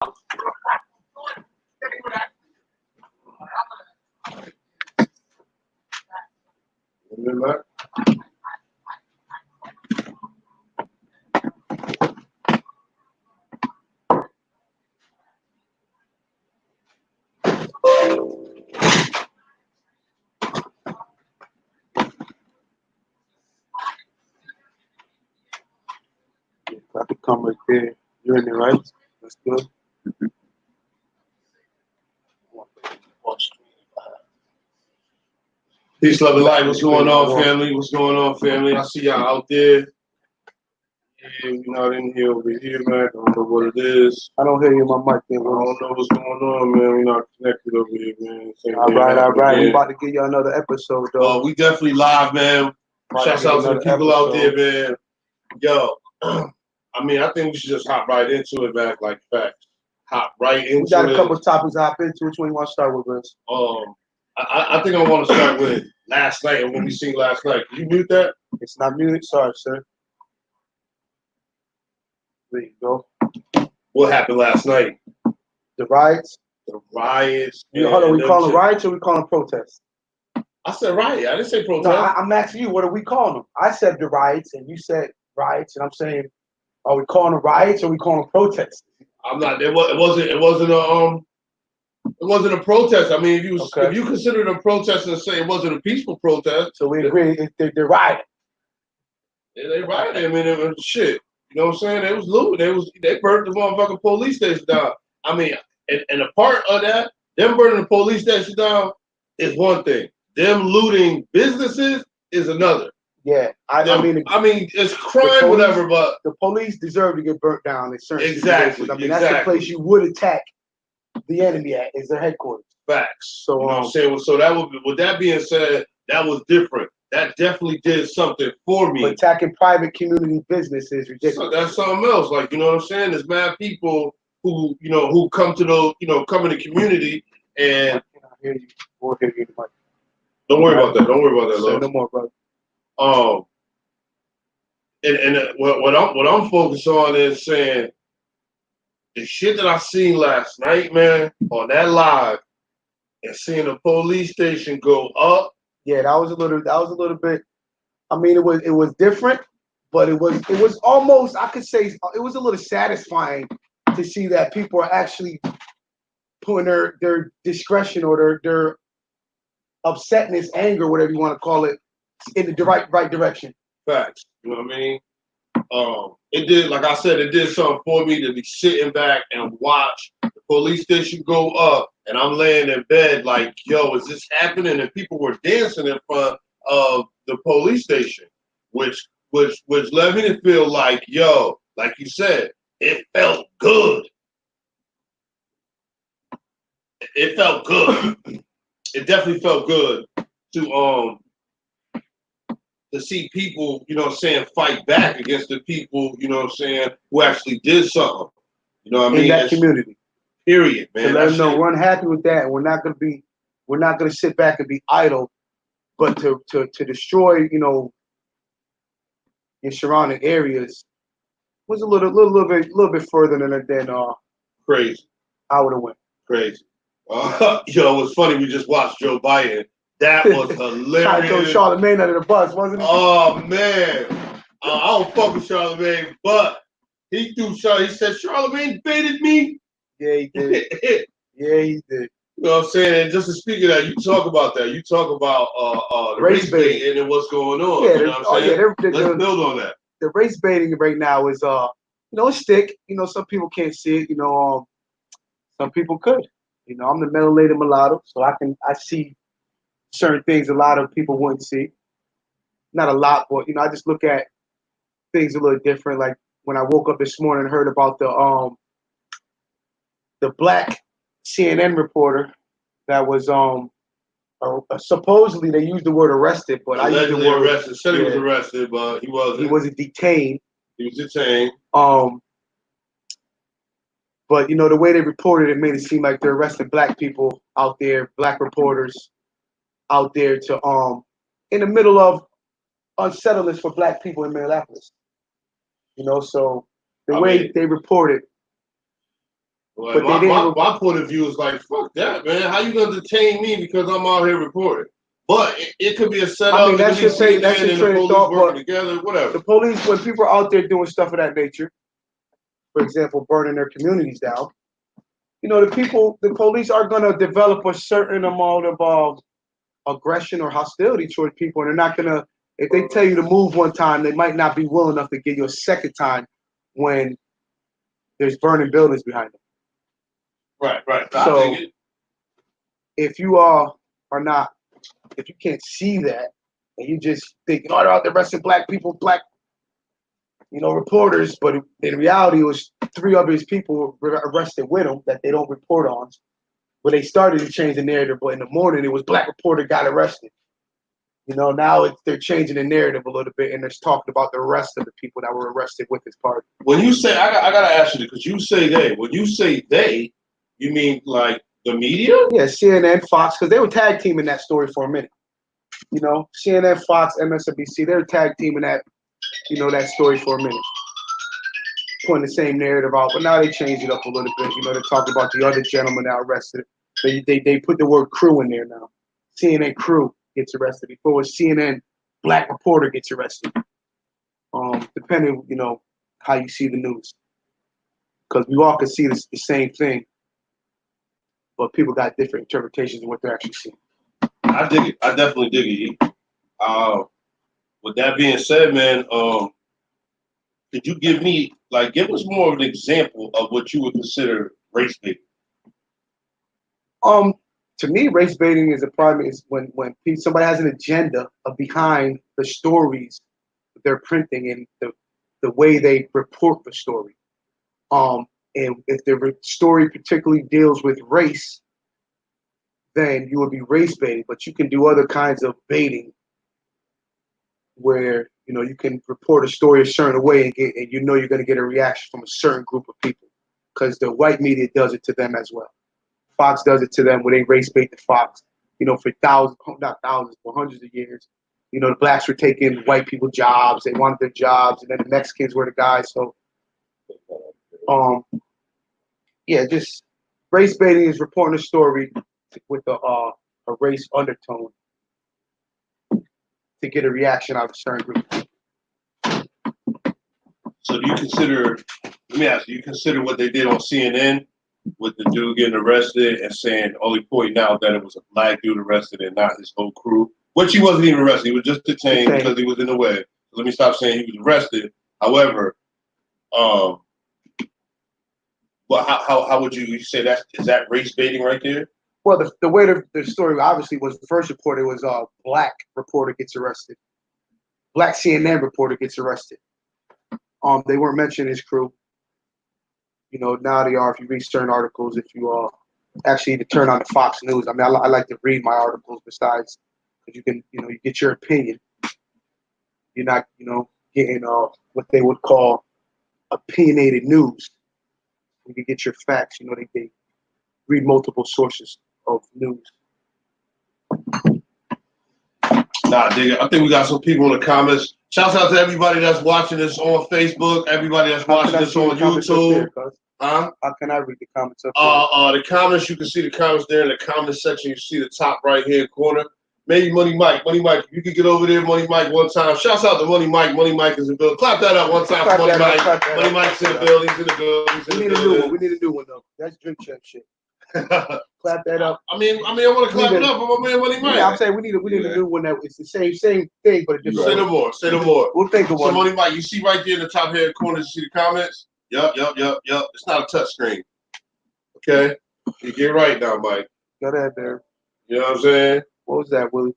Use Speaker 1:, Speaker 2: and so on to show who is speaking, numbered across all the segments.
Speaker 1: I could come right there. You're in there, right? That's good.
Speaker 2: Peace, love, and light. What's going on, family? What's going on, family? I see y'all out there. Yeah, we're not in here over here, man. I don't know what it is.
Speaker 1: I don't hear you in my mic there,
Speaker 2: I don't know what's going on, man. We're not connected over here, man.
Speaker 1: All right. We about to give you another episode, though.
Speaker 2: We definitely live, man. Shouts out to the people out there, man. Yo, I mean, I think we should just hop right into it, man. Like facts. Hop right into it.
Speaker 1: We got a couple of topics to hop into. Which one you want to start with, Vince?
Speaker 2: I think I want to start with last night and what we seen last night. Can you mute that?
Speaker 1: It's not muted. Sorry, sir. There you go.
Speaker 2: What happened last night?
Speaker 1: The riots.
Speaker 2: The riots.
Speaker 1: Hold on. We call them riots or we call them protests?
Speaker 2: I said riot. I didn't say protest.
Speaker 1: No, I'm asking you. What are we calling them? I said the riots, and you said riots, and I'm saying, are we calling them riots or are we calling them protests?
Speaker 2: I'm not. It wasn't a protest. I mean, if you consider it a protest and say it wasn't a peaceful protest,
Speaker 1: so we agree they're rioting.
Speaker 2: Yeah, they rioted. I mean, it was shit. You know what I'm saying? They was looting. They burned the motherfucking police station down. I mean, and a part of that, them burning the police station down is one thing. Them looting businesses is another.
Speaker 1: Yeah, I mean,
Speaker 2: it's crime, whatever, but
Speaker 1: the police deserve to get burnt down in certain
Speaker 2: situations.
Speaker 1: I mean, that's the place you would attack the enemy at, is their headquarters.
Speaker 2: Facts. So, you know what I'm saying? So that with that being said, that was different. That definitely did something for me.
Speaker 1: But attacking private community business is ridiculous.
Speaker 2: So that's something else. Like, you know what I'm saying? There's mad people who, who come to come in the community and.
Speaker 1: I cannot hear you or hear you.
Speaker 2: Don't worry about that. Don't worry about that, love.
Speaker 1: No more, brother.
Speaker 2: What I'm focused on is saying the shit that I seen last night, man, on that live, and seeing the police station go up.
Speaker 1: Yeah, that was a little bit. I mean, it was different, but it was almost, I could say, it was a little satisfying to see that people are actually putting their discretion or their upsetness, anger, whatever you want to call it, in the right direction.
Speaker 2: Facts. You know what I mean? It did, like I said, it did something for me to be sitting back and watch the police station go up, and I'm laying in bed like, yo, is this happening? And people were dancing in front of the police station, which led me to feel like, yo, like you said, it felt good. It felt good. It definitely felt good to see people, you know what I'm saying, fight back against the people, you know what I'm saying, who actually did something. You know what I mean?
Speaker 1: In that community.
Speaker 2: Period, man.
Speaker 1: To let them know we're unhappy with that, and we're not gonna sit back and be idle, but to destroy, your surrounding areas was a little bit further than
Speaker 2: crazy.
Speaker 1: I would have went.
Speaker 2: Crazy. Yo, it's funny, we just watched Joe Biden. That was hilarious.
Speaker 1: Trying to throw Charlamagne under the bus, wasn't it?
Speaker 2: Oh, man. I don't fuck with Charlamagne, but he said, Charlamagne baited me.
Speaker 1: Yeah, he did. Yeah, he did.
Speaker 2: You know what I'm saying? And just to speak of that, you talk about that. You talk about the race baiting and what's going on.
Speaker 1: Yeah,
Speaker 2: you know what I'm saying? Let's build on that.
Speaker 1: The race baiting right now is, it's stick. Some people can't see it. Some people could. I'm the melanated mulatto, so I see certain things a lot of people wouldn't see. Not a lot, but I just look at things a little different. Like when I woke up this morning and heard about the black CNN reporter that was supposedly, they used the word arrested, but I used the word
Speaker 2: arrested. Said he was arrested, but he wasn't.
Speaker 1: He wasn't detained.
Speaker 2: He was detained.
Speaker 1: But the way they reported it made it seem like they're arresting black people out there, black reporters out there to in the middle of unsettledness for black people in Minneapolis. So the way they reported,
Speaker 2: Well,
Speaker 1: but they didn't.
Speaker 2: My point of view is like, fuck that, man. How you gonna detain me because I'm out here reporting? But it could be a setup.
Speaker 1: I mean, that's your train of thought.
Speaker 2: Working together, whatever.
Speaker 1: The police, when people are out there doing stuff of that nature, for example, burning their communities down, you know, the police are going to develop a certain amount of aggression or hostility toward people, and they're not going to. If they tell you to move one time, they might not be willing enough to give you a second time when there's burning buildings behind them.
Speaker 2: Right.
Speaker 1: So if you are not, if you can't see that, and you just think, oh, they're out there arresting black people, reporters, but in reality, it was 3 other people were arrested with them that they don't report on. But they started to change the narrative, but in the morning, it was black reporter got arrested. Now they're changing the narrative a little bit, and they're talking about the rest of the people that were arrested with this party.
Speaker 2: When you say, I gotta ask you, because you say they. When you say they, you mean like the media?
Speaker 1: Yeah, CNN, Fox, because they were tag teaming that story for a minute. CNN, Fox, MSNBC, they were tag teaming that, that story for a minute, putting the same narrative out. But now they changed it up a little bit. They're talking about the other gentleman that arrested. They put the word crew in there now. CNN crew gets arrested. Before it was CNN black reporter gets arrested. Depending, how you see the news. Because we all can see the same thing, but people got different interpretations of what they're actually seeing.
Speaker 2: I dig it. I definitely dig it. With that being said, man, could you give us more of an example of what you would consider race baiting?
Speaker 1: To me, race baiting is when somebody has an agenda behind the stories they're printing and the way they report the story. And if the story particularly deals with race, then you would be race baiting. But you can do other kinds of baiting where you can report a story a certain way and you're going to get a reaction from a certain group of people, because the white media does it to them as well. Fox does it to them where they race bait the Fox. For not thousands, but hundreds of years. The blacks were taking white people jobs. They wanted their jobs, and then the Mexicans were the guys. So, just race baiting is reporting a story with a race undertone to get a reaction out of a certain group.
Speaker 2: So do you consider, let me ask you, what they did on CNN with the dude getting arrested and saying, only pointing out that it was a black dude arrested and not his whole crew, which he wasn't even arrested, he was just detained because he was in the way. So let me stop saying he was arrested. However, how would you say is that race baiting right there?
Speaker 1: Well, the way the story obviously was first reported was black reporter gets arrested. Black CNN reporter gets arrested. They weren't mentioning his crew. Now they are. If you read certain articles, if you actually need to turn on the Fox News. I mean, I like to read my articles besides, because you can, you get your opinion. You're not, getting what they would call opinionated news. You can get your facts. They read multiple sources of news.
Speaker 2: Nah, dig it. I think we got some people in the comments. Shouts out to everybody that's watching this on Facebook, everybody that's watching this on YouTube.
Speaker 1: How can I read the comments up
Speaker 2: there? The comments, you can see the comments there in the comment section. You see the top right hand corner. Maybe Money Mike, you can get over there, Money Mike, one time. Shouts out to Money Mike. Money Mike is in the building. Clap that up one time for Money Mike. Money Mike's in the building. He's in the building.
Speaker 1: We need a new one. We need a new one though. That's drink check shit. Clap that up.
Speaker 2: I want to clap it up for my man Money Mike.
Speaker 1: Yeah, I'm saying we need a new one that it's the same thing, but a different.
Speaker 2: Say no more.
Speaker 1: We'll think of one.
Speaker 2: So Money Mike, you see right there in the top hand corner, you see the comments? Yup. It's not a touch screen. Okay? You get right now, Mike.
Speaker 1: Got that there.
Speaker 2: You know what I'm saying?
Speaker 1: What was that, Willie?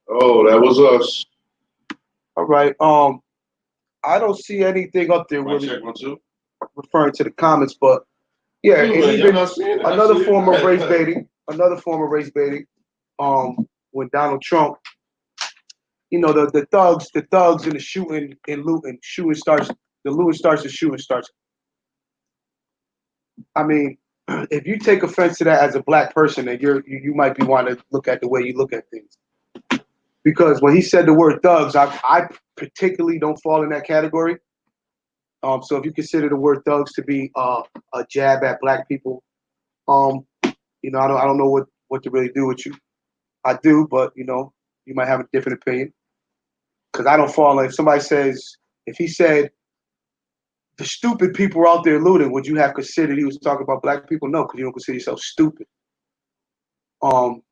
Speaker 2: Oh, that was us.
Speaker 1: All right. I don't see anything up there, Willie.
Speaker 2: Check one, too.
Speaker 1: Referring to the comments, but yeah, another form of race baiting. When Donald Trump, the thugs and the shooting and looting, the looting starts, the shooting starts. I mean, if you take offense to that as a black person, then you might be wanting to look at the way you look at things. Because when he said the word thugs, I particularly don't fall in that category. So if you consider the word thugs to be a jab at black people, um, I don't know what to really do with you. I do, but you might have a different opinion because I don't fall. If somebody says, if he said the stupid people out there looting, would you have considered he was talking about black people? No, because you don't consider yourself stupid. Um,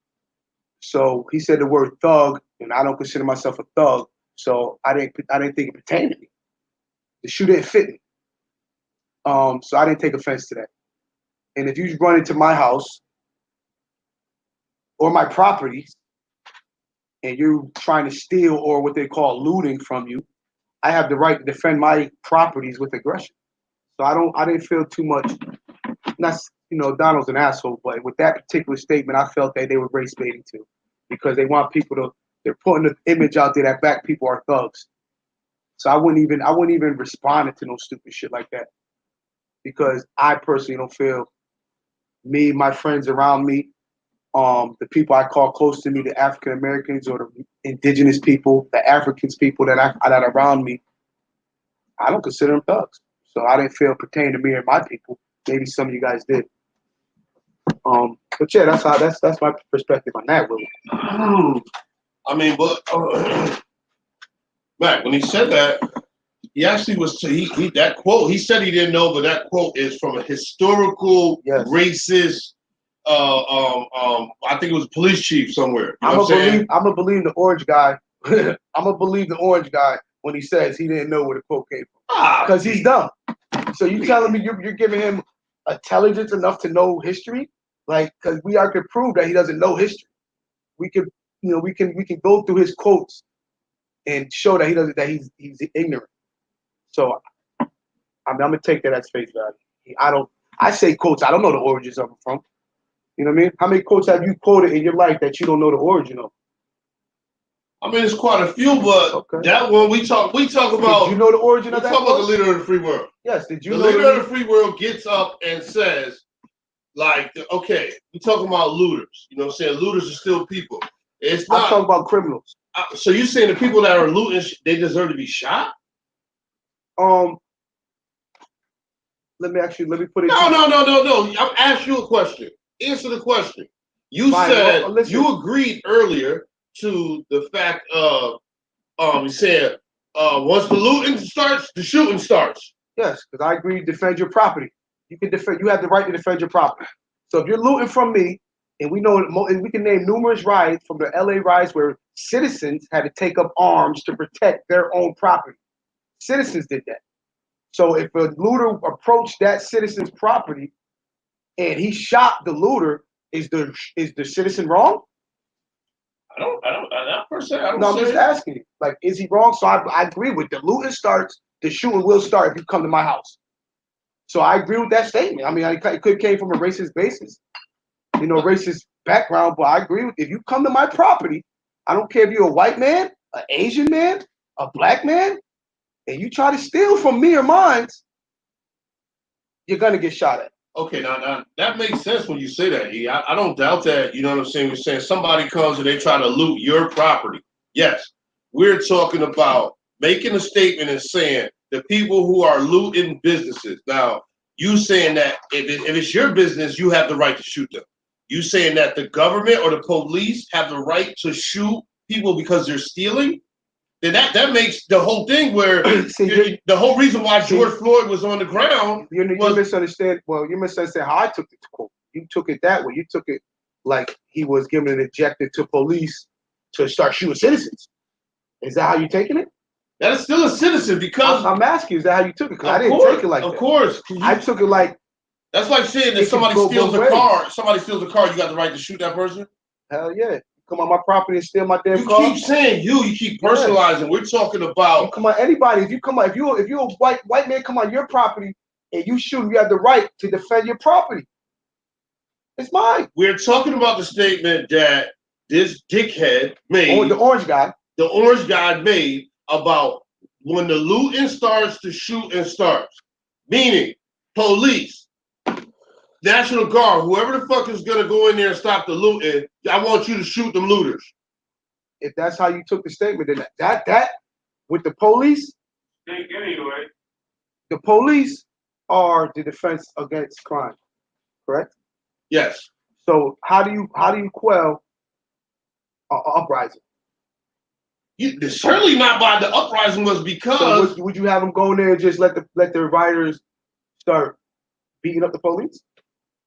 Speaker 1: so he said the word thug, and I don't consider myself a thug, so I didn't think it pertained to me. The shoe didn't fit me. So I didn't take offense to that. And if you run into my house or my property and you're trying to steal or what they call looting from you, I have the right to defend my properties with aggression. So I didn't feel too much. Not Donald's an asshole, but with that particular statement, I felt that they were race baiting too, because they want people to. They're putting the image out there that black people are thugs. So I wouldn't even respond to no stupid shit like that, because I personally don't feel me, my friends around me, the people I call close to me, the African Americans or the indigenous people, the Africans people that are around me, I don't consider them thugs. So I didn't feel pertained to me or my people. Maybe some of you guys did. But yeah, that's my perspective on that, Willie.
Speaker 2: I mean, but Mac, when he said that, he actually was he that quote. He said he didn't know, but that quote is from a historical racist. I think it was a police chief somewhere.
Speaker 1: I'm gonna believe the orange guy. I'm gonna believe the orange guy when he says he didn't know where the quote came from, because he's dumb. So you telling me you're giving him intelligence enough to know history? Like, because we could prove that he doesn't know history. We could, we can go through his quotes and show that he doesn't, that he's ignorant. So I'm gonna take that as face value. I say quotes. I don't know the origins of them from. You know what I mean? How many quotes have you quoted in your life that you don't know the origin of?
Speaker 2: I mean, it's quite a few, but that one we talk about.
Speaker 1: Did you know the origin of that?
Speaker 2: We talk about the leader of the free world.
Speaker 1: Yes. Did you
Speaker 2: the
Speaker 1: know
Speaker 2: leader of the free world gets up and says, like, okay, we talking about looters. You know what I'm saying? Looters are still people. It's not.
Speaker 1: I'm talking about criminals.
Speaker 2: So you saying the people that are looting, they deserve to be shot?
Speaker 1: Let me put it.
Speaker 2: No. I'm asking you a question. Answer the question. You said you agreed earlier to the fact of you said once the looting starts, the shooting starts.
Speaker 1: Yes, because I agree to defend your property. You have the right to defend your property. So if you're looting from me, and we know, and we can name numerous riots from the LA riots where citizens had to take up arms to protect their own property. Citizens did that. So if a looter approached that citizen's property and he shot the looter, is the citizen wrong?
Speaker 2: I don't per se. I don't
Speaker 1: no, I'm just asking you. Like, is he wrong? So I agree with the looting starts, the shooting will start if you come to my house. So I agree with that statement. I mean, it could have came from a racist basis, racist background, but I agree with, if you come to my property, I don't care if you're a white man, an Asian man, a black man, and you try to steal from me or mine, you're gonna get shot at.
Speaker 2: Okay, now that makes sense when you say that, E. I don't doubt that, you know what I'm saying? We're saying somebody comes and they try to loot your property. Yes, we're talking about making a statement and saying the people who are looting businesses. Now, you saying that if it's your business, you have the right to shoot them. You saying that the government or the police have the right to shoot people because they're stealing? Then that makes the whole thing where the whole reason why George Floyd was on the ground.
Speaker 1: You misunderstand. Well, you misunderstand how I took the quote. You took it that way. You took it like he was giving an objective to police to start shooting citizens. Is that how you taking it?
Speaker 2: That is still a citizen because
Speaker 1: I'm asking you, is that how you took it? Because I didn't take it like that.
Speaker 2: Of course.
Speaker 1: I took it like.
Speaker 2: That's like saying that somebody steals a car. Somebody steals a car, you got the right to shoot that person?
Speaker 1: Hell yeah. Come on my property and steal my damn car.
Speaker 2: You keep saying you keep personalizing. Yes. We're talking about.
Speaker 1: You come on, anybody. If you're a white man, come on your property and you shoot, you have the right to defend your property. It's mine.
Speaker 2: We're talking about the statement that this dickhead made.
Speaker 1: Or the orange guy.
Speaker 2: The orange guy made about when the looting starts, the shooting starts. Meaning, police, National Guard, whoever the fuck is gonna go in there and stop the looting, I want you to shoot them looters.
Speaker 1: If that's how you took the statement, then that with the police.
Speaker 3: Think anyway.
Speaker 1: The police are the defense against crime, correct?
Speaker 2: Yes.
Speaker 1: So how do you quell an uprising?
Speaker 2: Certainly not by the uprising was because.
Speaker 1: So would you have them go in there and just let the rioters start beating up the police?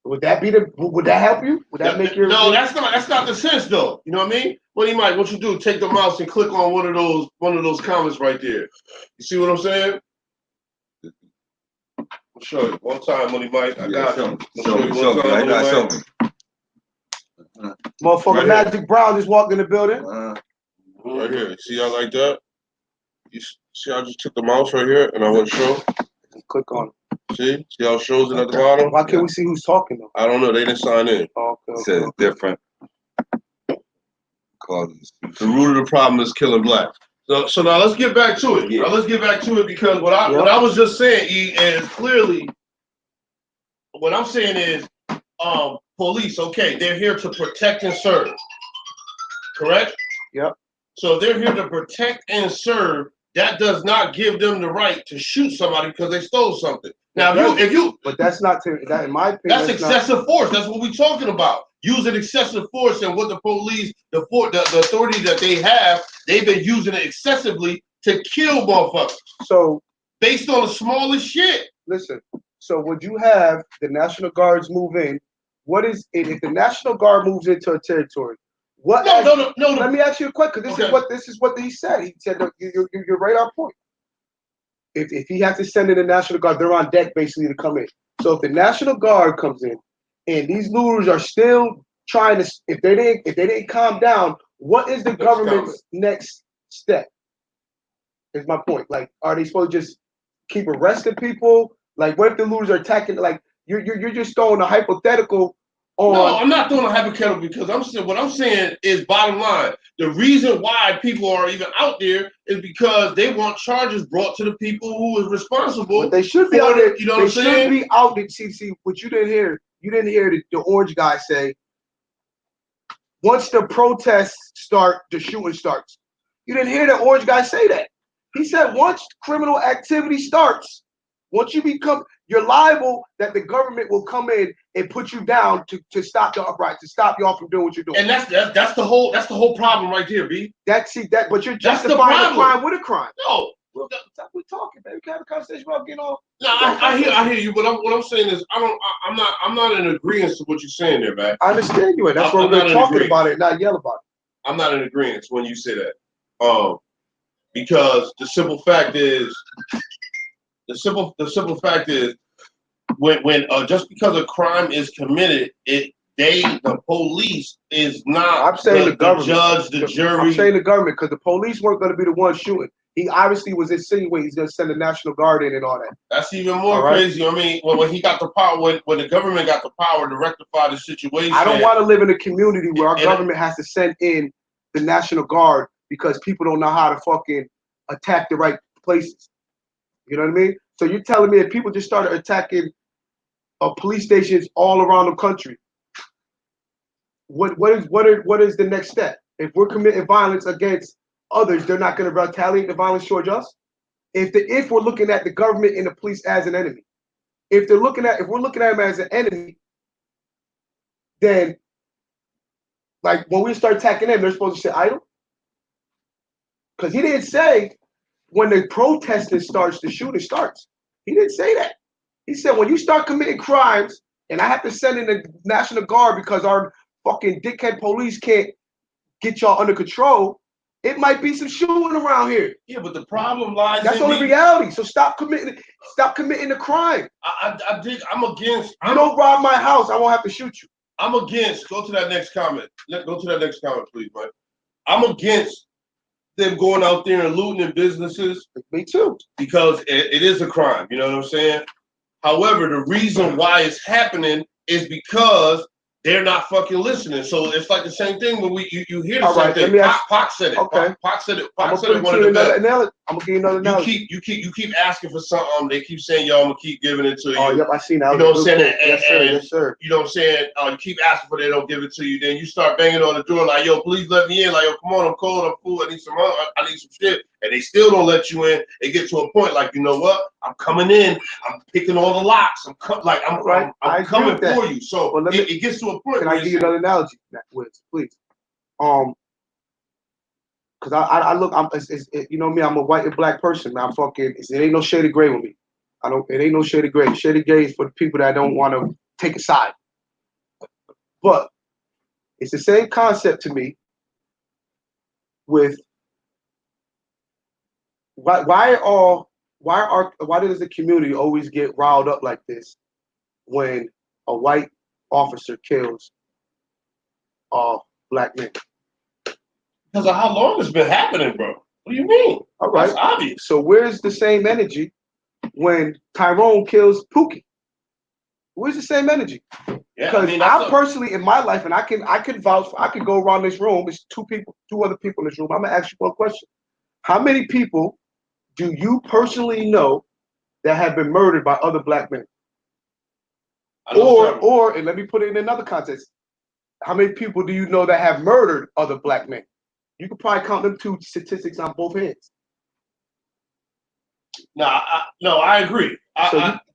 Speaker 1: Would that help you? Would that make your
Speaker 2: no? That's not the sense though. You know what I mean? What you do? Take the mouse and click on one of those comments right there. You see what I'm saying? I'll show you one time, Money Mike. I got you.
Speaker 3: Show me. Show me.
Speaker 1: Motherfucker, right Magic Brown just walked in the building.
Speaker 2: Right here. See how like that? You see I just took the mouse right here and I went show?
Speaker 1: Click on it.
Speaker 2: See how it shows it at the bottom?
Speaker 1: Why can't we see who's talking though?
Speaker 2: I don't know. They didn't sign in.
Speaker 3: It says different causes.
Speaker 2: The root of the problem is killing blacks. So now let's get back to it. Yeah. Now let's get back to it because what I was just saying, E, is clearly what I'm saying is police, okay, they're here to protect and serve. Correct?
Speaker 1: Yep.
Speaker 2: So they're here to protect and serve. That does not give them the right to shoot somebody because they stole something. Now,
Speaker 1: but that's not that in my opinion.
Speaker 2: That's excessive force. That's what we're talking about. Using excessive force and what the police, the authority that they have, they've been using it excessively to kill motherfuckers.
Speaker 1: So
Speaker 2: based on the smallest shit.
Speaker 1: Listen. So would you have the National Guards move in? What is it if the National Guard moves into a territory? What? No. Let me ask you a question. This is what he said. He said you're right on point. If he has to send in the National Guard, they're on deck basically to come in. So if the National Guard comes in, and these looters are still trying to, if they didn't calm down, what is the government's next step? Is my point. Like, are they supposed to just keep arresting people? Like, what if the looters are attacking? Like, you're just throwing a hypothetical.
Speaker 2: No, I'm not throwing a hypothetical because what I'm saying is bottom line. The reason why people are even out there is because they want charges brought to the people who is responsible.
Speaker 1: But they should be out there.
Speaker 2: You know what I'm saying? They
Speaker 1: should be out there. See, what you didn't hear the orange guy say, once the protests start, the shooting starts. You didn't hear the orange guy say that. He said once criminal activity starts, once you become, you're liable that the government will come in and put you down to stop the uprising, to stop y'all from doing what you're doing.
Speaker 2: And that's the whole problem right there, B.
Speaker 1: But you're justifying a crime with a crime.
Speaker 2: No.
Speaker 1: We're talking, man. We can have a conversation about getting on.
Speaker 2: No, I hear you, but what I'm saying is I'm not in agreement to what you're saying there, man.
Speaker 1: I understand you, and that's why we're talking about it, not yell about it.
Speaker 2: I'm not in agreement when you say that. Because the simple fact is when just because a crime is committed, the police is not.
Speaker 1: I'm saying the government,
Speaker 2: judge, the jury.
Speaker 1: I'm saying the government because the police weren't going to be the ones shooting. He obviously was insinuating he's going to send the National Guard in and all that.
Speaker 2: That's even more crazy. I mean, when he got the power, when the government got the power to rectify the situation.
Speaker 1: I don't want to live in a community where our government has to send in the National Guard because people don't know how to fucking attack the right places. You know what I mean? So you're telling me if people just started attacking police stations all around the country, what is the next step? If we're committing violence against others, they're not going to retaliate the violence towards us. If we're looking at the government and the police as an enemy, if we're looking at them as an enemy, then like when we start attacking them, they're supposed to sit idle. Because he didn't say when the protesting starts, the shooting starts. He didn't say that. He said when you start committing crimes, and I have to send in the National Guard because our fucking dickhead police can't get y'all under control, it might be some shooting around here.
Speaker 2: Yeah, but the problem lies.
Speaker 1: That's only reality. So stop committing the crime.
Speaker 2: I'm against.
Speaker 1: You don't rob my house, I won't have to shoot you.
Speaker 2: I'm against. Go to that next comment. Go to that next comment, please, Mike. I'm against them going out there and looting in businesses.
Speaker 1: Me too.
Speaker 2: Because it is a crime. You know what I'm saying? However, the reason why it's happening is because they're not fucking listening. So it's like the same thing when you hear the same thing. Pac said it.
Speaker 1: Okay.
Speaker 2: Pac said it. Pac said it one of the best.
Speaker 1: I'm gonna give you another analogy.
Speaker 2: You keep asking for something. They keep saying, "Yo, I'm gonna keep giving it to you."
Speaker 1: Oh, yep, I seen that.
Speaker 2: You know what I'm saying?
Speaker 1: Yes, sir. Yes, sir.
Speaker 2: You know what I'm saying? You keep asking for it, they don't give it to you. Then you start banging on the door like, "Yo, please let me in." Like, "Yo, come on, I'm cold, I'm full, I need some shit." And they still don't let you in. They get to a point like, you know what? I'm coming in. I'm picking all the locks. I'm coming for you. So it gets to a point.
Speaker 1: Can I give you another analogy, Mac Wiz, please? Cause I look, you know me, I'm a white and black person, man. It ain't no shade of gray with me. It ain't no shade of gray. Shade of gray is for the people that don't want to take a side. But it's the same concept to me with why does the community always get riled up like this when a white officer kills black men?
Speaker 2: Because of how long it's been happening, bro. What do you mean?
Speaker 1: All right.
Speaker 2: That's obvious.
Speaker 1: So where's the same energy when Tyrone kills Pookie? Where's the same energy?
Speaker 2: Yeah,
Speaker 1: because I personally, in my life, and I can vouch for, I can go around this room. It's two other people in this room. I'm gonna ask you one question. How many people do you personally know that have been murdered by other black men? Or, and let me put it in another context. How many people do you know that have murdered other black men? You could probably count them two statistics on both hands.
Speaker 2: No, I agree.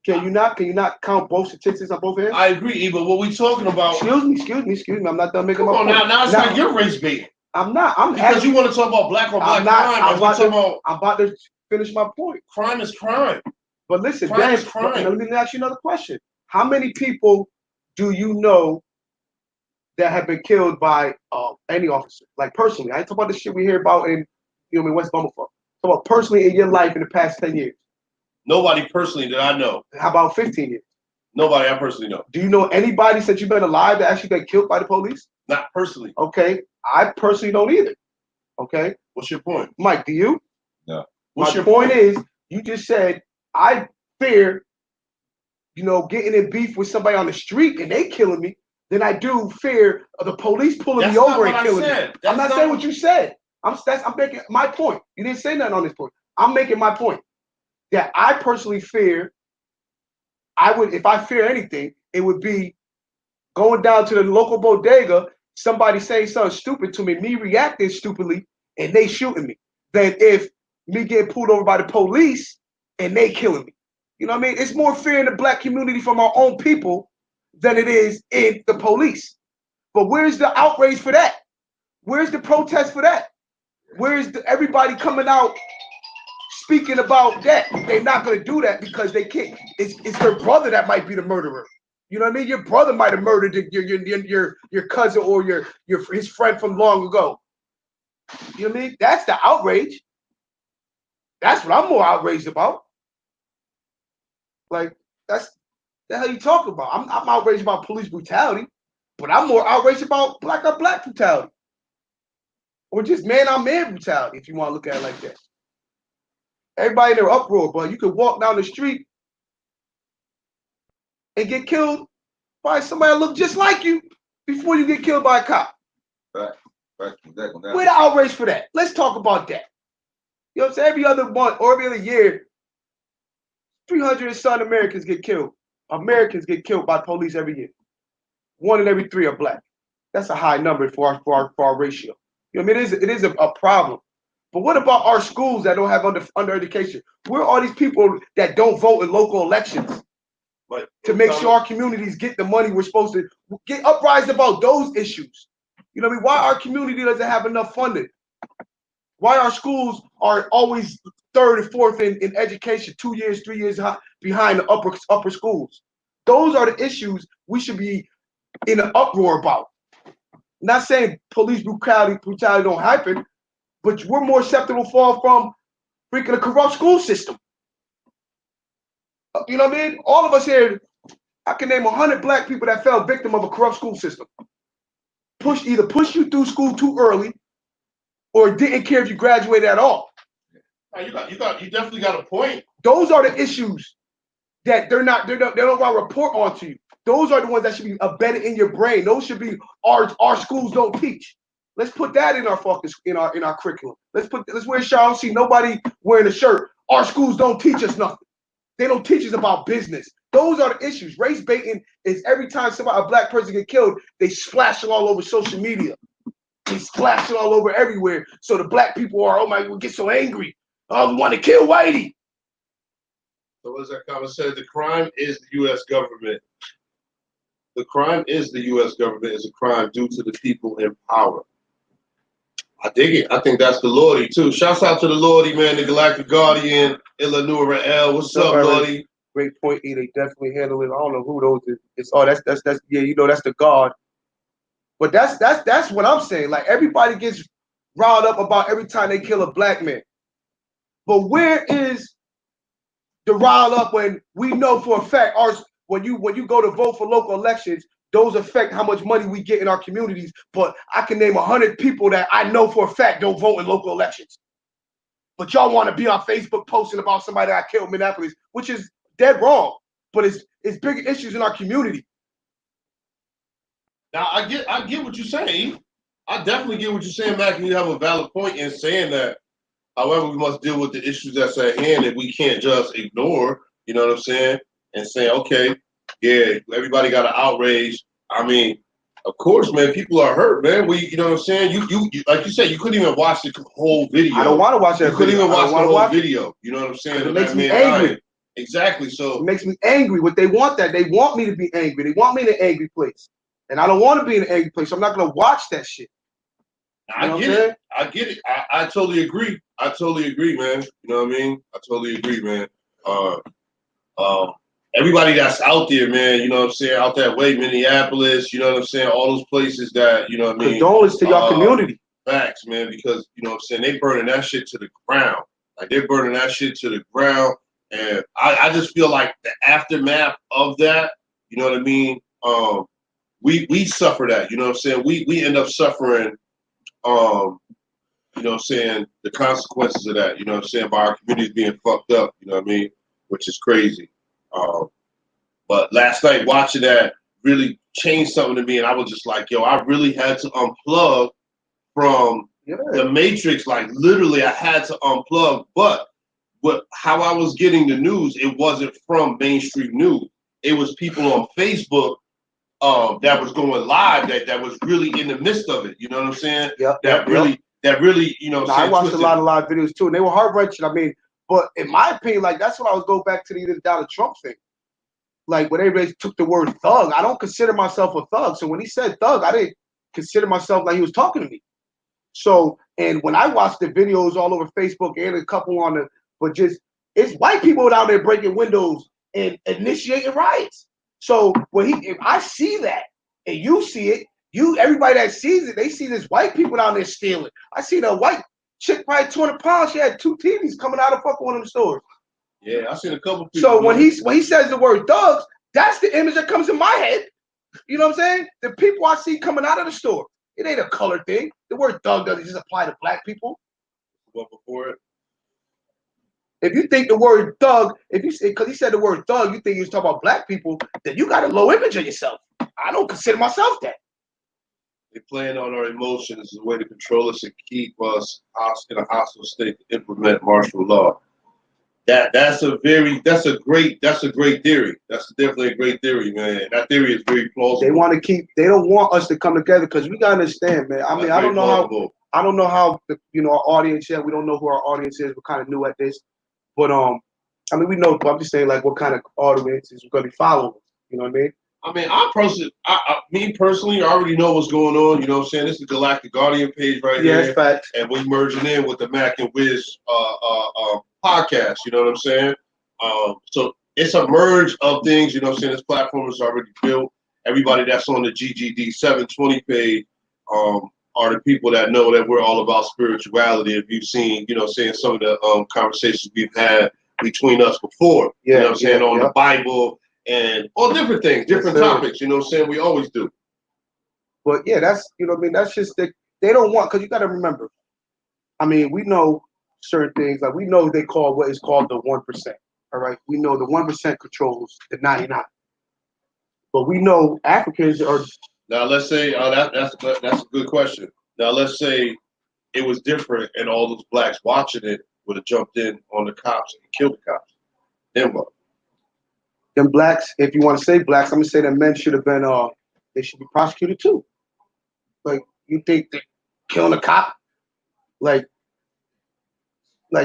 Speaker 1: Can you not count both statistics on both hands?
Speaker 2: I agree, but what we talking about?
Speaker 1: Excuse me. I'm not done making my point.
Speaker 2: Now it's like you're race baiting.
Speaker 1: I'm not.
Speaker 2: Because you want to talk about black on black crime.
Speaker 1: I'm about to finish my point.
Speaker 2: Crime is crime.
Speaker 1: But listen,
Speaker 2: crime is crime.
Speaker 1: Let me ask you another question. How many people do you know that have been killed by any officer? Like personally, I ain't talking about the shit we hear about in West Bumblefuck. Talk about personally in your life in the past 10 years.
Speaker 2: Nobody personally that I know.
Speaker 1: How about 15 years?
Speaker 2: Nobody I personally know.
Speaker 1: Do you know anybody since you've been alive that actually got killed by the police?
Speaker 2: Not personally.
Speaker 1: Okay, I personally don't either. Okay.
Speaker 2: What's your point?
Speaker 1: Mike, do you?
Speaker 3: No.
Speaker 1: My point is, you just said, I fear, getting in beef with somebody on the street and they killing me, than I do fear of the police pulling me over and killing me. I'm not saying what you said. I'm making my point. You didn't say nothing on this point. I'm making my point. That I personally fear, if I fear anything, it would be going down to the local bodega, somebody saying something stupid to me reacting stupidly, and they shooting me, than if me getting pulled over by the police and they killing me. You know what I mean? It's more fear in the black community from our own people than it is in the police. But where's the outrage for that? Where's the protest for that? Where's everybody coming out speaking about that? They're not going to do that because they can't. It's their brother that might be the murderer. You know what I mean? Your brother might have murdered your cousin or his friend from long ago. You know what I mean? That's the outrage. That's what I'm more outraged about. Like, that's the hell you talking about. I'm outraged about police brutality, but I'm more outraged about black on black brutality. Or just man on man brutality, if you want to look at it like that. Everybody in their uproar, but you could walk down the street and get killed by somebody that look just like you before you get killed by a cop.
Speaker 3: Right. Exactly.
Speaker 1: Where the outrage for that? Let's talk about that. You know what I'm saying? Every other month or every other year, 300 and some Americans get killed. Americans get killed by police every year. 1 in every 3 are black. That's a high number for our ratio. You know what I mean? It is a problem. But what about our schools that don't have under education? Where are these people that don't vote in local elections?
Speaker 2: But
Speaker 1: to make sure our communities get the money we're supposed to get uprised about those issues. You know what I mean? Why our community doesn't have enough funding? Why our schools are always 3rd and 4th in education, 2 years, 3 years behind the upper schools? Those are the issues we should be in an uproar about. Not saying police brutality don't happen, but we're more susceptible to fall from freaking a corrupt school system. You know what I mean? All of us here, I can name 100 black people that fell victim of a corrupt school system. Either push you through school too early, or didn't care if you graduated at all.
Speaker 2: You definitely got a point.
Speaker 1: Those are the issues that they don't want to report onto you. Those are the ones that should be embedded in your brain. Those should be our schools don't teach. Let's put that in our focus in our curriculum. Let's wear shirts. I don't see nobody wearing a shirt. Our schools don't teach us nothing. They don't teach us about business. Those are the issues. Race baiting is every time a black person get killed, they splash it all over social media. They splash it all over everywhere. So the black people are, oh my, we get so angry. Oh, we want to kill Whitey.
Speaker 2: So as that comment said, the crime is the U.S. government. The crime is the U.S. government is a crime due to the people in power. I dig it. I think that's the Lordy too. Shouts out to the Lordy, man, the Galactic Guardian, Illinois Rael. What's up, Lordy?
Speaker 1: Great point, E. They definitely handle it. I don't know who those is. It's that's yeah, you know, that's the God. But that's what I'm saying. Like everybody gets riled up about every time they kill a black man. But where is the rile up when we know for a fact when you go to vote for local elections, those affect how much money we get in our communities. But I can name 100 people that I know for a fact don't vote in local elections. But y'all want to be on Facebook posting about somebody that I killed in Minneapolis, which is dead wrong. But it's bigger issues in our community.
Speaker 2: Now I get what you're saying. I definitely get what you're saying, Mac. And you have a valid point in saying that. However, we must deal with the issues that's at hand that we can't just ignore. You know what I'm saying? And say, okay, yeah, everybody got an outrage. I mean, of course, man, people are hurt, man. You know what I'm saying? You like you said, you couldn't even watch the whole video.
Speaker 1: I don't want to watch that.
Speaker 2: You couldn't even watch the whole video. You know what I'm saying?
Speaker 1: It makes me angry.
Speaker 2: Exactly. So
Speaker 1: it makes me angry. What they want me to be angry. They want me in an angry place, and I don't want to be in an angry place. So I'm not gonna watch that shit.
Speaker 2: I get it. I totally agree. I totally agree, man. You know what I mean? I totally agree, man. Everybody that's out there, man, you know what I'm saying, out that way, Minneapolis, you know what I'm saying, all those places that, you know what I mean?
Speaker 1: Condolence to your community.
Speaker 2: Facts, man, because, you know what I'm saying, they burning that shit to the ground. Like, they're burning that shit to the ground. And I just feel like the aftermath of that, you know what I mean? We suffer that, you know what I'm saying? We end up suffering, you know what I'm saying, the consequences of that, you know what I'm saying, by our communities being fucked up, you know what I mean? Which is crazy. But last night watching that really changed something to me, and I was just like, yo, I really had to unplug from the Matrix. Like literally, I had to unplug. But how I was getting the news, it wasn't from mainstream news. It was people on Facebook that was going live that was really in the midst of it. You know what I'm saying? That really, you know.
Speaker 1: No, I watched a lot of live videos too, and they were heart wrenching. I mean. But in my opinion, like that's what I was go back to the Donald Trump thing. Like when everybody took the word thug, I don't consider myself a thug. So when he said thug, I didn't consider myself like he was talking to me. So and when I watched the videos all over Facebook and a couple it's white people out there breaking windows and initiating riots. So if I see that and you see it, everybody that sees it, they see this white people down there stealing. I see the white chick probably 200 pounds. She had 2 TVs coming out of fucking one of them stores.
Speaker 2: Yeah, I seen a couple people.
Speaker 1: So when he says the word thugs, that's the image that comes in my head. You know what I'm saying? The people I see coming out of the store. It ain't a color thing. The word thug doesn't just apply to black people.
Speaker 2: Well, before it.
Speaker 1: If you think the word thug, because he said the word thug, you think he was talking about black people, then you got a low image of yourself. I don't consider myself that.
Speaker 2: They're playing on our emotions as a way to control us and keep us in a hostile state to implement martial law. That's a great theory. That's definitely a great theory, man. That theory is very plausible.
Speaker 1: They don't want us to come together because we gotta understand, man. I mean, I don't know how our audience yet. We don't know who our audience is. We're kind of new at this, but I mean, we know. But I'm just saying, like, what kind of audience is gonna be following? You know what I mean?
Speaker 2: I mean, me personally, I already know what's going on. You know what I'm saying? This is the Galactic Guardian page right here.
Speaker 1: Yeah, facts.
Speaker 2: And we're merging in with the Mac Wiz podcast. You know what I'm saying? So it's a merge of things. You know what I'm saying? This platform is already built. Everybody that's on the GGD 720 page are the people that know that we're all about spirituality. If you've seen, you know, saying some of the conversations we've had between us before. You know what I'm saying? On the Bible. And all different things, different topics, you know what I'm saying? We always do.
Speaker 1: But yeah, that's, you know what I mean? That's just, they don't want, because you got to remember, I mean, we know certain things, like we know they call what is called the 1%, all right? We know the 1% controls the 99. But we know Africans are.
Speaker 2: Now, let's say, that's a good question. Now let's say it was different, and all those blacks watching it would have jumped in on the cops and killed the cops. Then what?
Speaker 1: Them blacks, if you want to say blacks, I'm gonna say that men should have been they should be prosecuted too. Like you think that killing a cop, like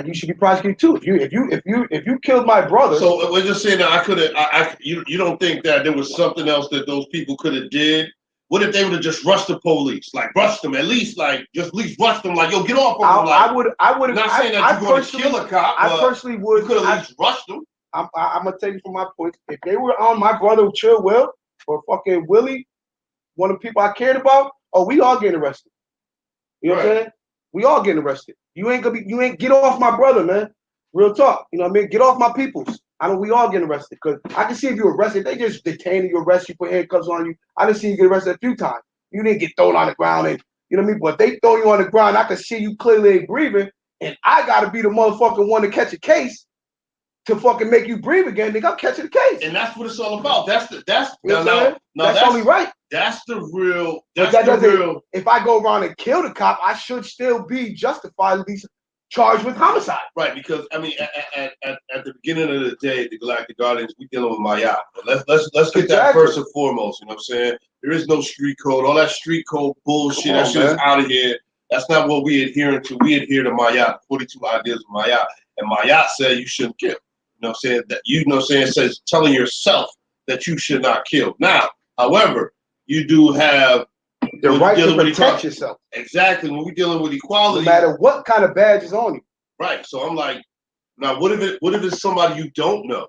Speaker 1: you should be prosecuted too. If you killed my brother.
Speaker 2: So we're just saying that you don't think that there was something else that those people could have did? What if they would have just rushed the police, like rushed them, at least rush them, like yo, get off of them. Like,
Speaker 1: I would.
Speaker 2: Not saying that you're going to kill a cop.
Speaker 1: I personally would.
Speaker 2: You could at least rush them.
Speaker 1: I'm gonna tell you from my point. If they were on my brother Chill Will or fucking Willie, one of the people I cared about, oh, we all getting arrested. You know what I'm saying? We all getting arrested. You ain't get off my brother, man. Real talk. You know what I mean? Get off my peoples. We all getting arrested. Because I can see if you're arrested, they just detain you, arrest you, put handcuffs on you. I didn't see you get arrested a few times. You didn't get thrown on the ground and you know what I mean? But they throw you on the ground, I can see you clearly ain't breathing, and I gotta be the motherfucking one to catch a case to fucking make you breathe again. Nigga, I'm catching the case.
Speaker 2: And that's what it's all about. That's
Speaker 1: only right.
Speaker 2: That's the real.
Speaker 1: If I go around and kill the cop, I should still be justified, at least charged with homicide.
Speaker 2: Right, because I mean, at the beginning of the day, the Galactic Guardians, we dealing with Maya. Let's get that first and foremost. You know what I'm saying? There is no street code. All that street code bullshit. That shit is out of here. That's not what we adhering to. We adhere to Maya. 42 ideas of Maya, and Maya said you shouldn't kill. You know what I'm saying? That you know what I'm saying says telling yourself that you should not kill. Now, however, you do have
Speaker 1: the right to protect yourself.
Speaker 2: Exactly. When we're dealing with equality,
Speaker 1: no matter what kind of badge is on you.
Speaker 2: Right. So I'm like, now what if it's somebody you don't know?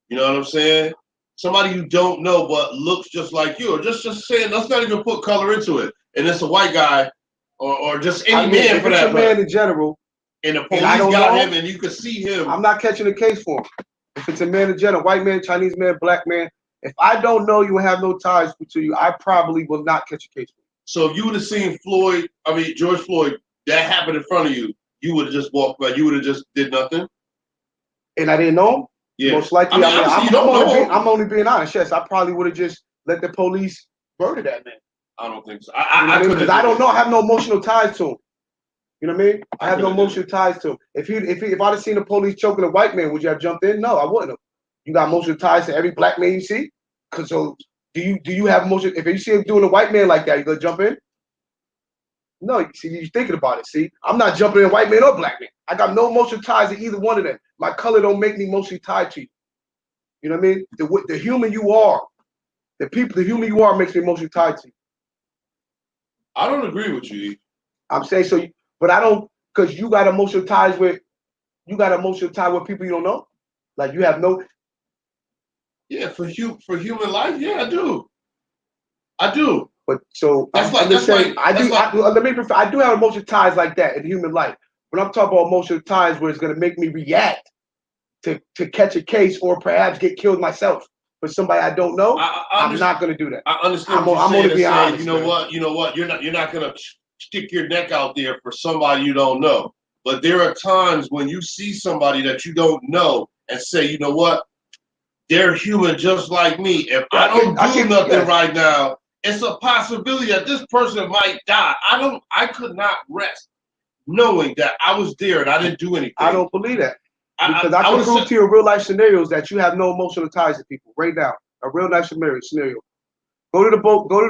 Speaker 2: You know what I'm saying? Somebody you don't know but looks just like you, or just saying, let's not even put color into it, and it's a white guy, or just any man for that.
Speaker 1: Man in general.
Speaker 2: And the police got him, and you could see him.
Speaker 1: I'm not catching a case for him. If it's a man in general, white man, Chinese man, black man, if I don't know you and have no ties to you, I probably will not catch a case for you.
Speaker 2: So if you would have seen George Floyd, that happened in front of you, you would have just walked by. You would have just did nothing.
Speaker 1: And I didn't know him?
Speaker 2: Yeah.
Speaker 1: Most likely, I'm only being honest. Yes, I probably would have just let the police murder that man.
Speaker 2: I don't think so.
Speaker 1: Because I don't know. I have no emotional ties to him. You know what I mean? I have no emotional ties to him. If I'd have seen the police choking a white man, would you have jumped in? No, I wouldn't have. You got emotional ties to every black man you see? Cause so do you have emotion? If you see him doing a white man like that, you gonna jump in? No, you see, you're thinking about it. See, I'm not jumping in white man or black man. I got no emotional ties to either one of them. My color don't make me emotionally tied to you. You know what I mean? The human you are, the human you are makes me emotionally tied to you.
Speaker 2: I don't agree with you.
Speaker 1: I'm saying so, but I don't, because you got emotional ties with people you don't know. Like you have no.
Speaker 2: Yeah, for human life, yeah, I do.
Speaker 1: But so I do have emotional ties like that in human life. But I'm talking about emotional ties where it's gonna make me react to catch a case or perhaps get killed myself for somebody I don't know. I'm not gonna do that.
Speaker 2: I understand. I'm only being honest. You know what? You're not gonna stick your neck out there for somebody you don't know. But there are times when you see somebody that you don't know and say, you know what? They're human just like me. If I don't do nothing right now, it's a possibility that this person might die. I could not rest knowing that I was there and I didn't do anything.
Speaker 1: I don't believe that. Because I can prove to you in real life scenarios that you have no emotional ties to people right now. A real life scenario. Go to the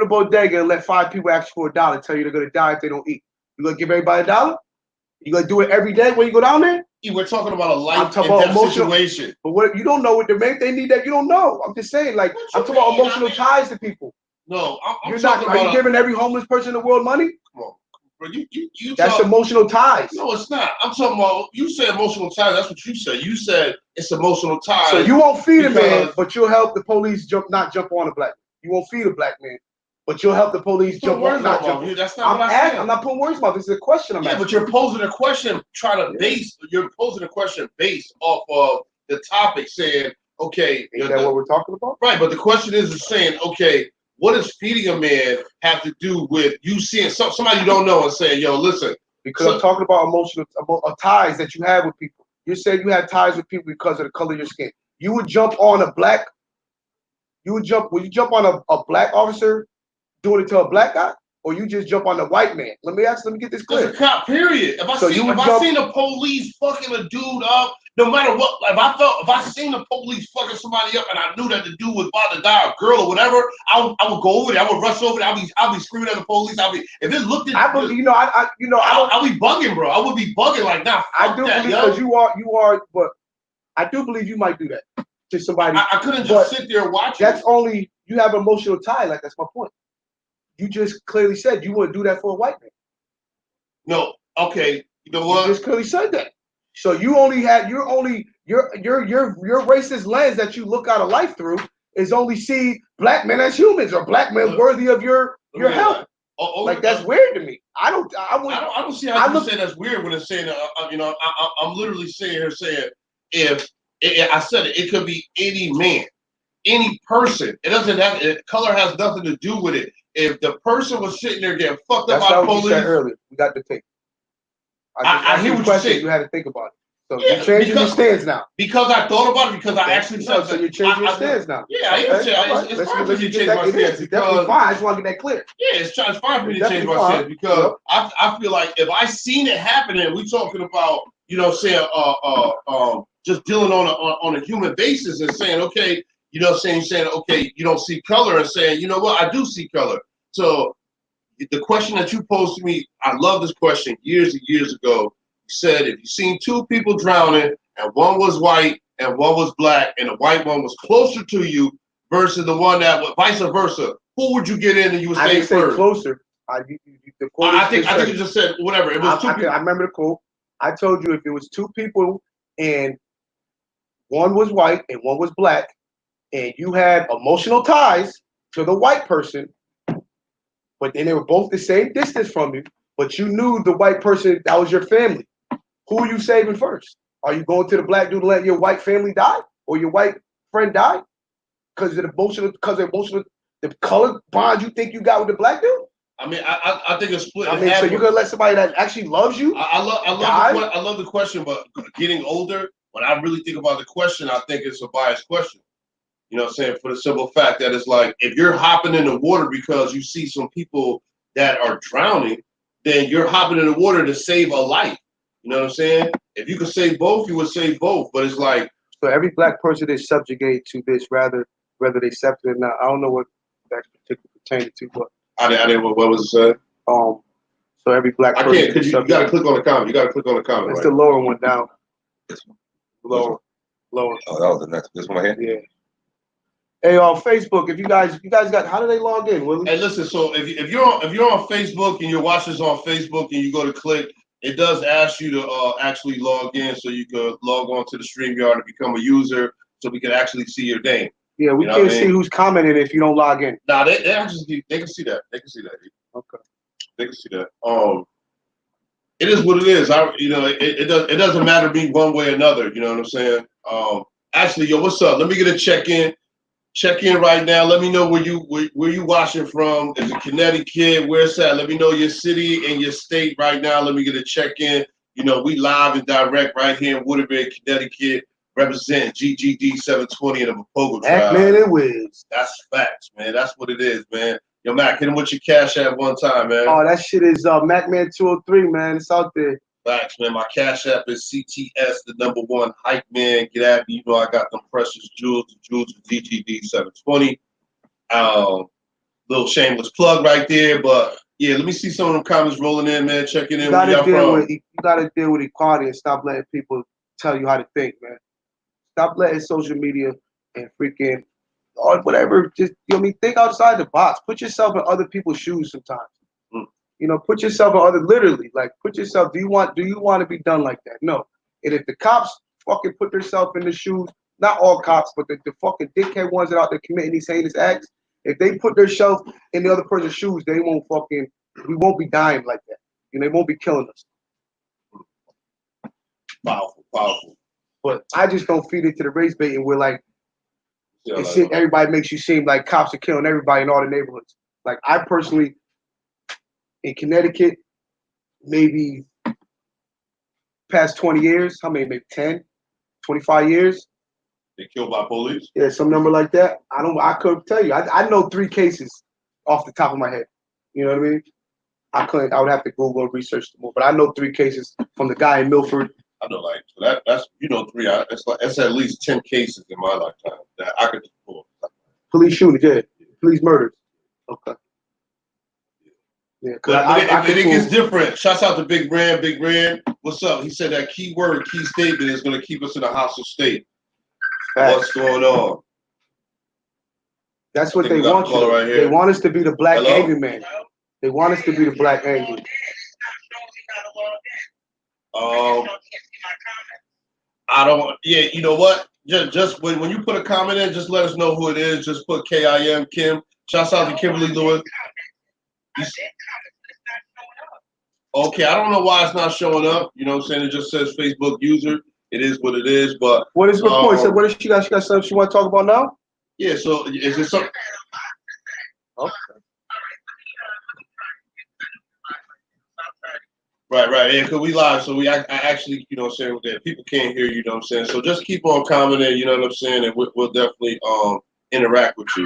Speaker 1: bodega and let 5 people ask you for $1, tell you they're gonna die if they don't eat. You gonna give everybody $1? You gonna do it every day when you go down there?
Speaker 2: We're talking about a life and death situation.
Speaker 1: But what you don't know what they need that you don't know. I'm just saying, like I'm talking about emotional ties to people.
Speaker 2: No,
Speaker 1: you're not. Are you giving every homeless person in the world money?
Speaker 2: Come on, bro. You
Speaker 1: that's emotional ties.
Speaker 2: No, it's not. I'm talking about. You said emotional ties. That's what you said. You said it's emotional ties.
Speaker 1: So you won't feed a man, but you'll help the police not jump on a black man. You won't feed a black man, but you'll help the police jump on.
Speaker 2: That's not what I'm saying.
Speaker 1: I'm not putting words about this. Is a question I'm asking.
Speaker 2: But you're posing a question. You're posing a question based off of the topic, saying, okay,
Speaker 1: is that what we're talking about?
Speaker 2: Right, but the question is saying, okay, what does feeding a man have to do with you seeing somebody you don't know and saying, yo, listen?
Speaker 1: Because I'm talking about emotional ties that you have with people. You said you had ties with people because of the color of your skin. You would jump on a black. Would you jump on a black officer doing it to a black guy? or you just jump on the white man? Let me get this clear.
Speaker 2: It's a cop, period. If I seen the police fucking a dude up, no matter what, if I seen the police fucking somebody up and I knew that the dude was about to die, a girl or whatever, I would go over there. I would rush over there. I'll be screaming at the police. If it looked at
Speaker 1: I'll be
Speaker 2: bugging, bro. I would be bugging like that.
Speaker 1: I do believe because you are, but I do believe you might do that to somebody.
Speaker 2: I couldn't just sit there and watch.
Speaker 1: That's only you have emotional tie. Like that's my point. You just clearly said you wouldn't do that for a white man.
Speaker 2: No. Okay. You know what?
Speaker 1: You just clearly said that. So you only had your racist lens that you look out of life through is only see black men as humans or black men worthy of your help. Like that's weird to me. I don't
Speaker 2: see how you say that's weird when it's saying I'm literally sitting here saying if I said it could be any man, any person. It doesn't have color has nothing to do with it. If the person was sitting there getting fucked up by the police, you said
Speaker 1: earlier. We got the tape.
Speaker 2: I hear what you said.
Speaker 1: You had to think about it. So you're changing your stance now.
Speaker 2: Because I thought about it. Because I actually said
Speaker 1: so you're changing your stance now.
Speaker 2: Yeah, I am saying it's fine for me to change my stance.
Speaker 1: It's definitely fine. I just want to get that clear.
Speaker 2: Yeah, it's fine for me to change my stance because I feel like if I seen it happening, we talking about saying just dealing on a human basis and saying okay, saying okay, you don't see color and saying you know what, I do see color. So the question that you posed to me, I love this question. Years and years ago, you said if you seen two people drowning and one was white and one was black and the white one was closer to you versus the one that was vice versa, who would you get in and you would say first?
Speaker 1: Closer.
Speaker 2: I think you just said whatever. It was two people.
Speaker 1: I remember the quote. I told you if it was two people and one was white and one was black and you had emotional ties to the white person, but then they were both the same distance from you, but you knew the white person, that was your family. Who are you saving first? Are you going to the black dude to let your white family die or your white friend die? Because of the color bond you think you got with the black dude?
Speaker 2: I mean, I think it's split.
Speaker 1: I mean, so you're gonna let somebody that actually loves you?
Speaker 2: I love the question, but getting older, when I really think about the question, I think it's a biased question. You know what I'm saying? For the simple fact that it's like if you're hopping in the water because you see some people that are drowning, then you're hopping in the water to save a life. You know what I'm saying? If you could save both, you would save both. But it's like
Speaker 1: so every black person is subjugated to this, whether they accept it or not. I don't know what that's particularly pertaining to, but
Speaker 2: I didn't. What was it said?
Speaker 1: So every black person.
Speaker 2: I can't because you got to click on the comment. You got to click on the comment.
Speaker 1: It's the lower one down. Lower.
Speaker 3: Oh, that was the next. This one right here.
Speaker 1: Yeah. Hey, on Facebook, if you guys got, how do they log in, Willie?
Speaker 2: Hey, listen. So if you're on Facebook and you're watching this on Facebook and you go to click, it does ask you to actually log in, so you could log on to the StreamYard and become a user, so we can actually see your name.
Speaker 1: Yeah, we can't see who's commenting if you don't log in.
Speaker 2: Nah, they can see that. They can see that.
Speaker 1: Okay.
Speaker 2: They can see that. It is what it is. It doesn't matter to me one way or another. You know what I'm saying? Actually, yo, what's up? Let me get a check-in. Check in right now. Let me know where you watching from. Is it Connecticut? Where's that? Let me know your city and your state right now. Let me get a check in. We live and direct right here in Waterbury, Connecticut, representing GGD 720 in the Mapogo tribe.
Speaker 1: Mac Man and Wiz.
Speaker 2: That's facts, man. That's what it is, man. Yo, Mac, hit him with your cash app one time, man.
Speaker 1: Oh, that shit is Macman 203, man. It's out there.
Speaker 2: Facts, man. My cash app is CTS, the #1 hype man. Get at me. I got them precious jewels, the jewels of GGD 720. Little shameless plug right there, but yeah, let me see some of them comments rolling in, man. Checking in.
Speaker 1: You gotta deal with equality and stop letting people tell you how to think, man. Stop letting social media and freaking or whatever. Just think outside the box. Put yourself in other people's shoes sometimes. Put yourself in put yourself. Do you want to be done like that? No. And if the cops fucking put themselves in the shoes, not all cops, but the fucking dickhead ones that are out there committing these heinous acts, if they put themselves in the other person's shoes, we won't be dying like that. They won't be killing us.
Speaker 2: Powerful.
Speaker 1: But I just don't feed into the race bait, and we're like, everybody makes you seem like cops are killing everybody in all the neighborhoods. Like I personally, in Connecticut, maybe past 20 years, how many, maybe 10, 25 years?
Speaker 2: They killed by police?
Speaker 1: Yeah, some number like that. I couldn't tell you. I know 3 cases off the top of my head. You know what I mean? I couldn't. I would have to Google and research more. But I know 3 cases from the guy in Milford.
Speaker 2: I know, like that's 3. That's at least 10 cases in my lifetime that I could just pull.
Speaker 1: Police shootings, yeah. Police murders. Okay. Yeah,
Speaker 2: but it gets different. Shouts out to Big Brand. Big Brand, what's up? He said that key statement is going to keep us in a hostile state. What's going on?
Speaker 1: That's what they want you. Right, they want us to be the black angry man. They want us to be the black angry.
Speaker 2: I don't. Yeah, you know what? Just when you put a comment in, just let us know who it is. Just put KIM Kim. Shouts out to Kimberly Lewis. Okay, I don't know why it's not showing up. You know what I'm saying? It just says Facebook user. It is what it is. But
Speaker 1: what is the point? So what is she got? She got something she want to talk about now?
Speaker 2: Yeah. So is it something? Okay. Right, yeah, because we live, so I actually, you know what I'm saying, that people can't hear you, know what I'm saying, so just keep on commenting, you know what I'm saying, and we'll definitely interact with you.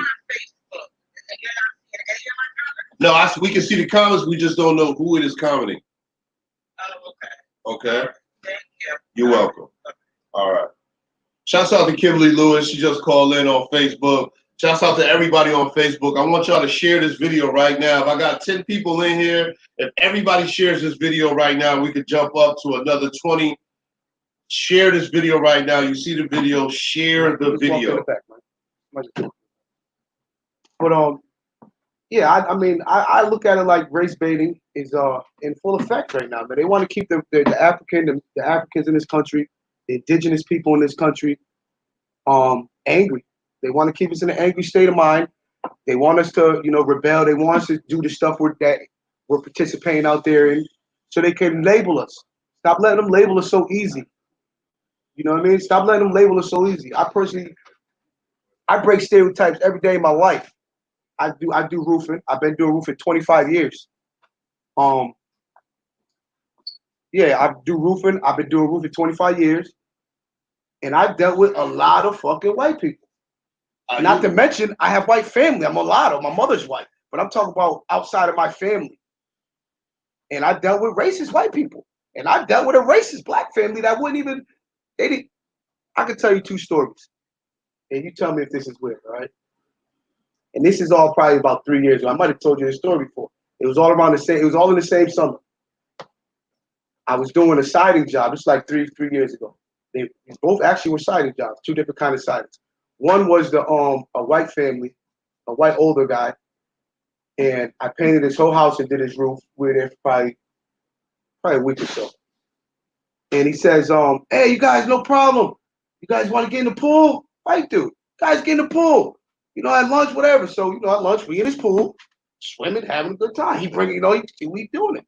Speaker 2: No, we can see the comments, we just don't know who it is commenting. Okay. You're welcome. All right. Shouts out to Kimberly Lewis, she just called in on Facebook. Shouts out to everybody on Facebook. I want y'all to share this video right now. If I got 10 people in here, if everybody shares this video right now, we could jump up to another 20. Share this video right now. You see the video, share the video.
Speaker 1: But yeah, I mean, I look at it like race baiting is in full effect right now. But they want to keep the Africans in this country, the indigenous people in this country, angry. They want to keep us in an angry state of mind. They want us to, you know, rebel. They want us to do the stuff that we're participating out there in, so they can label us. Stop letting them label us so easy. You know what I mean? Stop letting them label us so easy. I break stereotypes every day of my life. I do roofing. I've been doing roofing 25 years. Yeah, I do roofing. I've been doing roofing 25 years, and I've dealt with a lot of fucking white people. Not to mention, I have white family. I'm a mulatto. My mother's white. But I'm talking about outside of my family. And I dealt with racist white people. And I dealt with a racist black family that wouldn't even, I could tell you 2 stories. And you tell me if this is weird, all right? And this is all probably about 3 years ago. I might have told you this story before. It was all around the same, it was all in the same summer. I was doing a siding job. It's like three years ago. They both actually were siding jobs, 2 different kind of sidings. One was a white family, a white older guy, and I painted his whole house and did his roof. We were there for probably a week or so. And he says, hey, you guys, no problem. You guys want to get in the pool? White dude. Guys, get in the pool. You know, at lunch, whatever. So, you know, at lunch, we in his pool, swimming, having a good time. He bring, you know, we doing it.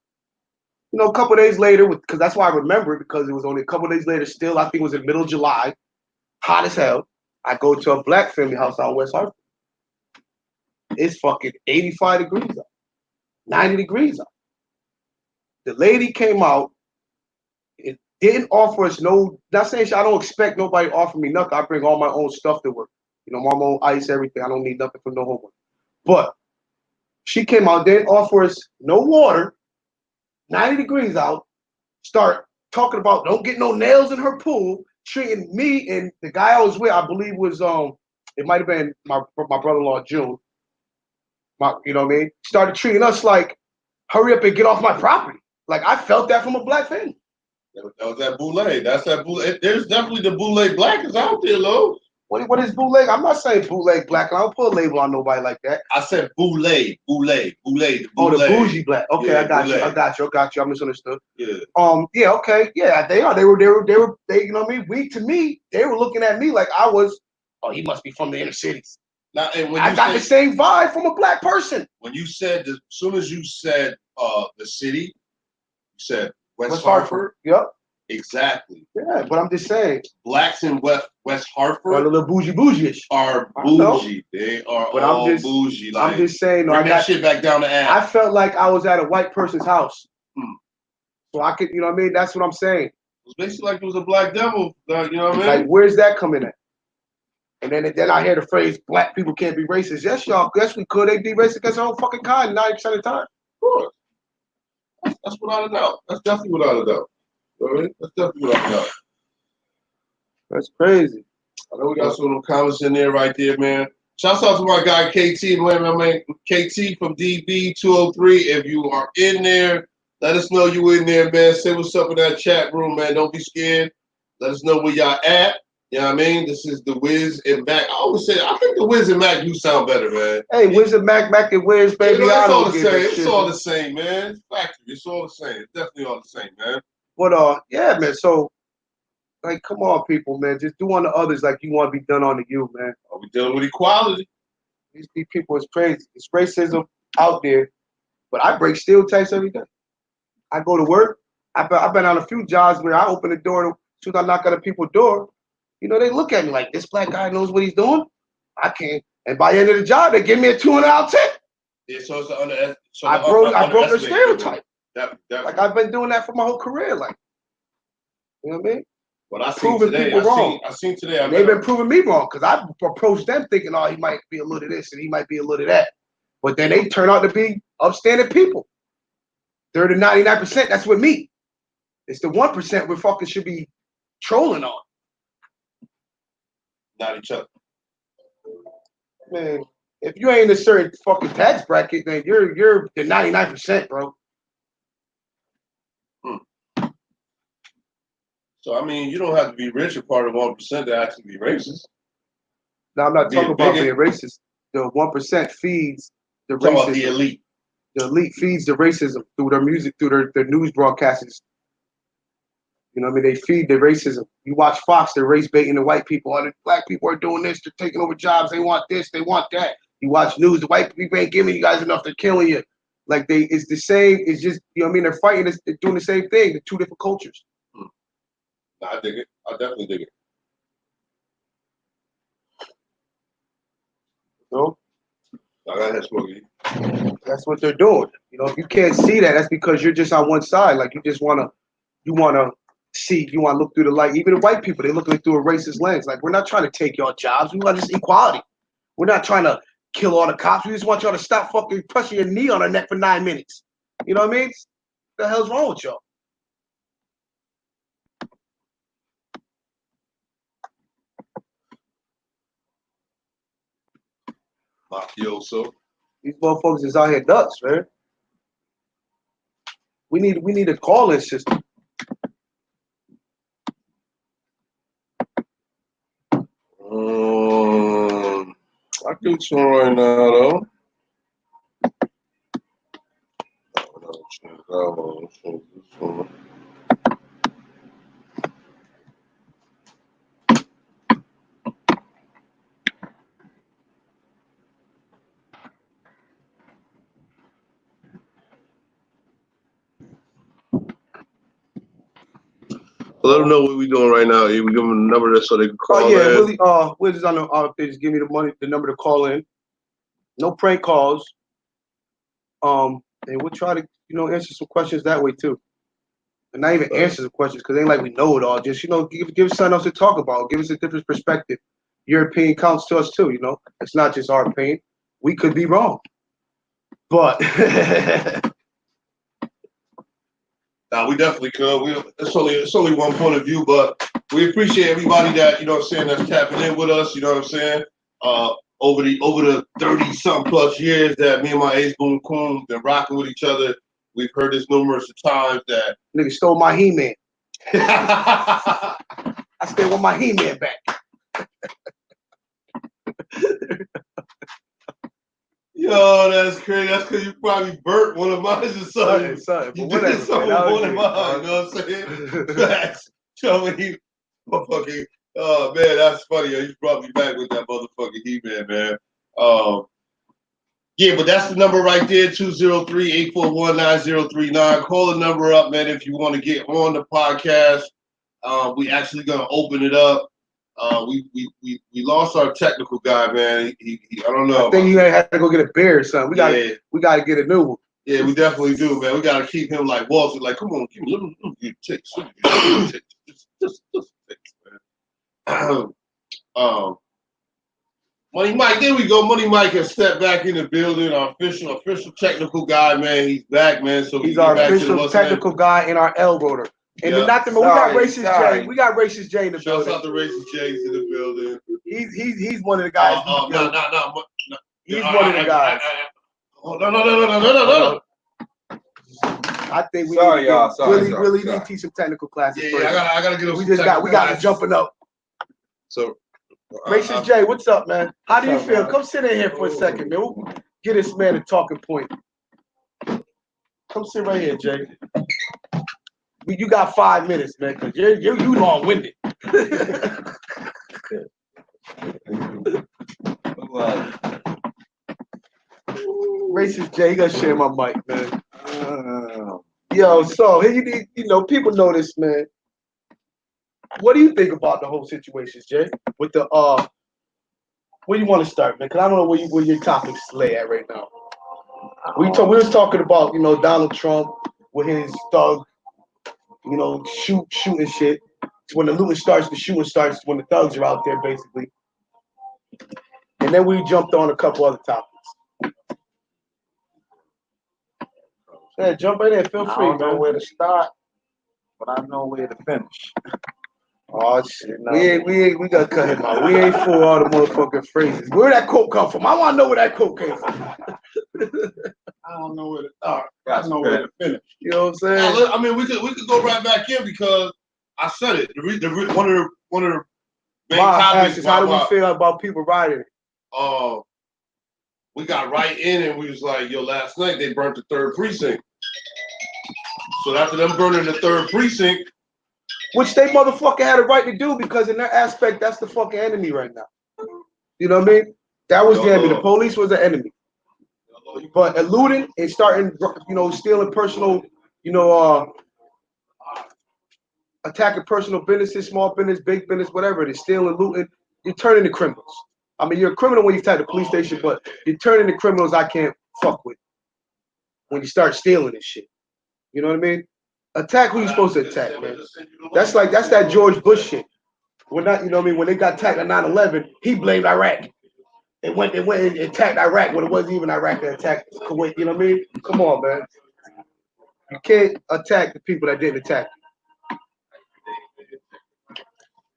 Speaker 1: You know, a couple of days later, because that's why I remember it, because it was only a couple of days later still, I think it was in the middle of July, hot as hell. I go to a black family house out in West Hartford. It's fucking 85 degrees out, 90 degrees out. The lady came out. It didn't offer us not saying I don't expect nobody to offer me nothing. I bring all my own stuff to work. You know, my own ice, everything. I don't need nothing from no homework. But she came out, didn't offer us no water, 90 degrees out, start talking about don't get no nails in her pool, treating me and the guy I was with, I believe was it might have been my brother-in-law June. You know what I mean? Started treating us like, hurry up and get off my property. Like I felt that from a black family.
Speaker 2: That was that bootleg. That's that bootleg. There's definitely the bootleg blackers out there, Lo.
Speaker 1: What is bootleg? I'm not saying bootleg black. I don't put a label on nobody like that.
Speaker 2: I said bootleg.
Speaker 1: Oh, the bougie black. Okay, yeah, I got you. I misunderstood.
Speaker 2: Yeah.
Speaker 1: Yeah. Okay. Yeah, they are. They were. You know what I mean? To me, they were looking at me like I was. Oh, he must be from the inner cities.
Speaker 2: Now, and when
Speaker 1: I got the same vibe from a black person.
Speaker 2: When you said, as soon as you said the city, you said West
Speaker 1: Hartford. Yep.
Speaker 2: Exactly.
Speaker 1: Yeah, but I'm just saying.
Speaker 2: Blacks in West Hartford
Speaker 1: are a little bougie-ish.
Speaker 2: Are bougie. They are all bougie. Like,
Speaker 1: I'm just saying.
Speaker 2: Bring that shit back down to ass.
Speaker 1: I felt like I was at a white person's house. So I could, you know what I mean? That's what I'm saying.
Speaker 2: It was basically like it was a black devil. You know what I mean?
Speaker 1: Like, where's that coming at? And then I hear the phrase, black people can't be racist. Yes, y'all. Yes, we could. They be racist against their own fucking kind 90% of the time.
Speaker 2: Of course. That's without a doubt. That's definitely without a doubt. You know what I mean? That's definitely without a doubt.
Speaker 1: That's crazy.
Speaker 2: I know we got some of them comments in there right there, man. Shouts out to my guy KT, man, KT from DB203. If you are in there, let us know you in there, man. Say what's up in that chat room, man. Don't be scared. Let us know where y'all at. You know what I mean? This is the Wiz and Mac. I always say, I think the Wiz and Mac do sound better, man.
Speaker 1: Hey, Wiz and Mac and Wiz, baby.
Speaker 2: You know,
Speaker 1: I
Speaker 2: it's all
Speaker 1: don't
Speaker 2: the
Speaker 1: give
Speaker 2: same.
Speaker 1: a
Speaker 2: It's
Speaker 1: shit.
Speaker 2: all the same, man. Factory. It's all the same. It's definitely all the same, man.
Speaker 1: But yeah, man. So, like, come on, people, man. Just do unto others like you want to be done unto you, man.
Speaker 2: Are we dealing with equality?
Speaker 1: These people is crazy. It's racism out there, but I break stereotypes every day. I go to work. I've been on a few jobs where I open the door. As soon as I knock on the people's door, you know, they look at me like, this black guy knows what he's doing. I can't. And by the end of the job, they give me a 200 out of 10.
Speaker 2: Yeah, so it's
Speaker 1: I broke a stereotype. Like I've been doing that for my whole career. Like, you know what I mean?
Speaker 2: What I seen today, I seen today.
Speaker 1: They've been proving me wrong because I approached them thinking, oh, he might be a little of this and he might be a little of that. But then they turn out to be upstanding people. They're the 99%. That's with me. It's the 1% we fucking should be trolling on.
Speaker 2: Not each other.
Speaker 1: Man, if you ain't in a certain fucking tax bracket, then you're the 99%, bro.
Speaker 2: So I mean, you don't have to be rich or part of 1% to actually be racist.
Speaker 1: No, I'm not talking about being racist. The 1% feeds the racism.
Speaker 2: About the elite.
Speaker 1: The elite feeds the racism through their music, through their news broadcasts. You know what I mean? They feed the racism. You watch Fox, they're race baiting the white people. All the black people are doing this. They're taking over jobs. They want this. They want that. You watch news. The white people ain't giving you guys enough. They're killing you. Like it's the same. It's just, you know what I mean? They're fighting. They're doing the same thing. They're two different cultures.
Speaker 2: I dig it. I definitely dig it.
Speaker 1: So,
Speaker 2: that's
Speaker 1: what they're doing. You know, if you can't see that, that's because you're just on one side. Like you wanna see, you wanna look through the light. Even the white people, they looking through a racist lens. Like we're not trying to take your jobs. We want just equality. We're not trying to kill all the cops. We just want y'all to stop fucking pressing your knee on our neck for 9 minutes. You know what I mean? What the hell's wrong with y'all?
Speaker 2: Mafioso.
Speaker 1: These motherfuckers is out here nuts, man. We need a call-in system.
Speaker 2: I can do one right now, though. Let them know what we're doing right now. We give them a number so they can call in.
Speaker 1: Really, we're just on the they just give me the money, the number to call in. No prank calls. And we'll try to, you know, answer some questions that way too. And not even answer the questions because it ain't like we know it all. Just, you know, give us something else to talk about. Give us a different perspective. Your opinion counts to us too, you know. It's not just our opinion. We could be wrong. But
Speaker 2: nah, we definitely could. It's only one point of view, but we appreciate everybody that, you know what I'm saying, that's tapping in with us, you know what I'm saying? Over the 30-something plus years that me and my ace boom coon been rocking with each other, we've heard this numerous times that
Speaker 1: nigga stole my He-Man. I still want my He-Man back.
Speaker 2: Yo, that's crazy. That's because you probably burnt one of mine or something. You did something with one of mine, you know what I'm saying? Facts. Tell me, motherfucking, oh man, that's funny. You brought me back with that motherfucking He-Man, man. Yeah, but that's the number right there, 203-841-9039. Call the number up, man, if you want to get on the podcast. We actually gonna open it up. We lost our technical guy, man. He I don't know.
Speaker 1: I think you had to go get a beer or something. We gotta get a new one.
Speaker 2: Yeah, we definitely do, man. We gotta keep him like Walter, like, come on, keep him, let him get takes. Just man. Money Mike, there we go. Money Mike has stepped back in the building. Our official technical guy, man. He's back, man. So
Speaker 1: he's our official technical guy in our L rotor. And then not the we got racist Jay. We got racist Jay in the building.
Speaker 2: Shouts out to racist Jay's in the building.
Speaker 1: He's one of the guys. He's one of the guys.
Speaker 2: No.
Speaker 1: I think we really need to teach some technical classes.
Speaker 2: Yeah, I gotta get him.
Speaker 1: We got him jumping up.
Speaker 3: So,
Speaker 1: racist Jay, what's up, man? How do you feel? Come sit in here for a second, man. We'll get this man a talking point. Come sit right here, Jay. You got 5 minutes, man, because you long-winded. Racist Jay, you gotta share my mic, man. Yo, so here people know this, man. What do you think about the whole situation, Jay? With the where you want to start, man? Because I don't know where your topics lay at right now. We was talking about Donald Trump with his thug, shooting shit. It's when the looting starts, the shooting starts. When the thugs are out there, basically. And then we jumped on a couple other topics. Yeah, jump in there. Feel free, man.
Speaker 4: I don't know where to start, but I know where to finish.
Speaker 1: Oh shit! We gotta cut him out. We ain't for all the motherfucking phrases. Where that quote come from? I want to know where that quote came from.
Speaker 4: I don't know where to start. I know where to finish.
Speaker 1: You know what I'm saying?
Speaker 2: I mean, we could go right back in because I said it. One of the main topics is
Speaker 1: how do we feel about people rioting?
Speaker 2: We got right in and we was like, yo, last night they burnt the 3rd precinct. So after them burning the 3rd precinct,
Speaker 1: which they motherfucker had a right to do because in their aspect, that's the fucking enemy right now. You know what I mean? That was the enemy. The police was the enemy. But eluding and starting, stealing personal, attacking personal businesses, small business, big business, whatever it is, stealing, looting, you're turning to criminals. I mean, you're a criminal when you attack the police station, but you're turning to criminals I can't fuck with when you start stealing this shit. You know what I mean? Attack who you're supposed to attack, man. That's that George Bush shit. When they got attacked on 9/11, he blamed Iraq. It went and attacked Iraq when it wasn't even Iraq that attacked Kuwait. You know what I mean? Come on, man. You can't attack the people that didn't attack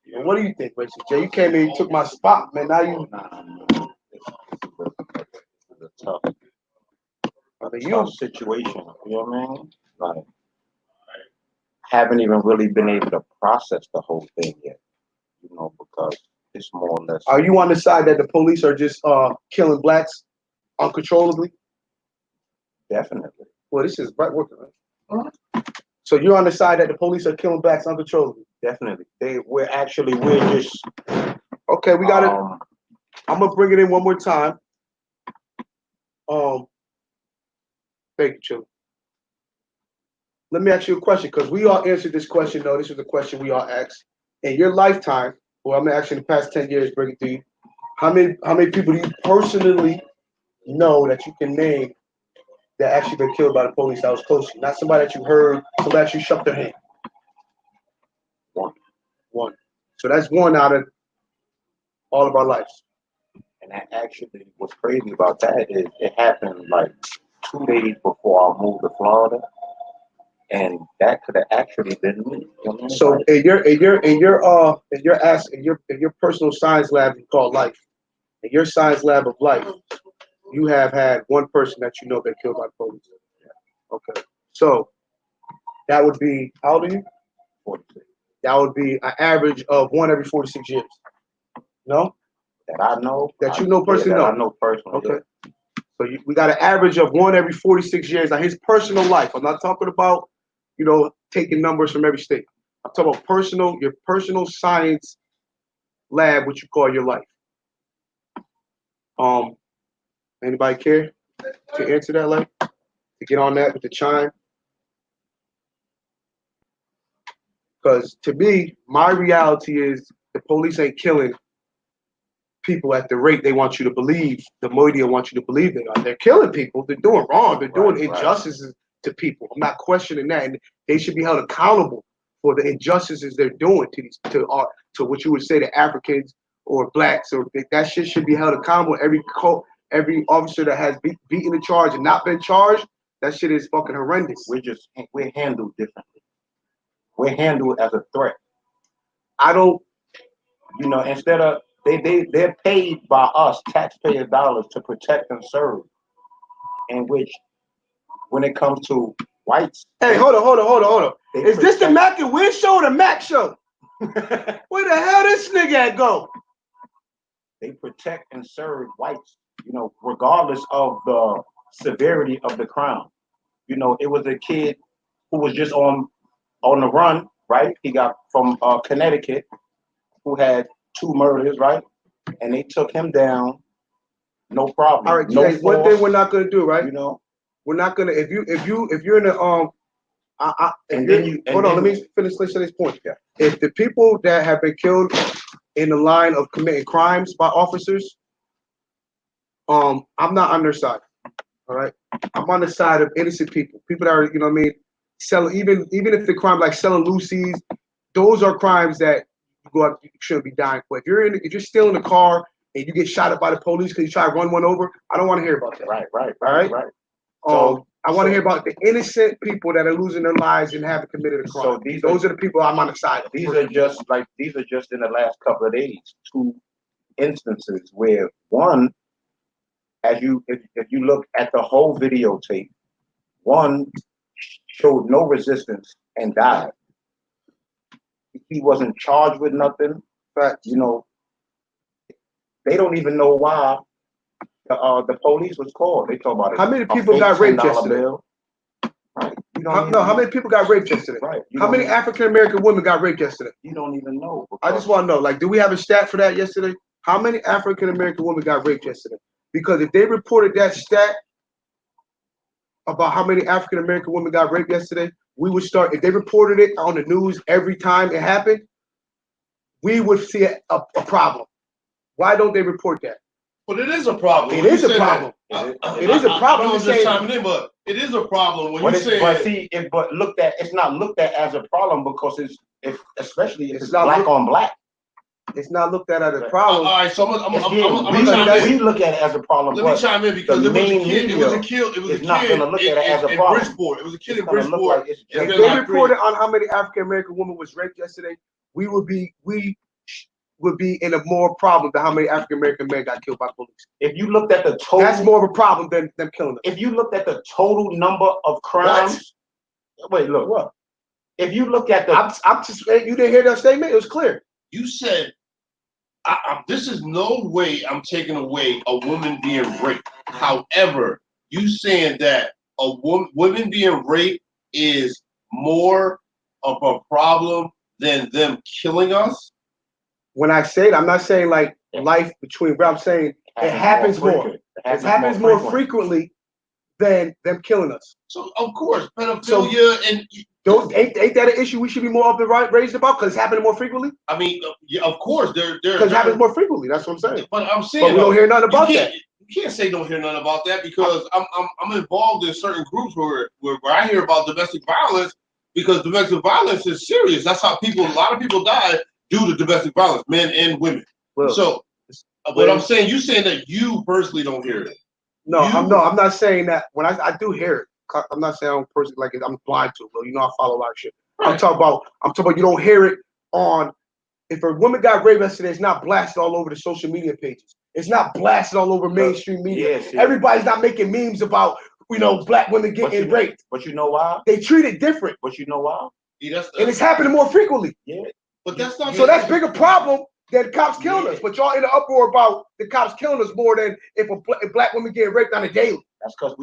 Speaker 1: you. What do you think, Richard Jay? You came in, you took my spot, man. Now you.
Speaker 4: It's a tough situation. You know what I mean? Like, haven't even really been able to process the whole thing yet. Because it's more or less.
Speaker 1: Are you on the side that the police are just killing blacks uncontrollably?
Speaker 4: Definitely.
Speaker 1: Well, this is right working, right? So you're on the side that the police are killing blacks uncontrollably?
Speaker 4: Definitely. We're just.
Speaker 1: Okay, we got it. I'm gonna bring it in one more time. Thank you, Chili. Let me ask you a question, because we all answered this question. No, this was a question we all asked. In your lifetime, well, I'm actually in the past 10 years, bring it to you. How many people do you personally know that you can name that actually been killed by the police that was close to you? Not somebody that you heard, somebody that you shook their hand. One. So that's one out of all of our lives.
Speaker 4: And that actually, what's crazy about that is it happened like 2 days before I moved to Florida. And that could have actually been me.
Speaker 1: So in your personal science lab you call life, in your science lab of life, you have had one person that you know been killed by police. Okay. So that would be, how old are you?
Speaker 4: 46.
Speaker 1: That would be an average of 1 every 46 years. No?
Speaker 4: That I know.
Speaker 1: That you know personally.
Speaker 4: I know personally.
Speaker 1: Okay. So we got an average of 1 every 46 years. Now his personal life. I'm not talking about, taking numbers from every state. I'm talking about your personal science lab, what you call your life. Anybody care to answer that, like, to get on that with the chime? Because to me, my reality is the police ain't killing people at the rate they want you to believe, the media wants you to believe they are. They're killing people. They're doing wrong. They're doing injustices to people. I'm not questioning that, and they should be held accountable for the injustices they're doing to what you would say to Africans or blacks, or that shit should be held accountable. Every officer that has beaten the charge and not been charged, that shit is fucking horrendous.
Speaker 4: We're handled differently. We're handled as a threat.
Speaker 1: I don't.
Speaker 4: You know, instead of they're paid by us taxpayer dollars to protect and serve. In which, when it comes to whites,
Speaker 1: hey, hold on. Is this the Mac Wiz show or the Mac show? Where the hell this nigga at go?
Speaker 4: They protect and serve whites, you know, regardless of the severity of the crime. You know, it was a kid who was just on the run, right? He got from Connecticut, who had 2 murders, right? And they took him down, no problem.
Speaker 1: All right,
Speaker 4: no
Speaker 1: Jay, one thing we're not gonna do, right?
Speaker 4: You know,
Speaker 1: we're not gonna if you're in the hold on, let me finish this point. Yeah. If the people that have been killed in the line of committing crimes by officers, I'm not on their side. All right, I'm on the side of innocent people that are, you know what I mean, selling, even if the crime like selling Lucy's, those are crimes that you shouldn't be dying for. If you're stealing a car and you get shot up by the police because you try to run one over, I don't want to hear about that.
Speaker 4: Right.
Speaker 1: I want to hear about the innocent people that are losing their lives and haven't committed a crime. So those are the people I'm on the side of.
Speaker 4: These are just in the last couple of days 2 instances where one, if you look at the whole videotape, one showed no resistance and died. He wasn't charged with nothing. But you know, they don't even know why the police was called. They talk about it.
Speaker 1: How many people got raped yesterday?
Speaker 4: Bill. Right.
Speaker 1: How many people got raped yesterday?
Speaker 4: Right.
Speaker 1: How many African American women got raped yesterday?
Speaker 4: You don't even know.
Speaker 1: I just want to know, like, do we have a stat for that yesterday? How many African American women got raped yesterday? Because if they reported that stat about how many African American women got raped yesterday, we would start. If they reported it on the news every time it happened, we would see a problem. Why don't they report that?
Speaker 2: But it is a problem.
Speaker 1: It is a problem. It is a problem.
Speaker 2: I'm just chiming in, but it is a problem when you say.
Speaker 4: But it's not looked at as a problem because especially if it's black on black.
Speaker 1: It's not looked at as a problem.
Speaker 2: All right, so
Speaker 4: we look at it as a problem.
Speaker 2: Let me chime in because it was a kid.
Speaker 4: It's not going to look at it as a problem.
Speaker 2: Bridgeport. It was a kid in Bridgeport.
Speaker 1: If they reported on how many African American women was raped yesterday, we would be in a more problem than how many African American men got killed by police.
Speaker 4: If you looked at the total,
Speaker 1: that's more of a problem than them killing them.
Speaker 4: If you looked at the total number of crimes, wait, look, what? If you look at the,
Speaker 1: you didn't hear that statement? It was clear.
Speaker 2: You said, this is no way I'm taking away a woman being raped. However, you saying that women being raped is more of a problem than them killing us?
Speaker 1: When I say it, I'm not saying like life between, but I'm saying it happens more. It happens more frequently than them killing us.
Speaker 2: So of course, pedophilia and
Speaker 1: ain't that an issue we should be more up and raised about because it's happening more frequently?
Speaker 2: I mean, yeah, of course, because
Speaker 1: it happens more frequently. That's what I'm saying.
Speaker 2: But I'm saying,
Speaker 1: but we don't hear nothing about that.
Speaker 2: You can't say don't hear nothing about that because I'm involved in certain groups where I hear about domestic violence because domestic violence is serious. That's how a lot of people die due to domestic violence, men and women. Well, so, what I'm saying, you saying that you personally don't hear it.
Speaker 1: No, I'm not saying that. When I do hear it, I'm not saying I'm personally like I'm blind to it. Well, you know, I follow a lot of shit. Right. I'm talking about you don't hear it on. If a woman got raped yesterday, it's not blasted all over the social media pages. It's not blasted all over mainstream media. Yes. Everybody's not making memes about black women getting raped.
Speaker 4: But you know why?
Speaker 1: They treat it different.
Speaker 4: But you know why?
Speaker 2: Yeah,
Speaker 1: and it's happening more frequently.
Speaker 4: Yeah.
Speaker 2: But that's not
Speaker 1: so that's bigger problem than cops killing us. But y'all in the uproar about the cops killing us more than if black women get raped on a daily.
Speaker 4: That's because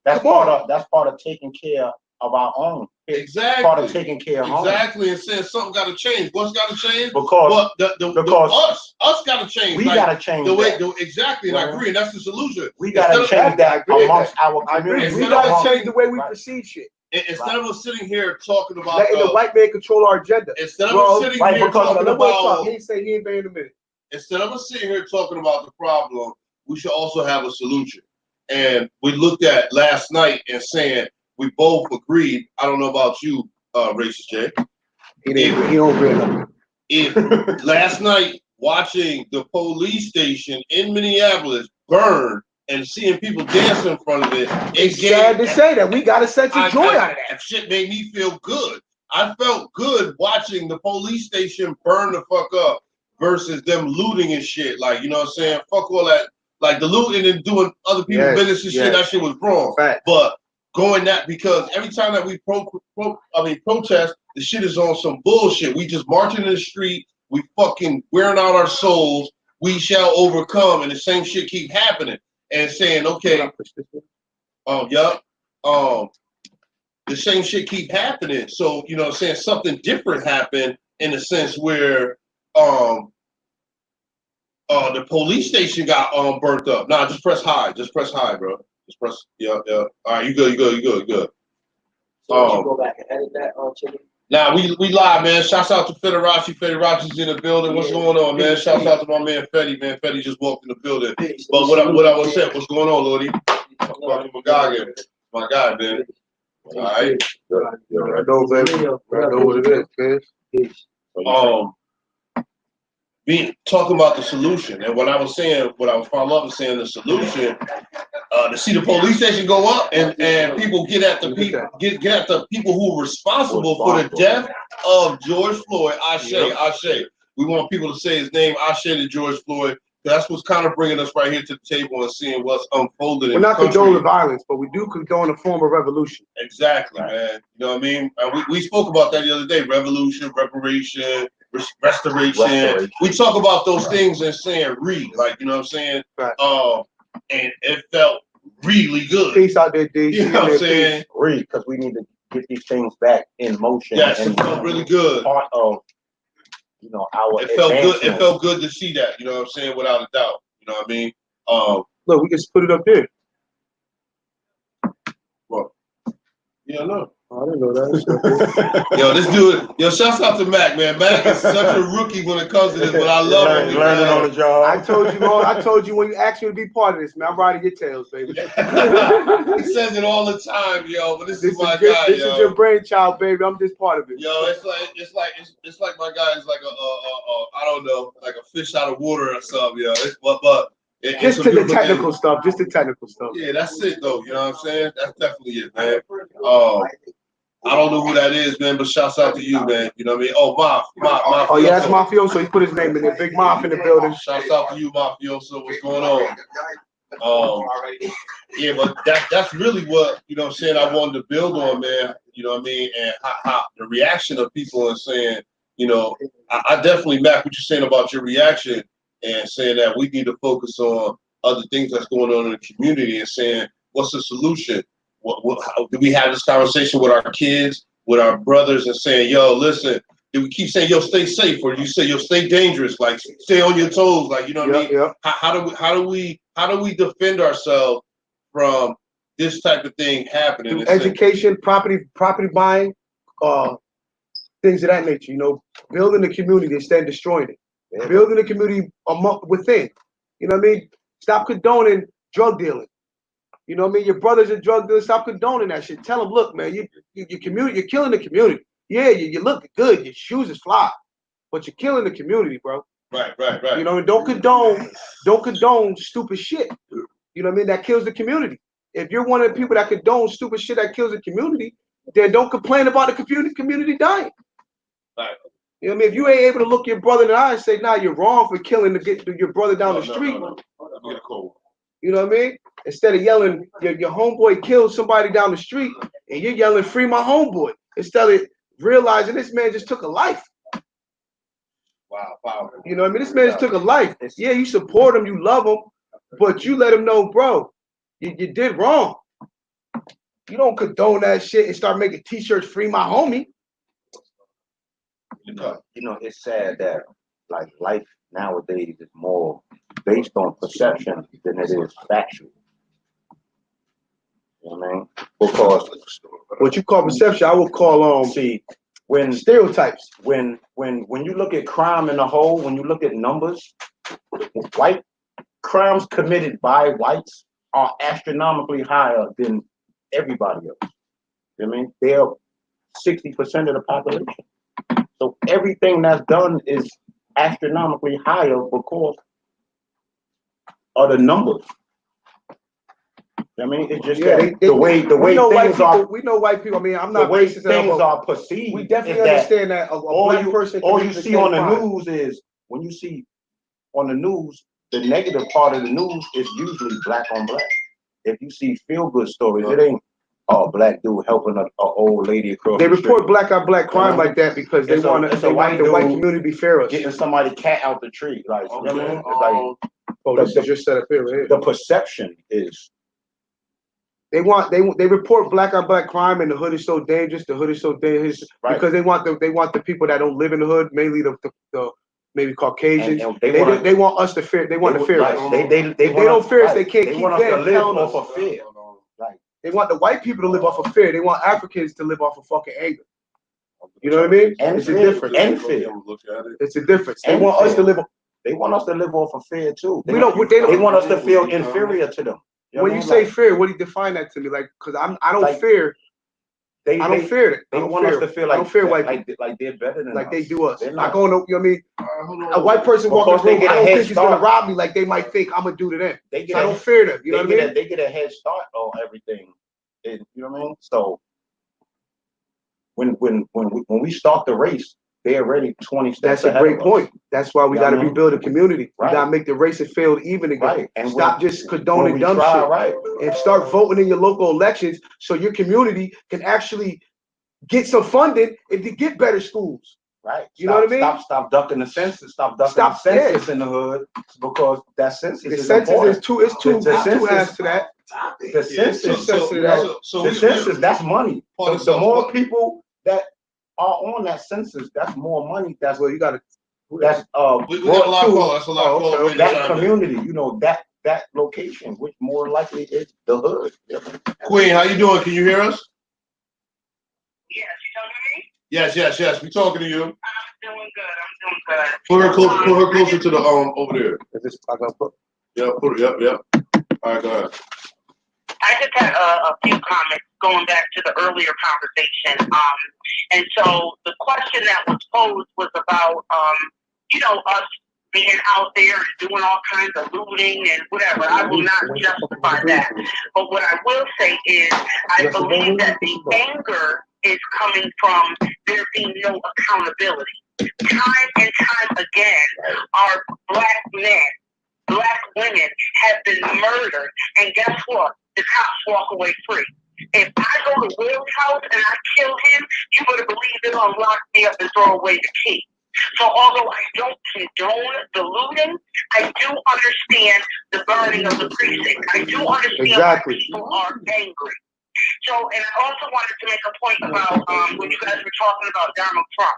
Speaker 4: that's part of taking care of our own.
Speaker 2: Exactly.
Speaker 4: Part of taking care of home.
Speaker 2: Exactly, and saying something got to change. What's got to change?
Speaker 4: Because
Speaker 2: us got to change.
Speaker 4: We got to change
Speaker 2: the way. Exactly, and I agree. And that's the solution.
Speaker 4: We got to change that amongst our community.
Speaker 1: We got to change the way we perceive shit.
Speaker 2: Instead of us sitting here talking about
Speaker 1: letting the white man control our agenda.
Speaker 2: Instead of us sitting here talking about,
Speaker 1: he ain't in a minute.
Speaker 2: Instead of us sitting here talking about the problem, we should also have a solution. And we looked at last night and saying we both agreed. I don't know about you, Racist Jay.
Speaker 1: He don't agree enough.
Speaker 2: Last night watching the police station in Minneapolis burn and seeing people dance in front of it.
Speaker 1: It's sad to say that we got a sense of joy out of that.
Speaker 2: That shit made me feel good. I felt good watching the police station burn the fuck up versus them looting and shit. Like, you know what I'm saying? Fuck all that. Like the looting and doing other people's business and shit, that shit was wrong.
Speaker 1: Right.
Speaker 2: But going that, because every time that we protest, the shit is on some bullshit. We just marching in the street, we fucking wearing out our souls, we shall overcome, and the same shit keep happening. And saying, okay, the same shit keep happening. So, you know what I'm saying, something different happened in the sense where the police station got burnt up. Nah, just press high. Just press high, bro. Just press, yeah. All right, you good.
Speaker 5: So you go back and edit that Chicken?
Speaker 2: Now we live, man. Shouts out to Federaci. Federaci's in the building. What's going on, man? Shouts out to my man Fetty, man. Fetty just walked in the building. But what I was saying, what's going on, Lordy? My guy, man. All right.
Speaker 1: I know, baby. I know what it is, man.
Speaker 2: We talking about the solution, and what I was saying, what I was following up and saying, the solution, to see the police station go up and people get at the people, get at the people who were responsible for the death of George Floyd. Ashe. We want people to say his name, Ashe to George Floyd. That's what's kind of bringing us right here to the table and seeing what's unfolded.
Speaker 1: We're not condoning violence, but we do condone a form of revolution.
Speaker 2: Exactly, man. You know what I mean? We spoke about that the other day. Revolution, reparation, restoration. We talk about those things and saying like, you know what I'm saying?
Speaker 1: Right.
Speaker 2: And it felt really good.
Speaker 1: Peace out there, D.
Speaker 2: You know what I'm saying?
Speaker 4: Because we need to get these things back in motion.
Speaker 2: Yes, it felt really good.
Speaker 4: Part of, you know, our
Speaker 2: it felt good. It felt good to see that. You know what I'm saying? Without a doubt. You know what I mean?
Speaker 1: Look, we just put it up there.
Speaker 2: Well, yeah, no.
Speaker 1: I didn't know that.
Speaker 2: Yo, this dude, shouts out to Mac, man. Mac is such a rookie when it comes to this, but I love him.
Speaker 4: Learning on the job.
Speaker 1: I told you when you asked me to be part of this, man. I'm riding your tails, baby.
Speaker 2: He says it all the time, yo. But this is my guy,
Speaker 1: This is your brainchild, baby. I'm just part of it.
Speaker 2: Yo, it's like my guy is like I don't know, like a fish out of water or something, yo.
Speaker 1: Just the technical stuff.
Speaker 2: Yeah, that's it though. You know what I'm saying? That's definitely it, man. I don't know who that is, man, but shouts out to you, man. You know what I mean? Oh, Mafioso.
Speaker 1: Oh, yeah, that's Mafioso. He put his name in there. Big Maf in the building.
Speaker 2: Shouts out to you, Mafioso. What's going on? Yeah, but that's really what, you know what I'm saying, I wanted to build on, man. You know what I mean? And how the reaction of people and saying, you know, I definitely, Mac, what you're saying about your reaction and saying that we need to focus on other things that's going on in the community and saying, what's the solution? How, do we have this conversation with our kids, with our brothers, and saying, yo, listen, do we keep saying, yo, stay safe, or do you say, yo, stay dangerous, like stay on your toes, like, you know what I mean?
Speaker 1: Yeah.
Speaker 2: How do we defend ourselves from this type of thing happening?
Speaker 1: Education, property buying, things of that nature. You know, building the community instead of destroying it. Yeah. Building the community within. You know what I mean? Stop condoning drug dealing. You know what I mean? Your brother's a drug dealer. Stop condoning that shit. Tell them, look, man, you're killing the community. Yeah, you look good. Your shoes is fly, but you're killing the community, bro.
Speaker 2: Right.
Speaker 1: You know, and don't condone stupid shit. You know what I mean? That kills the community. If you're one of the people that condone stupid shit that kills the community, then don't complain about the community dying.
Speaker 2: Right.
Speaker 1: You know what I mean? If you ain't able to look your brother in the eye and say, nah, you're wrong for killing your brother down the street.
Speaker 2: No.
Speaker 1: You know what I mean? Instead of yelling, your homeboy killed somebody down the street, and you're yelling, free my homeboy. Instead of realizing this man just took a life.
Speaker 2: Wow.
Speaker 1: You know what I mean? This man just took a life. Yeah, you support him, you love him, but you let him know, bro, you did wrong. You don't condone that shit and start making t-shirts, free my homie.
Speaker 4: You know, it's sad that like life nowadays is more based on perception than it is factual. You know what I mean? Because
Speaker 1: what you call perception, I would call
Speaker 4: when
Speaker 1: stereotypes.
Speaker 4: When you look at crime in a whole, when you look at numbers, white crimes committed by whites are astronomically higher than everybody else. You know what I mean? They're 60% of the population. So everything that's done is astronomically higher because of the numbers. I mean, it's just the way things are.
Speaker 1: We know white people. I mean, I'm not
Speaker 4: the way
Speaker 1: racist
Speaker 4: things are perceived.
Speaker 1: We definitely understand that
Speaker 4: all you see on the news is when you see on the news, the negative part of the news is usually black on black. If you see feel good stories, it ain't a black dude helping an old lady across the street.
Speaker 1: They report black on black crime like that because they want the white community to be fair.
Speaker 4: Getting somebody cat out the tree, like you know what I mean? It's like
Speaker 1: this is just set up here, right here.
Speaker 4: The perception is
Speaker 1: they report black on black crime and the hood is so dangerous. The hood is so dangerous because they want the people that don't live in the hood, mainly the maybe Caucasians. And they want us to fear. They want to fear us.
Speaker 4: They
Speaker 1: don't fear us. They can't keep
Speaker 4: us to live off of fear.
Speaker 1: Like they want the white people to live off of fear. They want Africans to live off of fucking anger. You know what I mean?
Speaker 4: And
Speaker 1: it's a difference.
Speaker 4: And fear.
Speaker 1: It's a difference. They want us to live.
Speaker 4: They want us to live off of fear too. They
Speaker 1: don't
Speaker 4: want us to feel inferior to them.
Speaker 1: When you say fear, what do you define that to me? Like, because I don't fear. I don't fear it.
Speaker 4: They want us to feel like
Speaker 1: I don't fear white
Speaker 4: people. Like they're better than us.
Speaker 1: Like they do us. I go no, you know what I mean? A white person walking through, I don't think he's gonna rob me like they might think I'm gonna do to them. I don't fear them. You know what I mean?
Speaker 4: They get a head start on everything. You know what I mean? So when we start the race, they're already 20 steps
Speaker 1: That's a great point. That's why we got to rebuild a community. We got to make the race and field even again.
Speaker 4: Right. And
Speaker 1: stop just condoning dumb shit. And start voting in your local elections so your community can actually get some funding and to get better schools.
Speaker 4: Right.
Speaker 1: You know what I mean?
Speaker 4: Stop ducking the census. Stop ducking the census in the hood because that census is important.
Speaker 1: It's two halves to that.
Speaker 4: The census, that's money. The more people that are on that census, that's more money. That's what you got to. That's
Speaker 2: we got a lot of callers. That's a lot of callers.
Speaker 4: That community, you know, that location, which more likely is the hood.
Speaker 2: Queen, how you doing? Can you hear us?
Speaker 6: Yes, you hear me?
Speaker 2: Yes. We talking to you.
Speaker 6: I'm doing good.
Speaker 2: Put her closer to the over there. Yep. All right, go ahead.
Speaker 6: I just had a few comments going back to the earlier conversation. And so the question that was posed was about, us being out there and doing all kinds of looting and whatever. I will not justify that. But what I will say is I believe that the anger is coming from there being no accountability. Time and time again, our black men, black women have been murdered. And guess what? The cops walk away free. If I go to Will's house and I kill him, you better believe they're going to lock me up and throw away the key. So although I don't condone the looting, I do understand the burning of the precinct. I do understand why people are angry. So, and I also wanted to make a point about when you guys were talking about Donald Trump.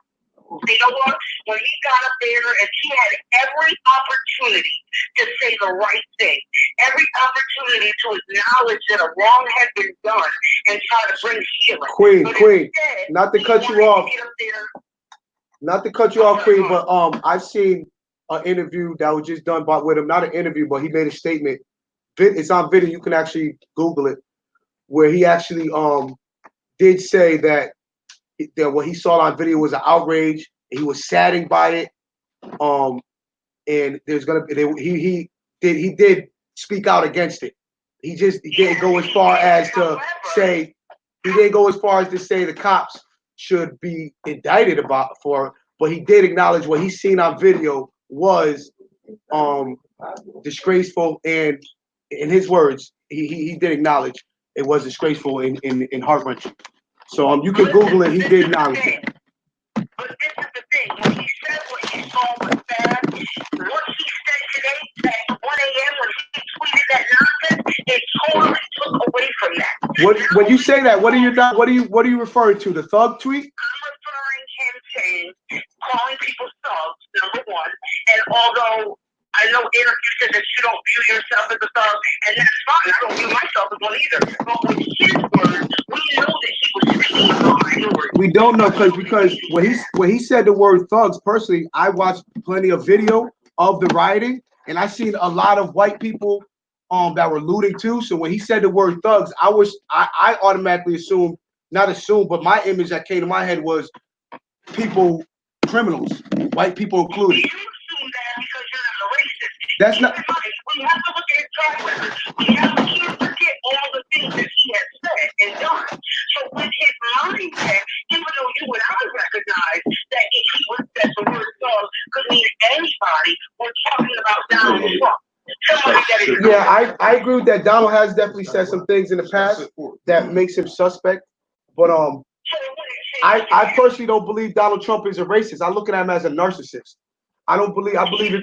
Speaker 6: You know what? When he got up there and he had every opportunity to say the right thing, every opportunity to acknowledge that a wrong had been done and try to bring healing.
Speaker 1: Queen, instead, not to cut you off. Not to cut you off, Queen, but I've seen an interview that was just done with him. Not an interview, but he made a statement. It's on video. You can actually Google it, where he actually did say that what he saw on video was an outrage. He was saddened by it. And there's gonna be he did speak out against it. He didn't go as far as to say the cops should be indicted but he did acknowledge what he's seen on video was disgraceful, and in his words, he did acknowledge it was disgraceful and heart-wrenching. So you can Google it. He did acknowledge it.
Speaker 6: But this is the thing. When he said what he saw was bad, what he said today at 1 a.m. when he tweeted that nonsense, it totally took away from that.
Speaker 1: When you say that, what are you referring to? The thug tweet?
Speaker 6: I'm referring him saying, calling people thugs, number one, and although I know, Eric, you said that you don't view yourself as a thug, and that's fine. I don't view myself as one either. But with his words, we know that he was speaking of a minority.
Speaker 1: We don't know because when he said the word thugs, personally, I watched plenty of video of the rioting, and I seen a lot of white people that were looting too. So when he said the word thugs, I automatically but my image that came to my head was people criminals, white people included.
Speaker 6: You assume that because you're not a racist.
Speaker 1: That's not.
Speaker 6: We have to look at his track record. We can't forget all the things that he has said and done. So with his mindset, even though you and I recognize that the word dog could mean anybody, we're talking about Donald Trump.
Speaker 1: Yeah, I agree with that. Donald has definitely said some things in the past that makes him suspect. But I personally don't believe Donald Trump is a racist. I look at him as a narcissist. I believe it.
Speaker 6: I believe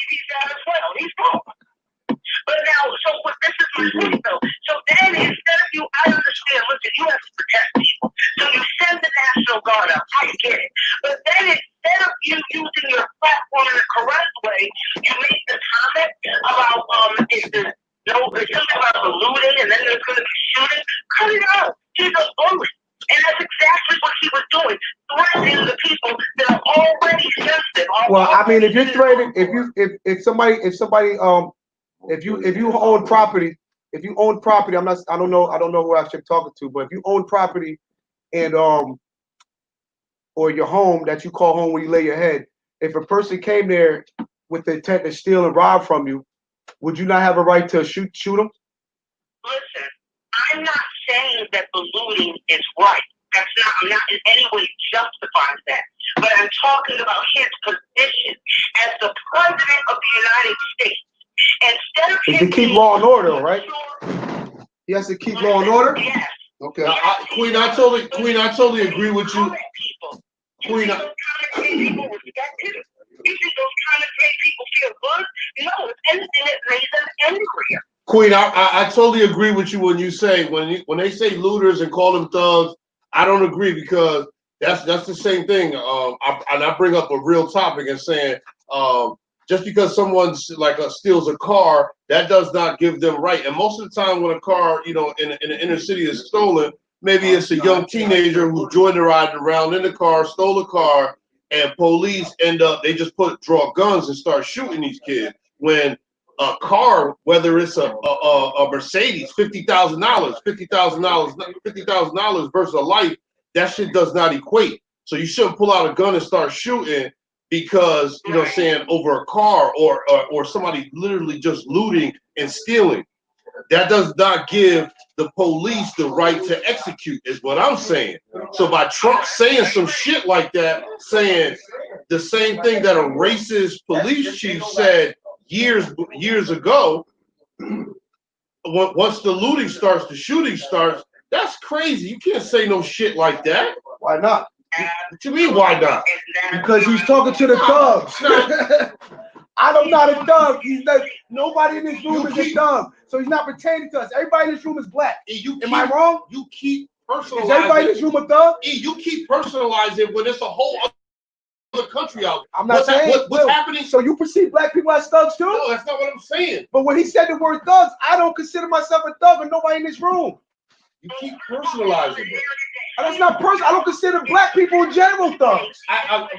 Speaker 6: he's that as well. He's wrong. But now, this is my point though. So then instead of you, I understand, listen, you have to protect people. So you send the National Guard up. I get it. But then instead of you using your platform in the correct way, you make the comment about there's something about the looting and then there's gonna be shooting. Cut it out. He's a bully. And that's exactly what he was doing, threatening the people that are already sensitive.
Speaker 1: Well, I mean, if you're threatening, if you own property, I don't know who I should be talking to, but if you own property and or your home that you call home when you lay your head, if a person came there with the intent to steal and rob from you, would you not have a right to shoot them?
Speaker 6: Listen, I'm not saying that the looting is right. I'm not in any way justifying that. But I'm talking about his position as the president of the United States. Instead of
Speaker 1: to keep law and order, right? He has to keep law and order?
Speaker 6: Yes.
Speaker 1: Okay.
Speaker 2: Now, Queen, I totally agree with you. Queen,
Speaker 6: those commentary people respect him? You think those commentary people feel good? No, it's anything that makes them angrier.
Speaker 2: Queen, I totally agree with you when you say when they say looters and call them thugs. I don't agree because that's the same thing. I bring up a real topic and saying just because someone's steals a car, that does not give them right. And most of the time, when a car, in the inner city is stolen, maybe it's a young teenager who joined the ride around in the car, stole the car, and police they just draw guns and start shooting these kids. When a car, whether it's a Mercedes, $50,000 versus a life, that shit does not equate. So you shouldn't pull out a gun and start shooting because over a car or somebody literally just looting and stealing. That does not give the police the right to execute, is what I'm saying. So by Trump saying some shit like that, saying the same thing that a racist police chief said years ago, once the looting starts, the shooting starts, that's crazy. You can't say no shit like that.
Speaker 1: Why not?
Speaker 2: What you mean, why not?
Speaker 1: Because he's talking to the thugs. I'm not a thug. Nobody in this room is a thug. So he's not pertaining to us. Everybody in this room is black. Am I wrong?
Speaker 2: You keep personalizing.
Speaker 1: Is everybody in this room a thug?
Speaker 2: You keep personalizing when it's a whole other country out there.
Speaker 1: I'm not saying
Speaker 2: what's happening.
Speaker 1: So you perceive black people as thugs too?
Speaker 2: No, that's not what I'm saying.
Speaker 1: But when he said the word thugs, I don't consider myself a thug, and nobody in this room.
Speaker 2: You keep personalizing it.
Speaker 1: And that's not personal. I don't consider black people in general thugs.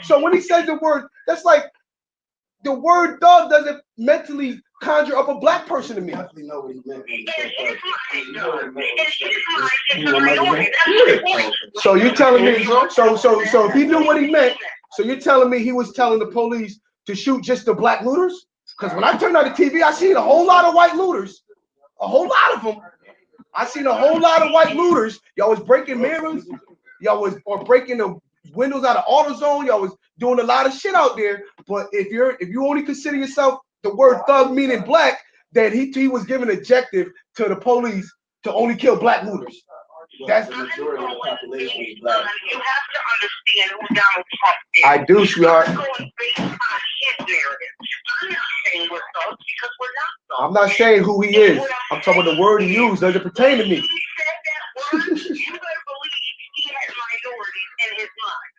Speaker 1: So when he says the word, that's like the word thug doesn't mentally conjure up a black person to me. So you're telling me, so if he knew what he meant, so you're telling me he was telling the police to shoot just the black looters? Because when I turned on the TV, I seen a whole lot of white looters, a whole lot of them. I seen a whole lot of white looters. Y'all was breaking mirrors. Y'all was breaking the windows out of AutoZone. Y'all was doing a lot of shit out there. But if you only consider yourself the word thug meaning black, then he was giving an objective to the police to only kill black looters. That's the majority of the population is black.
Speaker 6: You have to understand who Donald Trump is.
Speaker 1: I do, sweetheart.
Speaker 6: I'm going based on his narrative. I'm not saying we're thugs because we're not thugs.
Speaker 1: I'm not saying who he is. I'm talking about the word he used. Doesn't pertain to me.
Speaker 6: When he said that word, you better believe he had minorities in his mind.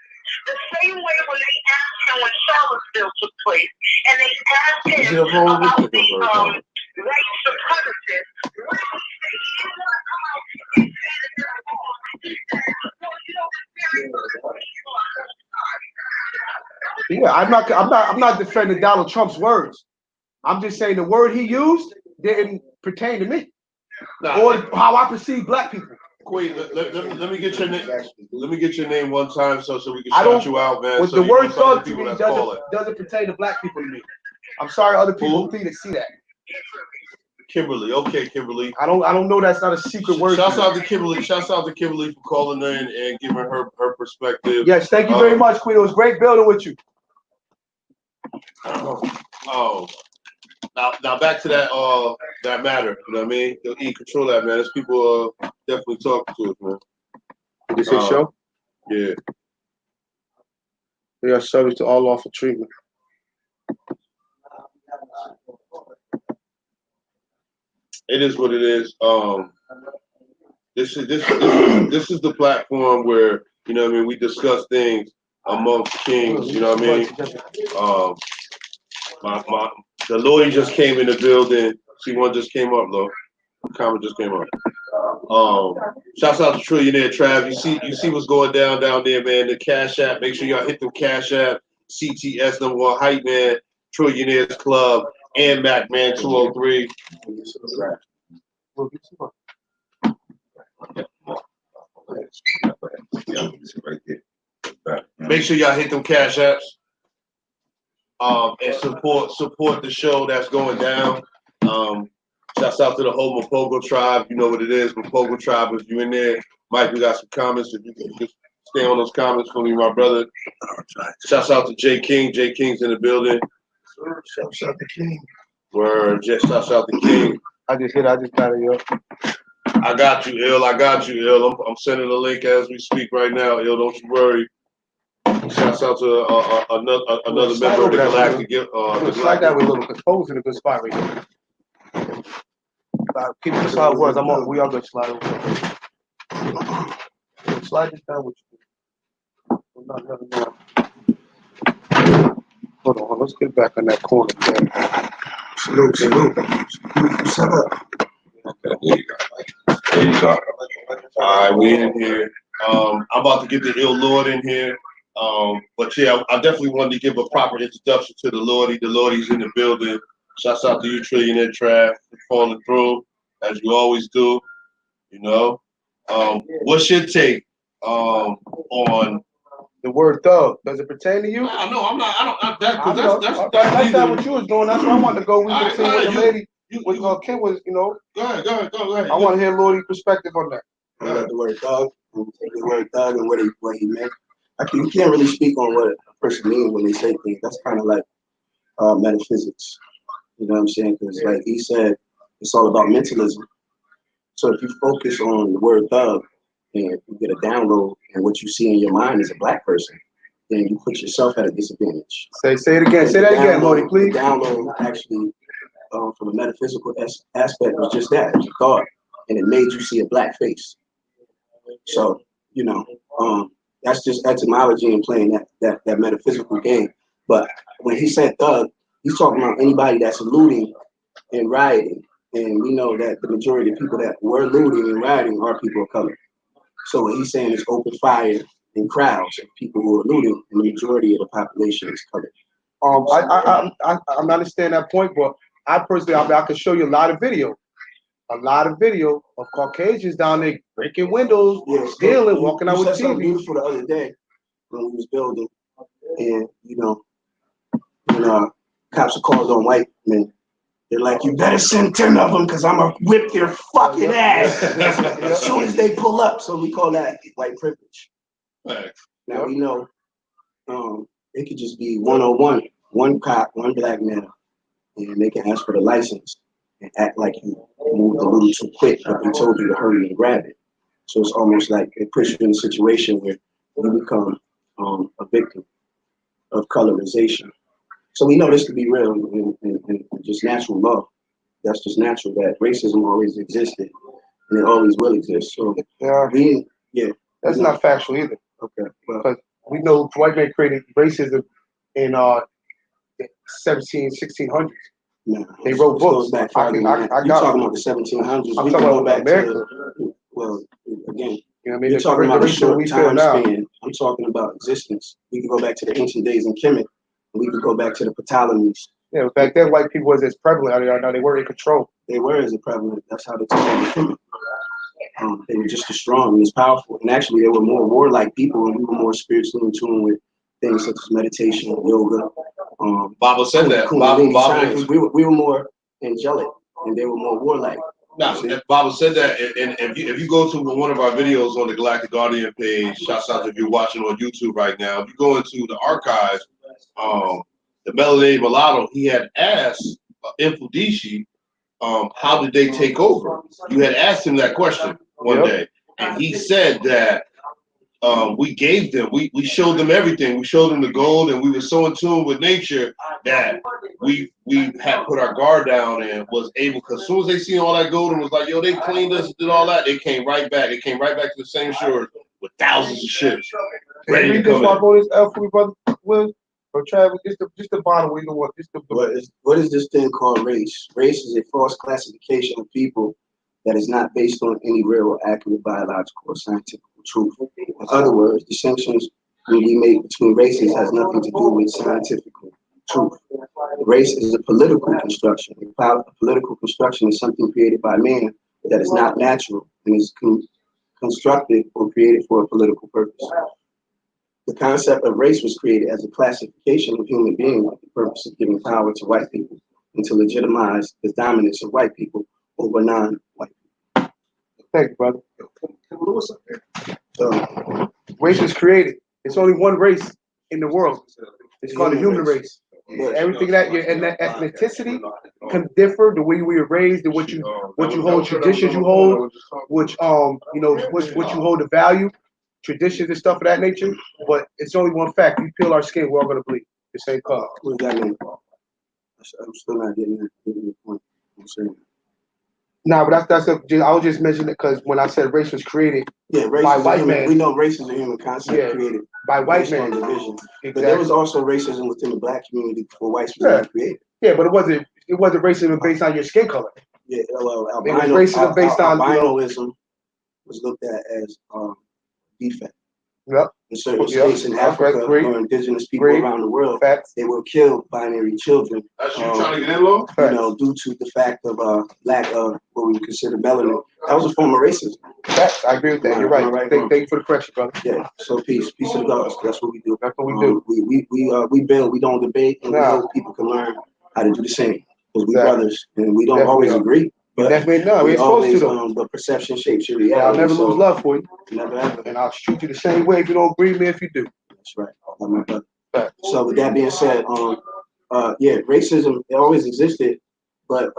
Speaker 6: The same way when they asked him when Charlottesville took place, and they asked him about the white supremacists, what did he say? He didn't want to come out and say that they're wrong. He said, well,
Speaker 1: yeah, I'm not defending Donald Trump's words. I'm just saying the word he used didn't pertain to me or how I perceive black people.
Speaker 2: Wait, let me get your name. Let me get your name one time so we can
Speaker 1: I
Speaker 2: shout
Speaker 1: don't-
Speaker 2: you out, man.
Speaker 1: With
Speaker 2: So
Speaker 1: the word
Speaker 2: thug
Speaker 1: thug to me doesn't pertain to black people to me. I'm sorry, other people who see that.
Speaker 2: Kimberly, okay, Kimberly.
Speaker 1: I don't know. That's not a secret word.
Speaker 2: Shouts out to Kimberly. Shouts out to Kimberly for calling in and giving her perspective.
Speaker 1: Yes, thank you very much, Queen. It was great building with you.
Speaker 2: Oh, now back to that matter. You know what I mean? Control that, man. There's people definitely talking to us, man.
Speaker 1: This is show.
Speaker 2: Yeah.
Speaker 1: They are subject to all lawful treatment.
Speaker 2: It is what it is. This is the platform where, you know what I mean, we discuss things amongst kings, you know what I mean? The lawyer just came in the building. C1 just came up, though. The comment just came up. Shouts out to Trillionaire Trav. You see what's going down there, man. The Cash App. Make sure y'all hit them Cash App. CTS #1 Hype Man, Trillionaires Club, and Mac Man 203. Make sure y'all hit them Cash Apps. And support the show that's going down. Shouts out to the whole Mapogo tribe. You know what it is, Mapogo tribe. If you in there, Mike, we got some comments. If you can just stay on those comments for me, my brother. Shouts out to Jay King. Jay King's in the building.
Speaker 1: Shouts out to King.
Speaker 2: Word, shouts out to King.
Speaker 1: I just got it, yo.
Speaker 2: I got you, Ill. I'm sending the link as we speak right now, Ill. Don't you worry. Shouts out to another member of the Galactic.
Speaker 1: Slide that way a little, because Poe's in a good spot right here. Keep the slide words. We are gonna slide over. Slide this down with you. Hold on, let's get back on that corner, man. Salute. Shut up.
Speaker 3: Okay, there you go.
Speaker 2: All right, we in here. I'm about to get the Ill Lord in here. But yeah, I definitely wanted to give a proper introduction to the Lordy. The Lordy's in the building. Shouts out to you, Trillionaire Trav, for falling through, as you always do. You know. What's your take on
Speaker 1: the word thug? Does it pertain to you?
Speaker 2: No, I'm not. That's
Speaker 1: not what you was doing. That's where I wanted to go. We can see what the lady with Kim was, you know.
Speaker 2: Go ahead.
Speaker 1: I want to hear Lordy's perspective on that.
Speaker 5: I got the word thug. The word thug and what he meant. You can't really speak on what a person means when they say things. That's kind of like metaphysics. You know what I'm saying? Because like he said, it's all about mentalism. So if you focus on the word thug and you get a download and what you see in your mind as a black person, then you put yourself at a disadvantage.
Speaker 1: Say it again. Say that again, Lordy, please.
Speaker 5: The download actually, from a metaphysical aspect, was just that. It was a thought, and it made you see a black face. So, you know, that's just etymology and playing that metaphysical game. But when he said thug, he's talking about anybody that's looting and rioting. And we know that the majority of people that were looting and rioting are people of color. So what he's saying is open fire in crowds of people who are looting, and the majority of the population is colored.
Speaker 1: I understand that point, but I personally, I could show you a lot of video of Caucasians down there breaking windows, stealing, walking out with
Speaker 5: TV. Something beautiful the other day when we was building, and you know, when cops are called on white men, they're like, "You better send 10 of them, because I'm gonna whip their fucking ass as soon as they pull up." So we call that white privilege. Now we know it could just be 101, one cop, one black man, and they can ask for the license and act like you moved a little too quick, but they told you to hurry and grab it. So it's almost like it puts you in a situation where you become a victim of colorization. So we know this to be real and just natural law. That's just natural that racism always existed and it always will exist. So
Speaker 1: that's not factual either.
Speaker 5: Okay,
Speaker 1: because we know white men created racism in 1600s.
Speaker 5: No,
Speaker 1: they wrote books.
Speaker 5: Back you're talking about the 1700s.
Speaker 1: I'm talking about America.
Speaker 5: Again,
Speaker 1: you know what I mean?
Speaker 5: You're talking about a short time span. I'm talking about existence. We can go back to the ancient days in Kemet. We could go back to the Ptolemies.
Speaker 1: Yeah, back then white people was as prevalent. Now they were in control.
Speaker 5: They were as prevalent. That's how they told me. They were just as strong and as powerful. And actually, they were more warlike people, and we were more spiritually in tune with things such as meditation, yoga.
Speaker 2: Baba said that.
Speaker 5: Baba, we were more angelic, and they were more warlike.
Speaker 2: No, Baba said that, and if you go to one of our videos on the Galactic Guardian page, shouts out if you're watching on YouTube right now, if you go into the archives, the melanated mulatto, he had asked Infudishi, how did they take over? You had asked him that question one day, and he said that we gave them, we showed them everything. We showed them the gold, and we were so in tune with nature that we had put our guard down and was able, because as soon as they seen all that gold and was like, yo, they cleaned us and did all that, they came right back. They came right back to the same shores with thousands of ships. Ready to come in.
Speaker 1: For me, brother Wiz, or Travis, just the bottom. We don't want just the.
Speaker 5: What is this thing called race? Race is a false classification of people that is not based on any real or accurate biological or scientific truth. In other words, distinctions we make between races has nothing to do with scientific truth. Race is a political construction. A political construction is something created by man that is not natural and is constructed or created for a political purpose. The concept of race was created as a classification of human beings with the purpose of giving power to white people and to legitimize the dominance of white people over non-white people.
Speaker 1: Thank you, brother. Race was created. It's only one race in the world. It's called the human race. Everything that and that ethnicity can differ, the way we were raised, and what you hold, traditions you hold, which what you hold the value, traditions and stuff of that nature. But it's only one fact: we peel our skin, we're all gonna bleed. The same color.
Speaker 5: What does that mean? I'm still not getting the point. I'm saying.
Speaker 1: Nah, but I was just mentioning it because when I said race was created by white men,
Speaker 5: we know race is a human concept created
Speaker 1: by white men.
Speaker 5: Division. Exactly. But there was also racism within the black community before whites were created.
Speaker 1: Yeah, but it wasn't racism based on your skin color.
Speaker 5: Yeah, well,
Speaker 1: it was racism based on
Speaker 5: albinoism was looked at as defect.
Speaker 1: Yep.
Speaker 5: In certain states in Africa or indigenous people around the world, they will kill binary children.
Speaker 2: That's you trying to get in, Lord?
Speaker 5: Due to the fact of lack of what we would consider melanin. That was a form of racism.
Speaker 1: I agree with that. You're right. Thank you for the question, brother.
Speaker 5: Yeah. So peace to the gods. That's what we do.
Speaker 1: That's what we do.
Speaker 5: We build. We don't debate, and we hope people can learn how to do the same. Because we brothers, and we don't always agree. But
Speaker 1: we're supposed to though.
Speaker 5: The perception shapes your reality.
Speaker 1: I'll never lose love for you.
Speaker 5: Never ever.
Speaker 1: And I'll shoot you the same way if you don't agree with me if you do.
Speaker 5: That's right. My brother. So with that being said, racism, it always existed, but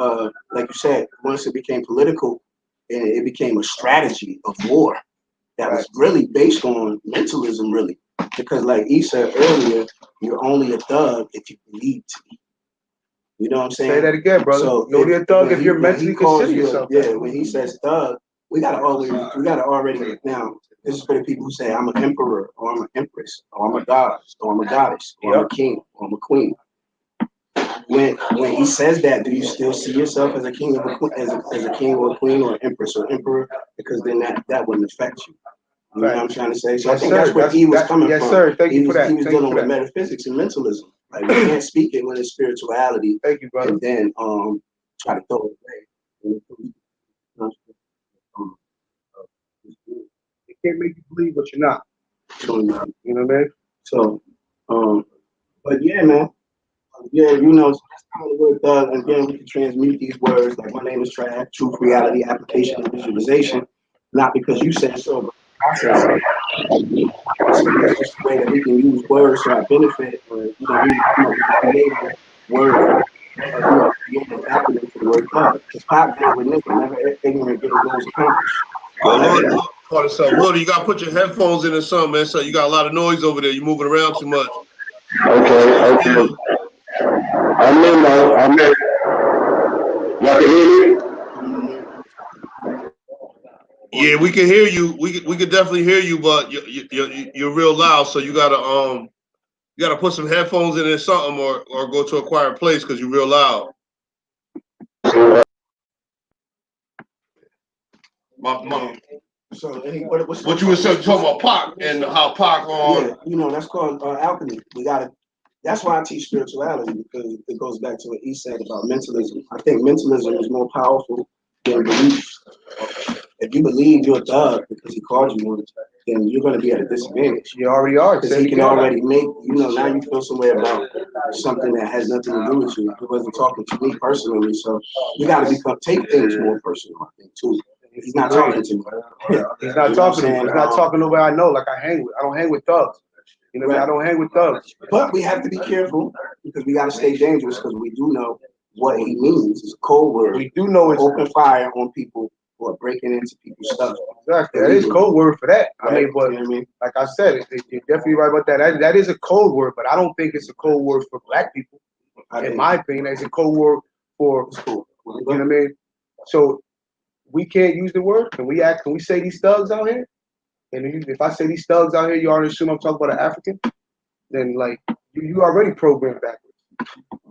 Speaker 5: like you said, once it became political, and it became a strategy of war that was really based on mentalism, really. Because like E said earlier, you're only a thug if you believe to be. You know what I'm saying?
Speaker 1: Say that again, brother.
Speaker 5: So
Speaker 1: you're only a thug if you're mentally consider yourself.
Speaker 5: Yeah, when he says thug, we gotta already now. This is for the people who say I'm an emperor, or I'm an empress, or I'm a goddess, or I'm a goddess, or I'm a king, or I'm a queen. When he says that, do you still see yourself as a king or a queen, as a king or a queen or an empress or emperor? Because then that wouldn't affect you. You know what I'm trying to say? So I think that's where he was coming from.
Speaker 1: Yes, sir. Thank you for that.
Speaker 5: He was dealing with metaphysics and mentalism. Like we can't speak it when it's spirituality.
Speaker 1: Thank you, brother.
Speaker 5: And then try to throw it away.
Speaker 1: It can't make you believe what you're not.
Speaker 5: You know
Speaker 1: what I mean?
Speaker 5: So, but yeah, man. Yeah, that's kind of the word thug. And again, we can transmute these words like my name is Trav, truth, reality, application, and visualization. Not because you said so, but process it. It's just the way that we can use words to our benefit, or we create words, create an acronym for the word thug. Because Pop did with Nick, never ignorant getting goals accomplished.
Speaker 2: Lord, you gotta put your headphones in or something, man. So you got a lot of noise over there. You're moving around too much.
Speaker 7: Okay. I'm in. Y'all can hear me?
Speaker 2: Yeah, we can hear you. We can definitely hear you, but you're real loud. So you gotta put some headphones in or something, or go to a quiet place because you're real loud.
Speaker 5: So
Speaker 2: what you were talking about Pac and how Pac
Speaker 5: that's called alchemy. That's why I teach spirituality, because it goes back to what he said about mentalism. I think mentalism is more powerful then beliefs. If you believe you're a thug because he called you one, then you're going to be at a disadvantage.
Speaker 1: You already are.
Speaker 5: Because he can already make, now you feel some way about something that has nothing to do with you. He wasn't talking to me personally, so you got to take things more personal, I think, too. He's not talking to me.
Speaker 1: He's not talking to me. He's not talking to nobody I know, like I hang with. I don't hang with thugs. You know what I mean? I don't hang with thugs.
Speaker 5: But we have to be careful because we got to stay dangerous because we do know what he means. It's a code word.
Speaker 1: We do know it's
Speaker 5: open fire on people who are breaking into people's stuff.
Speaker 1: Exactly. That is code word for that. Right? I mean, but like I said, you're definitely right about that. That is a code word, but I don't think it's a code word for black people. In my opinion, it's a code word for, you know what I mean? So we can't use the word. Can we say these thugs out here? And if I say these thugs out here, you already assume I'm talking about an African. Then like you already programmed backwards.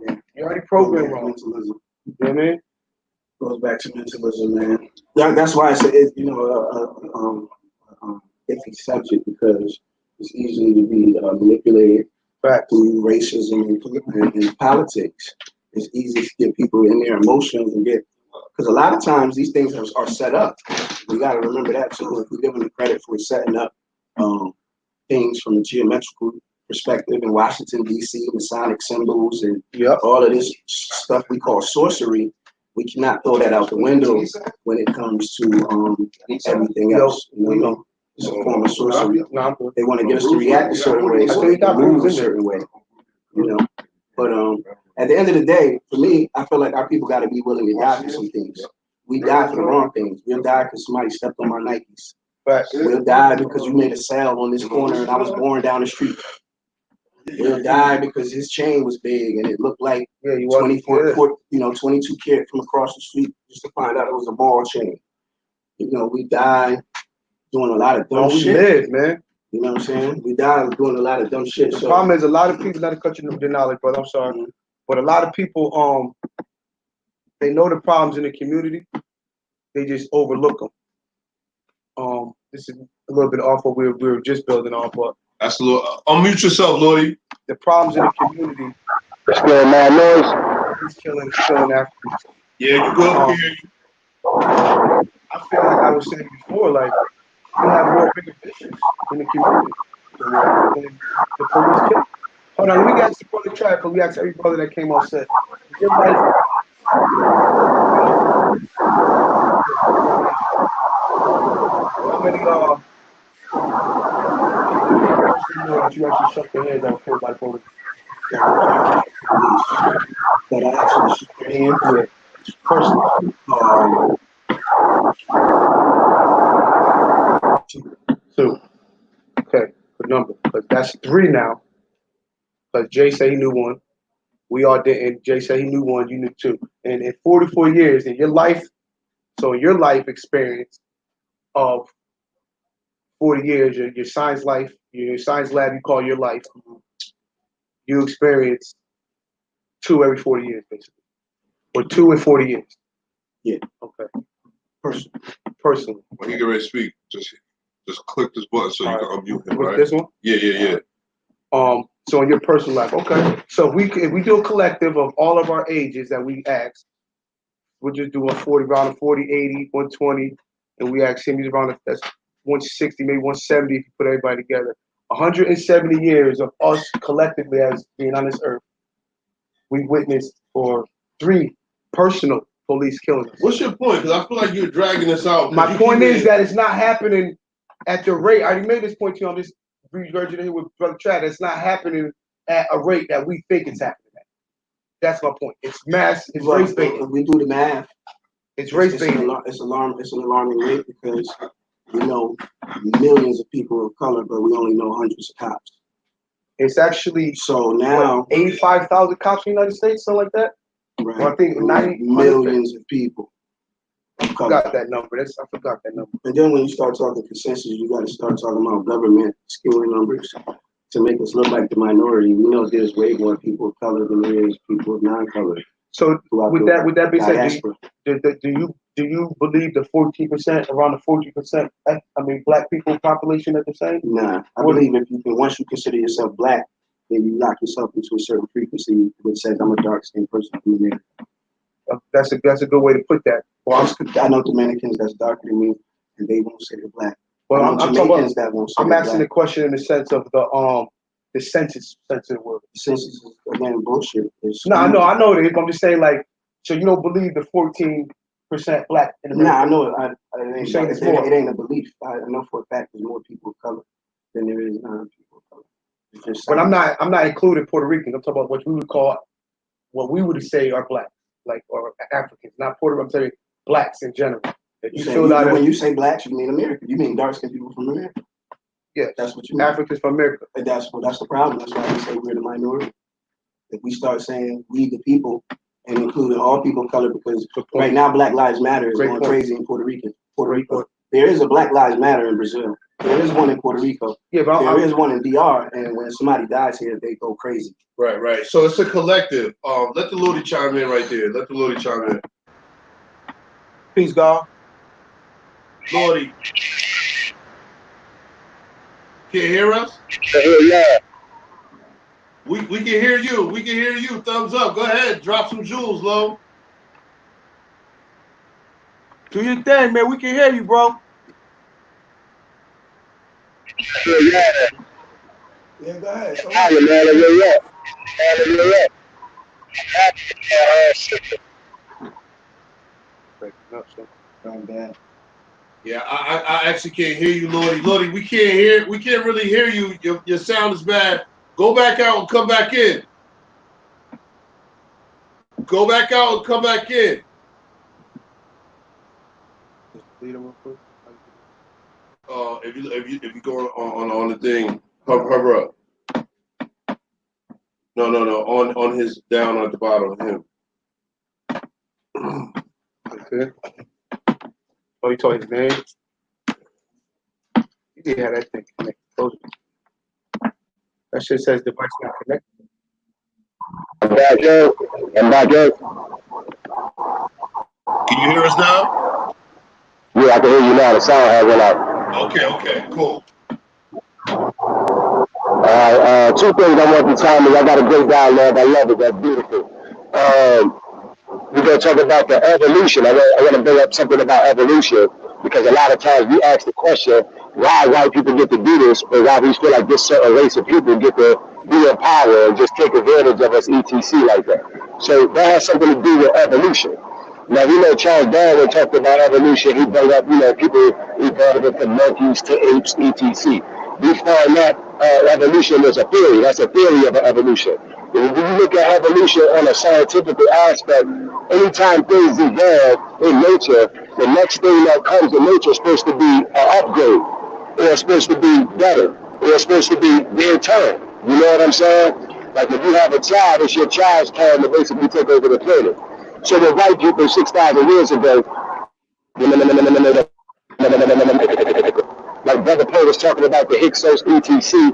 Speaker 1: Yeah. You already programmed wrong. Mentalism. You know what I mean?
Speaker 5: Goes back to mentalism, man. That's why I say it's iffy subject because it's easy to be manipulated through racism and politics. It's easy to get people in their emotions and because a lot of times these things are set up. We got to remember that too. If we give them the credit for setting up things from a geometrical perspective in Washington, D.C., Masonic symbols and all of this stuff we call sorcery, we cannot throw that out the window when it comes to everything else. It's a form of sorcery. They want to get us to react a certain way, so they can move a certain way. But at the end of the day, for me, I feel like our people got to be willing to die for some things. We die for the wrong things. We'll die because somebody stepped on my Nikes. We'll die because you made a sale on this corner and I was born down the street. We'll die because his chain was big and it looked like 22 karat from across the street just to find out it was a ball chain. We die doing a lot of dumb shit.
Speaker 1: Live, man.
Speaker 5: You know what I'm saying? We die doing a lot of dumb shit.
Speaker 1: The problem is a lot of people, not to cut you the knowledge, brother, I'm sorry. But a lot of people, they know the problems in the community. They just overlook them. This is a little bit off what we were just building on, but
Speaker 2: that's a little. Unmute yourself, Lloyd.
Speaker 1: The problems in the community.
Speaker 7: It's still my noise.
Speaker 1: He's killing Africans.
Speaker 2: Yeah, you go.
Speaker 1: I feel like I was saying before, like we have more bigger issues in the community than the police kill. Hold on, we got some brother track because we asked every brother that came on set. How many that you actually shut their hands out killed by police?
Speaker 5: That I actually shook their hands with personally.
Speaker 1: Two. Okay, good number. Because that's 3 now. Because Jay said he knew 1. We all didn't. Jay said he knew 1, you knew 2. And in 44 years in your life, so your life experience of 40 years, your science life, your science lab you call your life, you experience 2 every 40 years, basically. Or 2 in 40 years.
Speaker 5: Yeah.
Speaker 1: Okay. Personally.
Speaker 2: When you get ready to speak, just click this button so you can unmute him, right?
Speaker 1: This one?
Speaker 2: Yeah.
Speaker 1: So in your personal life, okay. So if we do a collective of all of our ages that we asked, we'll just do around a 40, 80, 120, and we ask him, he's around that's 160, maybe 170 if you put everybody together. 170 years of us collectively as being on this earth, we witnessed for 3 personal police killings.
Speaker 2: What's your point? Because I feel like you're dragging this out.
Speaker 1: My point is that it's not happening at the rate. I already made this point to you on this regurgitating with Brother Chad. It's not happening at a rate that we think it's happening at. That's my point. It's mass. It's race baiting.
Speaker 5: If we do the math,
Speaker 1: it's race baiting.
Speaker 5: It's an alarming rate because we know millions of people of color, but we only know hundreds of cops.
Speaker 1: It's actually
Speaker 5: so now
Speaker 1: 85,000 cops in the United States, something like that.
Speaker 5: Right.
Speaker 1: Well, I think 90
Speaker 5: millions of people.
Speaker 1: I forgot that number. I forgot that number.
Speaker 5: And then when you start talking consensus, you got to start talking about government skewing numbers to make us look like the minority. We know there's way more people of color than there is people of non-color.
Speaker 1: So with that being said, do you believe the 14%, around the 14%? I mean, black people population at the same?
Speaker 5: Nah, I believe once you consider yourself black, then you lock yourself into a certain frequency which says I'm a dark skinned person from there.
Speaker 1: That's a good way to put that. Well,
Speaker 5: I know Dominicans that's darker than me, and they won't say they're black.
Speaker 1: well, I'm talking about.
Speaker 5: That won't say
Speaker 1: I'm
Speaker 5: they're
Speaker 1: asking
Speaker 5: black.
Speaker 1: the question in the sense of the census sense of the word.
Speaker 5: Census is again bullshit.
Speaker 1: No, I know it is. I'm just saying, like, so you don't believe the 14% black in America?
Speaker 5: Nah, I know it.
Speaker 1: You saying it's
Speaker 5: It
Speaker 1: more?
Speaker 5: ain't a belief. I know for a fact there's more people of color than there is non-people of color. It's just
Speaker 1: But I'm not including Puerto Ricans. I'm talking about what we would call, what we would say are black, like, or Africans, not Puerto Rican. I'm saying blacks in general. If
Speaker 5: when you say blacks, you mean America. You mean dark-skinned people from America.
Speaker 1: Yeah,
Speaker 5: that's what you mean.
Speaker 1: Africans from America.
Speaker 5: And that's the problem. That's why we say we're the minority. If we start saying we the people and including all people of color, because right now Black Lives Matter is going crazy in Puerto Rico. There is a Black Lives Matter in Brazil. There is one in Puerto Rico. Yeah, but there is one in DR, and when somebody dies here, they go crazy.
Speaker 2: Right. So it's a collective. Let the Lodi chime in right there. Let the Lodi chime in.
Speaker 1: Peace, God.
Speaker 2: Lodi. Can you hear us?
Speaker 7: Yeah.
Speaker 2: We can hear you. We can hear you. Thumbs up. Go ahead. Drop some jewels, Lo.
Speaker 1: Do your thing, man. We can hear you, bro.
Speaker 7: Yeah,
Speaker 5: go ahead. So
Speaker 2: Yeah, I actually can't hear you, Lodi. Lodi, we can't really hear you. Your sound is bad. Go back out and come back in. Go back out and come back in. If you go on the thing, hover up. No. On his down at the bottom of him.
Speaker 1: Okay. Oh, you told his name? You did have that thing connected. That shit says device not connected.
Speaker 7: I'm back.
Speaker 2: Can you hear us now?
Speaker 7: Yeah, I can hear you now. The sound has went out.
Speaker 2: Okay, cool.
Speaker 7: Two things I want to tell me. I got a great dialogue. I love it. That's beautiful. We're going to talk about the evolution. I want to bring up something about evolution because a lot of times we ask the question, why white people get to do this, or why we feel like this certain race of people get to be in power and just take advantage of us, etc. like that. So that has something to do with evolution. Now, we know Charles Darwin talked about evolution. He brought up, people, he brought it from monkeys to apes, etc. We find that evolution is a theory. That's a theory of evolution. When you look at evolution on a scientific aspect, anytime things evolve in nature, the next thing that comes in nature is supposed to be an upgrade, or it's supposed to be better, or it's supposed to be their turn. You know what I'm saying? Like if you have a child, it's your child's turn to basically take over the planet. So the white people 6,000 years ago, like Brother Poe was talking about the Hyksos etc.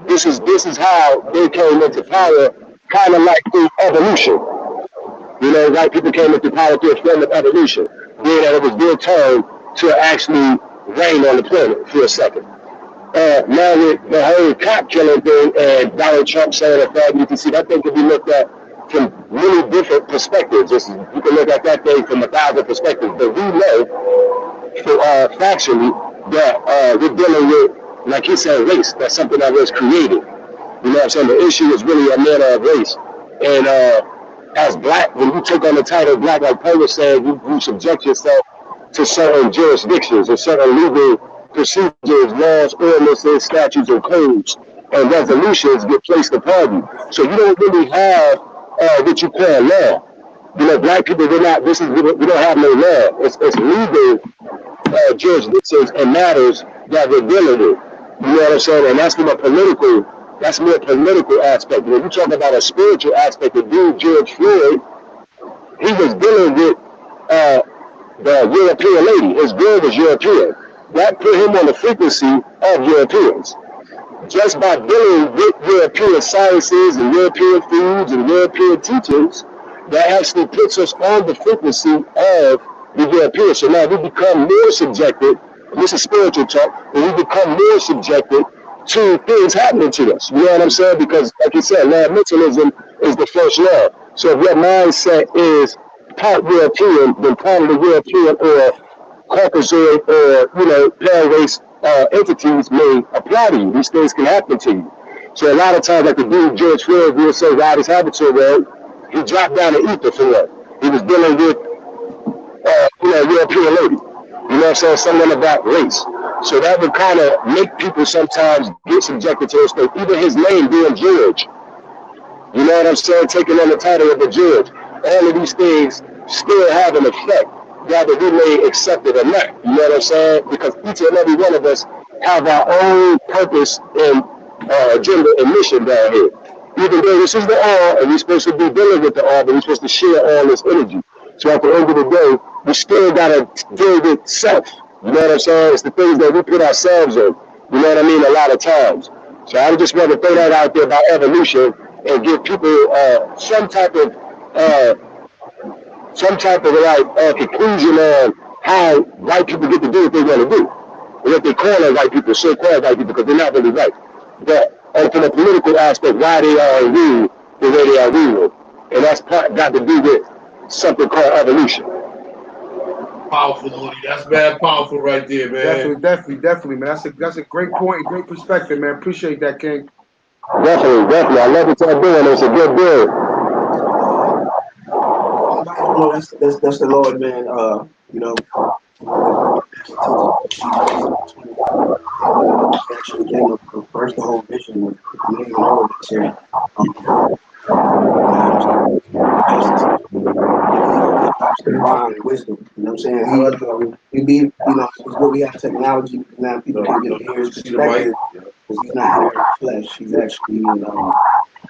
Speaker 7: This is how they came into power, kind of like through evolution. White people came into power through a form of evolution, being that it was their turn to actually reign on the planet for a second. Now with the whole cop killing thing and Donald Trump saying that fag etc., that thing can be looked at from many different perspectives. You can look at that thing from 1,000 perspectives, but we know factually that we're dealing with, like he said, race. That's something that was created. You know what I'm saying? The issue is really a matter of race. And as black, when you take on the title black, like Paul was saying, you subject yourself to certain jurisdictions or certain legal procedures, laws, ordinances, statutes, and codes, and resolutions get placed upon you. So you don't really have what you call law. Black people, we don't have no law. It's legal jurisdictions and matters that we're dealing with. You know what I'm saying? And that's more political aspect. When you talk about a spiritual aspect, the dude George Floyd, he was dealing with the European lady. His girl was European. That put him on the frequency of Europeans. Just by dealing with European sciences and European foods and European teachings, that actually puts us on the frequency of the Europeans. So now we become more subjected, this is spiritual talk, but we become more subjected to things happening to us. You know what I'm saying? Because, like you said, law of mentalism is the first law. So if your mindset is part European, then part of the European or Caucasoid or, you know, pale race entities may apply to you. These things can happen to you. So a lot of times, like the dude George Floyd will say, "Ride his habitat well." He dropped down the ether for what? He was dealing with, you know, European lady. You know what I'm saying? Someone about race. So that would kind of make people sometimes get subjected to this thing. Even his name being George. You know what I'm saying? Taking on the title of the George. All of these things still have an effect, whether we may accept it or not. You know what I'm saying? Because each and every one of us have our own purpose and agenda and mission down here. Even though this is the all, and we're supposed to be dealing with the all, but we're supposed to share all this energy. So at the end of the day, we still gotta deal with self. You know what I'm saying? It's the things that we put ourselves in. You know what I mean? A lot of times. So I just want to throw that out there about evolution and give people some type of like conclusion on how white people get to do what they want to do. And what they call them white people, so-called white people, because they're not really white. But from a political aspect, why they are ruled the way they are ruled. And that's got to do with something called evolution.
Speaker 2: Powerful, Lordy. That's bad powerful right there, man.
Speaker 1: Definitely, man. That's a great point and great perspective, man. Appreciate that, King.
Speaker 7: Definitely. I love what y'all doing. It's a good build.
Speaker 5: No, that's the Lord, man. You know, actually came up first the whole vision of the name and all of this here. Divine wisdom, you know what I'm saying? We be, you know, it's good we have technology because now people can get ears perspective because he's not here in the flesh, he's actually in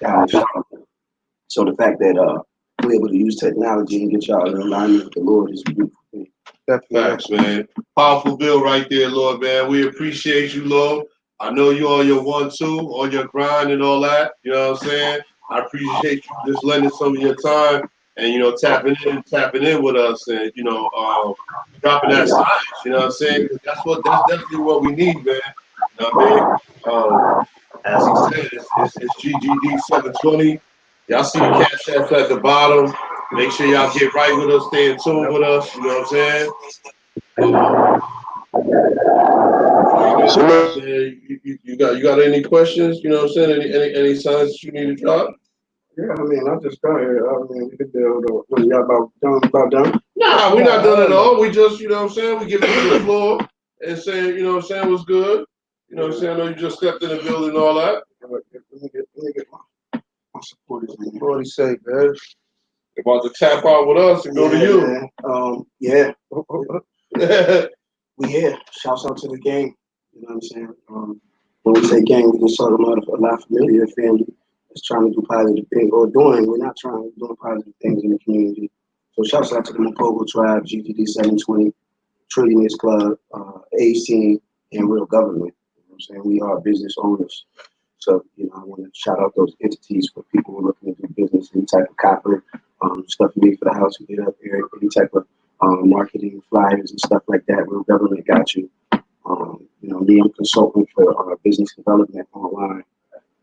Speaker 5: God. So the fact that we're able to use technology and get y'all in alignment with the Lord is a beautiful thing.
Speaker 2: Facts, man. Powerful bill right there, Lord, man. We appreciate you, Lord. I know you on your 1-2, on your grind and all that. You know what I'm saying? I appreciate you just lending some of your time and, you know, tapping in with us and, you know, dropping that science, you know what I'm saying? That's definitely what we need, man. You know what I mean? As he said, it's GGD 720. Y'all see the cash apps at the bottom. Make sure y'all get right with us, stay in tune with us, you know what I'm saying? You got any questions? You know what I'm saying? Any signs that you need to drop?
Speaker 5: Yeah, I mean, I'm just going here. I mean, we could do y'all about done?
Speaker 2: Nah, we're not done at all. We just, you know what I'm saying? We give you the floor and say, you know what I'm saying, what's good. You know what I'm saying? I know you just stepped in the building and all that.
Speaker 5: Let me get my supporters in here.
Speaker 1: What do you say, man?
Speaker 2: They're about to tap out with us and go to you.
Speaker 5: Man. Yeah. We here. Shouts out to the gang. You know what I'm saying? When we say gang, we just talk about a La Familia family that's trying to do positive things, or doing. We're not trying to do positive things in the community. So shouts out to the Mapogo Tribe, GGD 720, Trillionaires Club, A's Team, and Real Government. You know what I'm saying? We are business owners. So, you know, I want to shout out those entities for people who are looking to do business, any type of copper, stuff you need for the house, you get up here, any type of marketing flyers and stuff like that. Real Government got you. You know, me, I'm consulting for business development online.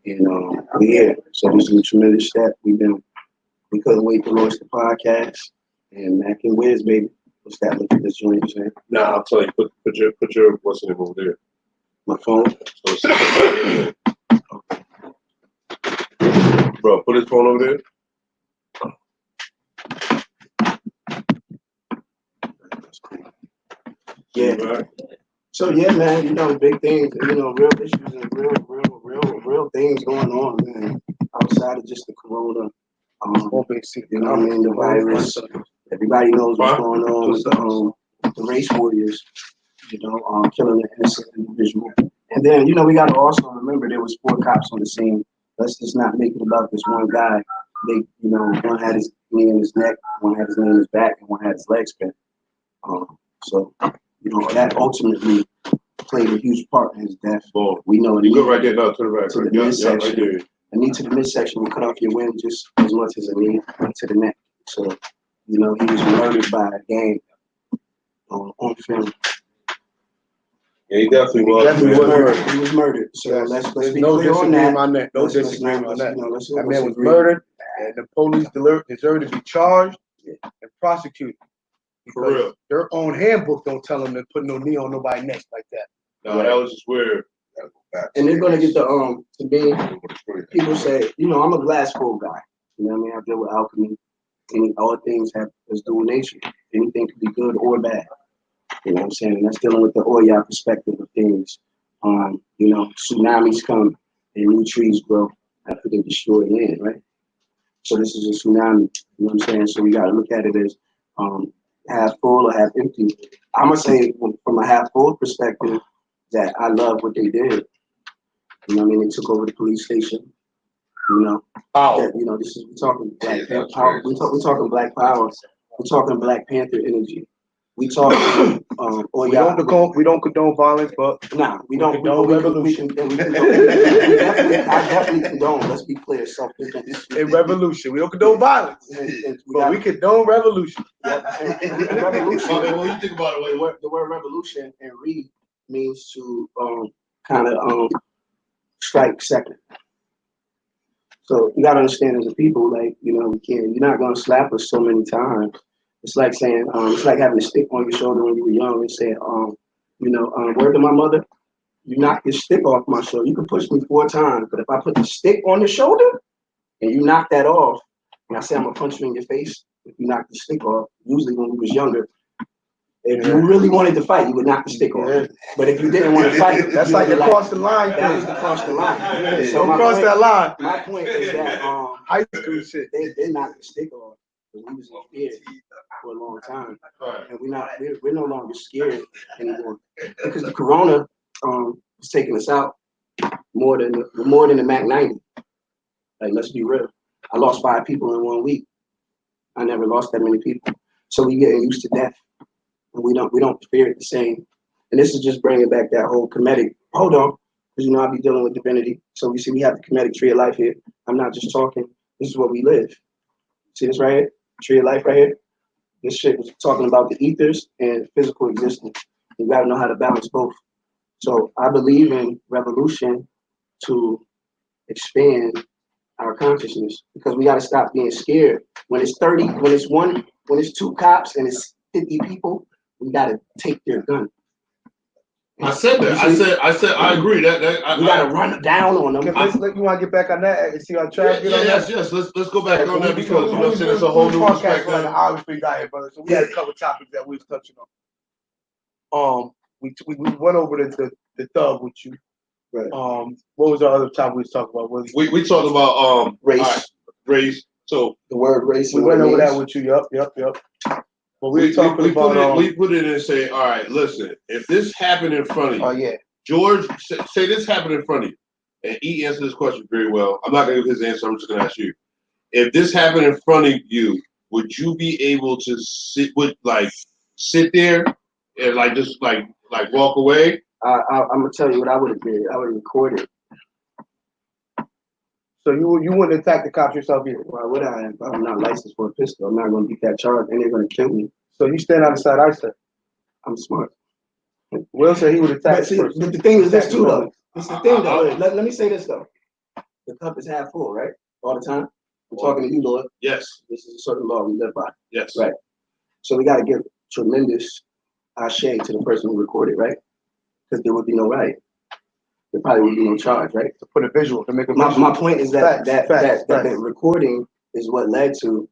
Speaker 5: And we're here. So this is a tremendous step. We couldn't wait to launch the podcast. And Mac Wiz, baby. What's that? Look at this joint, you saying?
Speaker 2: Nah, I'll tell you, put your what's in it over there.
Speaker 5: My phone?
Speaker 2: Bro, put his phone over there.
Speaker 5: Yeah.
Speaker 2: Right.
Speaker 5: So yeah, man, you know, big things, you know, real issues and real things going on, man. Outside of just the corona. You know what I mean? The virus. Everybody knows what's going on with the race warriors, you know, killing an innocent individual. And then, you know, we gotta also remember there was 4 cops on the scene. Let's just not make it about this one guy. They, you know, one had his knee in his neck, one had his knee in his back, and one had his legs bent. So, you know, that ultimately played a huge part in his death. We know it.
Speaker 2: You go right there, no, to the right.
Speaker 5: To the midsection. Right there. A knee to the midsection will cut off your wind just as much as a knee to the neck. So, you know, he was murdered by a gang on film.
Speaker 2: Yeah, he definitely was.
Speaker 5: He was murdered. So
Speaker 1: yes.
Speaker 5: let's
Speaker 1: There's
Speaker 5: be
Speaker 1: no
Speaker 5: clear on that.
Speaker 1: No disagreement on that. That man was murdered, and the police deserve to be charged. and prosecuted.
Speaker 2: For real.
Speaker 1: Their own handbook don't tell them to put no knee on nobody's neck like that.
Speaker 2: No, that was just weird.
Speaker 5: And they're gonna get the to me. People say, I'm a glass full guy. You know what I mean? I deal with alchemy, and all things have is dual nature. Anything can be good or bad. You know what I'm saying? And that's dealing with the Oya perspective of things. Tsunamis come and new trees grow after they destroy land, right? So this is a tsunami. You know what I'm saying? So we got to look at it as half full or half empty. I'm gonna say from a half full perspective that I love what they did. You know what I mean? They took over the police station. This is we're talking Black Panther power. We're talking Black power. We're talking Black Panther energy. We talking
Speaker 1: we don't condone violence, but
Speaker 5: we don't condone revolution. I definitely condone. Let's be clear, self-defense.
Speaker 1: In revolution, we don't condone violence, but we condone revolution.
Speaker 5: Revolution.
Speaker 2: When you think about it,
Speaker 5: the word revolution and read means to kind of strike second. So you gotta understand as a people, like you're not gonna slap us so many times. It's like saying, it's like having a stick on your shoulder when you were young and saying, word to my mother, you knocked your stick off my shoulder. You can push me 4 times, but if I put the stick on your shoulder and you knock that off, and I say I'm gonna punch you in your face, if you knock the stick off, usually when we was younger, if you really wanted to fight, you would knock the stick off. But if you didn't want to fight,
Speaker 1: that's like the cross the line.
Speaker 5: That was the cross the line.
Speaker 1: Yeah.
Speaker 5: So
Speaker 1: don't cross that line.
Speaker 5: My point is that
Speaker 1: high school shit.
Speaker 5: They knocked the stick off because we was in fear for a long time, and we're no longer scared anymore because the corona was taking us out more than the Mac 90. Like, let's be real. I lost 5 people in 1 week. I never lost that many people. So we getting used to death. And we don't fear it the same. And this is just bringing back that whole Kemetic. Hold on, because I be dealing with divinity. So we have the Kemetic tree of life here. I'm not just talking. This is what we live. See this right here? Tree of life right here. This shit was talking about the ethers and physical existence. You gotta know how to balance both. So I believe in revolution to expand our consciousness because we gotta stop being scared. When it's 30, when it's 2 cops and it's 50 people, we gotta take their gun.
Speaker 2: I said that. I said. I agree.
Speaker 5: We gotta run down on them.
Speaker 1: You want to get back on that and see how Trav get on that?
Speaker 2: Yes. Let's go back on that because it's a whole new perspective.
Speaker 1: Like an hour we got here, brother. So we had a couple topics that we was touching on. We went over the thug with you.
Speaker 5: Right.
Speaker 1: What was the other topic we was talking about?
Speaker 2: We talked about
Speaker 5: race.
Speaker 2: Right, race. So
Speaker 5: the word race.
Speaker 1: We went over that with you. Yep. But we
Speaker 2: put it in and say, all right, listen, if this happened in front of you,
Speaker 1: oh yeah,
Speaker 2: George, say this happened in front of you, and he answered this question very well. I'm not gonna give his answer. I'm just gonna ask you, if this happened in front of you, would you be able to sit there and just walk away?
Speaker 5: I'm gonna tell you what I would have did. I would have recorded.
Speaker 1: So you wouldn't attack the cops yourself either?
Speaker 5: Why would I? I'm not licensed for a pistol. I'm not going to beat that charge, and they're going to kill me.
Speaker 1: So you stand on the side I said.
Speaker 5: I'm smart.
Speaker 1: Will said he would attack.
Speaker 5: But the thing is this too, though. It's the thing, though. Let me say this, though. The cup is half full, right? All the time. I'm talking to you, Lord.
Speaker 2: Yes.
Speaker 5: This is a certain law we live by.
Speaker 2: Yes.
Speaker 5: Right. So we got to give tremendous ashe to the person who recorded, right? Because there would be no right. There probably would be no charge, right?
Speaker 1: To put a visual, to make a
Speaker 5: visual. My point is that
Speaker 1: facts.
Speaker 5: The recording is what led to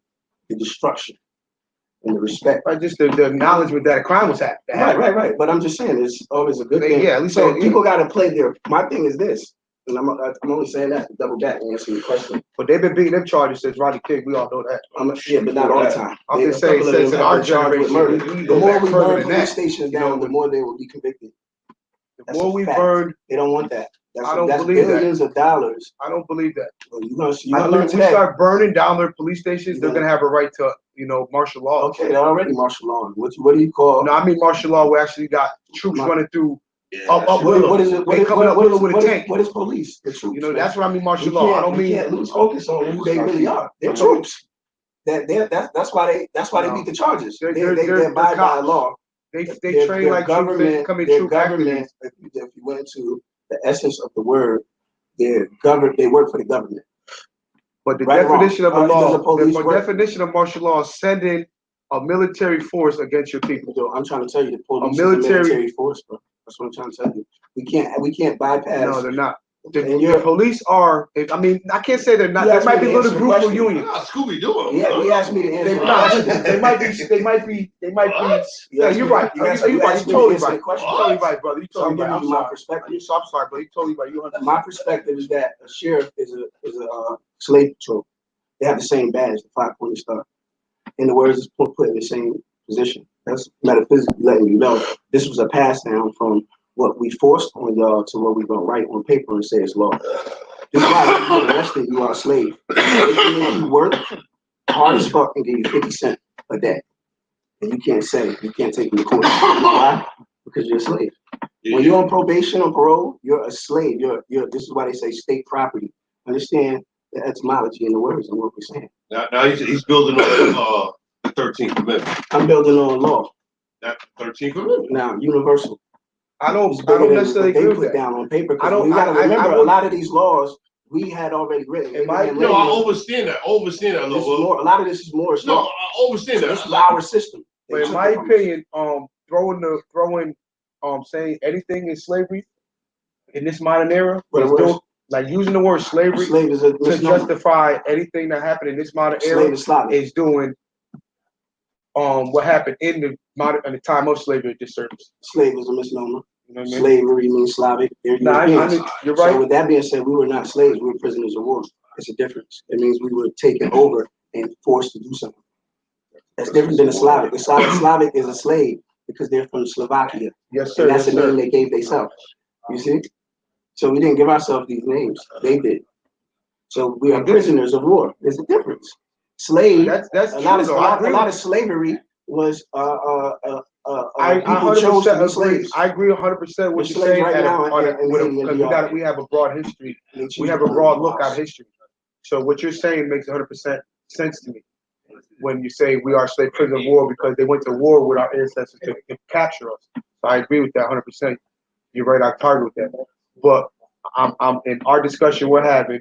Speaker 5: the destruction and the respect.
Speaker 1: Right, just the acknowledgement that a crime was happening.
Speaker 5: Right. But I'm just saying, it's always a good thing.
Speaker 1: Yeah, at least
Speaker 5: so people got to play their. My thing is this, and I'm only saying that to double back and answer your question.
Speaker 1: But they've been beating them charges since Rodney King. We all know that.
Speaker 5: But not all the time.
Speaker 1: I'm just saying, since our generation,
Speaker 5: murder. The more we burn police stations down, the more they will be convicted.
Speaker 1: The more we burn,
Speaker 5: they don't want that.
Speaker 1: I don't believe
Speaker 5: billions of dollars.
Speaker 1: I don't believe that.
Speaker 5: Well, we
Speaker 1: start burning down their police stations, they're gonna have a right to, martial law.
Speaker 5: Okay, they're already martial law. What do you call?
Speaker 1: No, I mean martial law. We actually got troops running through.
Speaker 5: What is it? What is police?
Speaker 1: The troops. That's what I mean martial law. I don't mean.
Speaker 5: We can't lose focus on who they really are. They're troops. That's why they beat the charges. They abide by law.
Speaker 1: They train like
Speaker 5: government. Government. If you went to the essence of the word, they work for the government.
Speaker 1: But the
Speaker 5: Right or wrong?
Speaker 1: definition of a
Speaker 5: Does
Speaker 1: law,
Speaker 5: the police
Speaker 1: the
Speaker 5: work?
Speaker 1: definition of martial law is sending a military force against your people.
Speaker 5: Yo, I'm trying to tell you, the police
Speaker 1: military-
Speaker 5: is a military force, bro. That's what I'm trying to tell you. We can't bypass.
Speaker 1: No, they're not. The
Speaker 5: And
Speaker 1: police are. I mean, I can't say they're not.
Speaker 5: You
Speaker 1: There
Speaker 5: asked
Speaker 1: might
Speaker 5: me
Speaker 1: be
Speaker 5: to
Speaker 1: little
Speaker 5: answer the
Speaker 1: group of
Speaker 5: question.
Speaker 1: unions.
Speaker 2: Scooby Doo.
Speaker 5: Yeah, he asked me to answer
Speaker 1: They,
Speaker 5: the
Speaker 1: nah,
Speaker 5: question.
Speaker 1: they might be. Yeah, you're right. You're right. You're totally right. You're totally right, brother. You're
Speaker 5: So I'm
Speaker 1: totally right.
Speaker 5: giving
Speaker 1: I'm
Speaker 5: you my
Speaker 1: sorry.
Speaker 5: perspective.
Speaker 1: I'm sorry, brother. You're totally right. You
Speaker 5: My perspective is that a sheriff is a slave patrol. They have the same badge, the 5-pointed star. In the words, it's put in the same position. That's metaphysically letting you know this was a pass down from what we forced on y'all to what we're gonna write on paper and say it's law. This is why if you get arrested, you are a slave. They can make you work hard as fuck and give you 50 cents a day. And you can't take them to court. Why? Because you're a slave. When you're on probation or parole, you're a slave. This is why they say state property. Understand the etymology in the words and what we're saying.
Speaker 2: Now he's building on the 13th Amendment.
Speaker 5: I'm building on law.
Speaker 2: That 13th Amendment.
Speaker 5: Now, universal.
Speaker 1: I don't necessarily agree with that.
Speaker 5: Down on paper.
Speaker 1: I don't.
Speaker 5: We got to remember
Speaker 1: I
Speaker 5: a lot of these laws we had already written.
Speaker 2: No, I understand that. A
Speaker 5: lot of this is more.
Speaker 2: No, I understand that.
Speaker 5: This is our system.
Speaker 1: But in my opinion, saying anything in slavery in this modern era, like using the word slavery to justify anything that happened in this modern era is doing what happened in the time of slavery disservice.
Speaker 5: Slave is a misnomer. You know what I mean? Slavery means Slavic. You're right. So with that being said, we were not slaves. We were prisoners of war. It's a difference. It means we were taken over and forced to do something. That's different than a Slavic. The Slavic is a slave because they're from Slovakia.
Speaker 1: Yes, sir.
Speaker 5: And that's the name they gave themselves. You see? So we didn't give ourselves these names. They did. So we are prisoners of war. There's a difference. Slave. That's a lot of slavery was people chose to be slaves.
Speaker 1: I agree 100% with you saying because we have a broad history. We have a broad look at history. So what you're saying makes 100% sense to me. When you say we are slave prisoners of war because they went to war with our ancestors to capture us. So I agree with that 100%. You're right, I target with that. But I'm in our discussion we're having.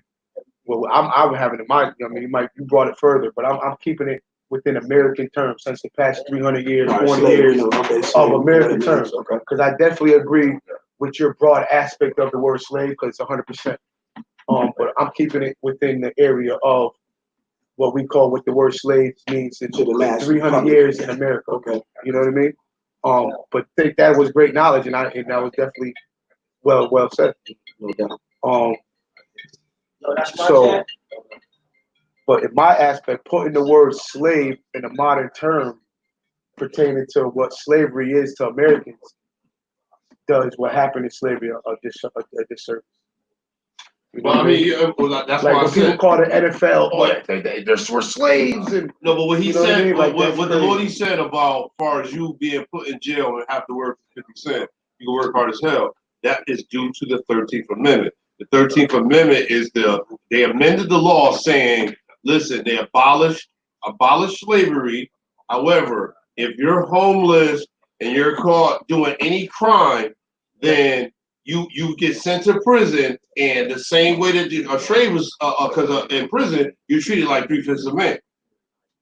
Speaker 1: Well, I'm having in my. I mean, you brought it further, but I'm keeping it within American terms since the past 300 years, 40 years of American terms. Because I definitely agree with your broad aspect of the word slave because it's 100%. But I'm keeping it within the area of what we call what the word slave means in the last 300 years in America. Okay, you know what I mean? But I think that was great knowledge, and that was definitely well said. So, but in my aspect, putting the word slave in a modern term pertaining to what slavery is to Americans does what happened in slavery a disservice. You know
Speaker 2: well, I mean, that's
Speaker 1: like
Speaker 2: why
Speaker 1: when people call the NFL, they just were slaves. And
Speaker 2: no, but what he said,
Speaker 1: I mean? Like,
Speaker 2: what the Lord he said about as far as you being put in jail and have to work for 50 cents, you can work hard as hell. That is due to the 13th Amendment. The 13th Amendment is they amended the law saying, listen, they abolished slavery. However, if you're homeless and you're caught doing any crime, then you get sent to prison, and the same way that a slave was, because in prison you're treated like 3/5 of men.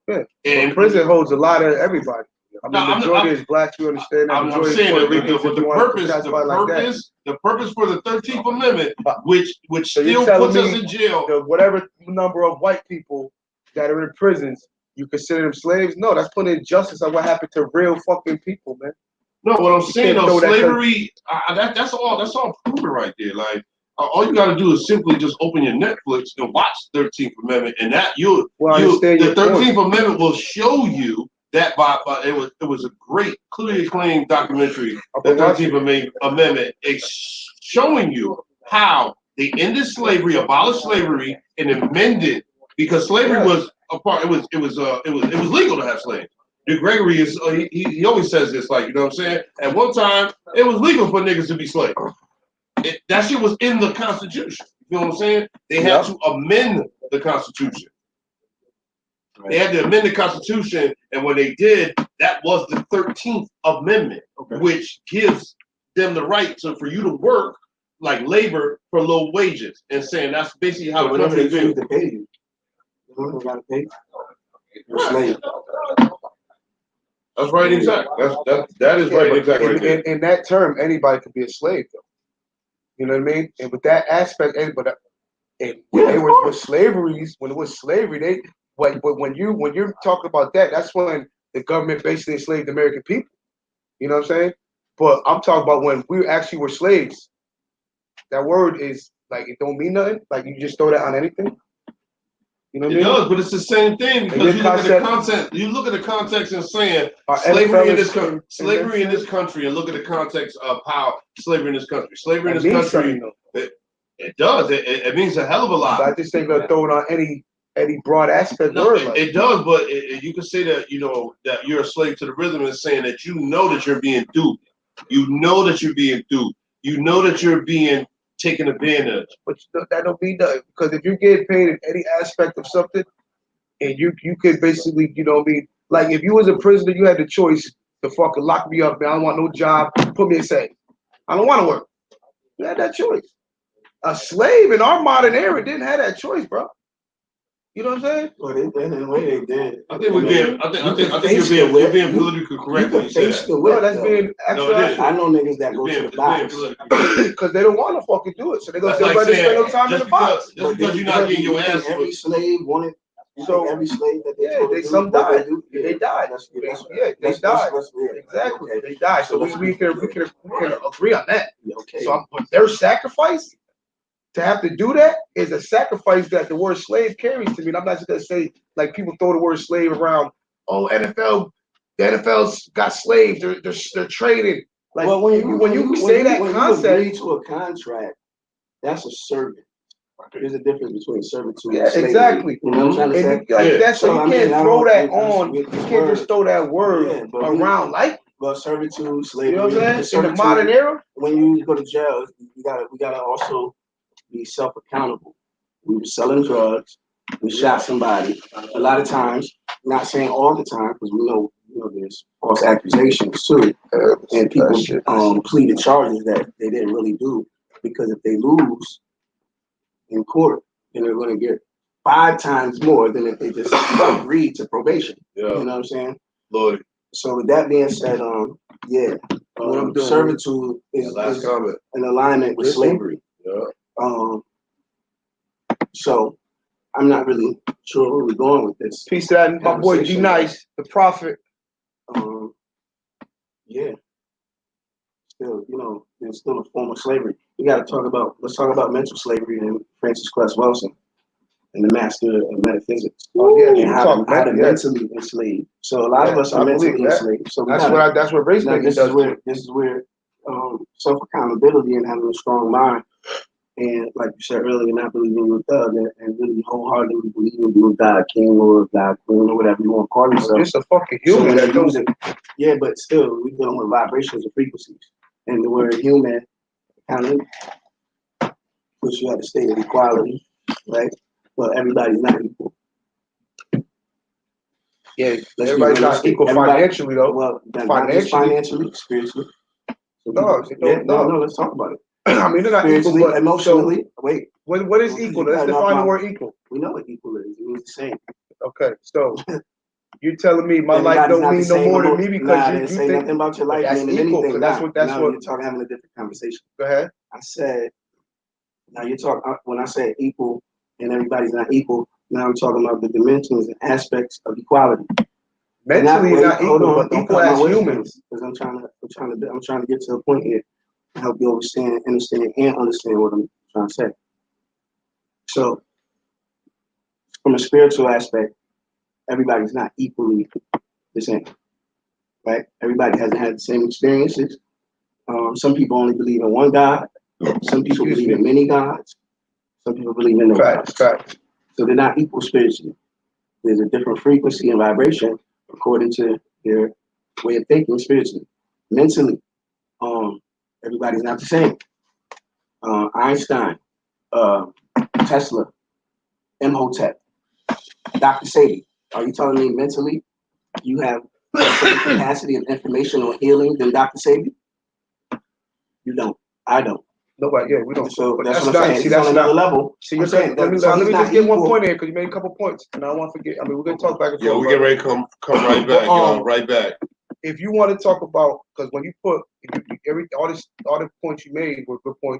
Speaker 1: Yeah. And prison holds a lot of everybody. I mean, the majority is blacks. You understand that?
Speaker 2: I'm saying the purpose for the 13th Amendment, which
Speaker 1: so
Speaker 2: still puts us in jail.
Speaker 1: Whatever number of white people that are in prisons, you consider them slaves? No, that's putting injustice on what happened to real fucking people, man.
Speaker 2: No, what I'm saying though, slavery, that's all proven right there. Like, all you got to do is simply just open your Netflix and watch 13th Amendment, and that the 13th Amendment will show you that it was a great, clearly acclaimed documentary. The 13th Amendment is showing you how they ended slavery, abolished slavery, and amended because slavery was a part. It was legal to have slaves. Dick Gregory he always says this, like, you know what I'm saying? At one time, it was legal for niggas to be slaves. That shit was in the Constitution. You know what I'm saying? They had to amend the Constitution. They had to amend the Constitution, and when they did, that was the 13th Amendment, which gives them the right for you to work like labor for low wages, and saying that's basically how the country is.
Speaker 5: You gotta pay. You're a slave.
Speaker 2: That's right, exactly. That is right, exactly. Right there.
Speaker 1: In that term, anybody could be a slave, though. You know what I mean? And with that aspect, when it was slavery, but when you're talking about that, that's when the government basically enslaved the American people. You know what I'm saying? But I'm talking about when we actually were slaves. That word is like it don't mean nothing. Like you just throw that on anything. You know what I mean?
Speaker 2: It does, but it's the same thing because you look at the content. You look at the context and saying slavery in this country, and look at the context of how slavery in this country. Slavery in this country, it does. It means a hell of a lot.
Speaker 1: But I just think they'll throw it on any broad aspect word.
Speaker 2: It does, but you can say that that you're a slave to the rhythm and saying that you know that you're being duped. You know that you're being duped. You know that you're being taken advantage.
Speaker 1: But that don't mean nothing because if you get paid in any aspect of something, and you could basically, you know what I mean? Like if you was a prisoner, you had the choice to fucking lock me up, man. I don't want no job. Put me in safe. I don't want to work. You had that choice. A slave in our modern era didn't have that choice, bro. You know what I'm saying?
Speaker 5: Well, in a way they did.
Speaker 2: I think you're being politically correct when you say that.
Speaker 1: No, that's being actually.
Speaker 5: I know niggas that go to the box
Speaker 1: because they don't want to fucking do it, so they're gonna spend no time in the box.
Speaker 2: Just because you're not getting your ass.
Speaker 5: Every slave wanted. So every slave that
Speaker 1: they some died. They died. They died. Exactly, they died. So we can agree on that.
Speaker 5: Okay.
Speaker 1: So their sacrifice to have to do that is a sacrifice that the word slave carries to me. And I'm not just gonna say like people throw the word slave around. Oh, the NFL's got slaves. They're trading. Like
Speaker 5: well,
Speaker 1: when you say that concept,
Speaker 5: you agree to a contract, that's a servant. There's a difference between servitude and slavery.
Speaker 1: Exactly.
Speaker 5: You know what I'm trying to say?
Speaker 1: That's so you can't throw that on. You can't just throw that word around like.
Speaker 5: But servitude, slavery.
Speaker 1: You know what I'm saying? In the modern era,
Speaker 5: when you go to jail, we gotta also be self-accountable. We were selling drugs. We shot somebody. A lot of times, not saying all the time, because we know there's false accusations too, and people pleaded charges that they didn't really do because if they lose in court, then they're going to get 5 times more than if they just agreed to probation.
Speaker 2: Yeah.
Speaker 5: You know what I'm saying?
Speaker 2: Lord.
Speaker 5: So with that being said, servitude is in alignment with slavery.
Speaker 2: Yeah.
Speaker 5: So I'm not really sure where we're going with this.
Speaker 1: Peace to that, my boy G Nice, the prophet.
Speaker 5: Yeah. Still, there's still a form of slavery. Let's talk about mental slavery and Francis Cress Wilson and the master of metaphysics. And how to mentally enslave. So a lot of us are mentally enslaved. So
Speaker 1: that's what race thinking does.
Speaker 5: This is where self-accountability and having a strong mind and like you said earlier, not believing in thug and really wholeheartedly believing in God King or God Queen or whatever you want to call yourself.
Speaker 1: Just a fucking human that knows it.
Speaker 5: Yeah, but still we're dealing with vibrations and frequencies. And the word human kind of puts you at a state of equality, right? Well, everybody's not equal.
Speaker 1: Yeah, everybody's not equal financially though.
Speaker 5: Well, financially, spiritually.
Speaker 1: No,
Speaker 5: let's talk about it.
Speaker 1: I mean, they're not equal, but
Speaker 5: emotionally. Wait.
Speaker 1: What is equal? Let's define the word equal.
Speaker 5: We know what equal is. It means the same.
Speaker 1: Okay, so you're telling me my life don't mean no more to me because you
Speaker 5: say
Speaker 1: think
Speaker 5: nothing about your life meaning
Speaker 1: equal,
Speaker 5: anything.
Speaker 1: That's what
Speaker 5: you're talking, having a different conversation.
Speaker 1: Go ahead.
Speaker 5: I said, now you're talking, when I say equal and everybody's not equal, now I'm talking about the dimensions and aspects of equality.
Speaker 1: Mentally not equal, but equal as humans.
Speaker 5: Because I'm trying to get to a point here to help you understand what I'm trying to say. So, from a spiritual aspect, everybody's not equally the same, right? Everybody hasn't had the same experiences. Some people only believe in one God. Some people believe in many gods. Some people believe in no gods. So they're not equal spiritually. There's a different frequency and vibration according to their way of thinking spiritually. Mentally, everybody's not the same. Einstein, Tesla, Imhotep, Dr. Sadie, are you telling me mentally you have the capacity of information or healing than Dr. Sadie? You don't. I don't.
Speaker 1: Nobody, yeah, we don't.
Speaker 5: So
Speaker 1: But
Speaker 5: that's what I'm
Speaker 1: not,
Speaker 5: saying.
Speaker 1: see,
Speaker 5: He's
Speaker 1: that's
Speaker 5: on another
Speaker 1: not,
Speaker 5: level.
Speaker 1: see, you're
Speaker 5: I'm saying
Speaker 1: let me
Speaker 5: that- so
Speaker 1: let
Speaker 5: he's
Speaker 1: me
Speaker 5: not
Speaker 1: just get one
Speaker 5: equal.
Speaker 1: point in because you made a couple points, and I don't want to forget. I mean, we're gonna talk back and
Speaker 2: Yeah,
Speaker 1: forth.
Speaker 2: we get ready to come right back, y'all. Right back.
Speaker 1: If you want to talk about, because when you put all the points you made were good points.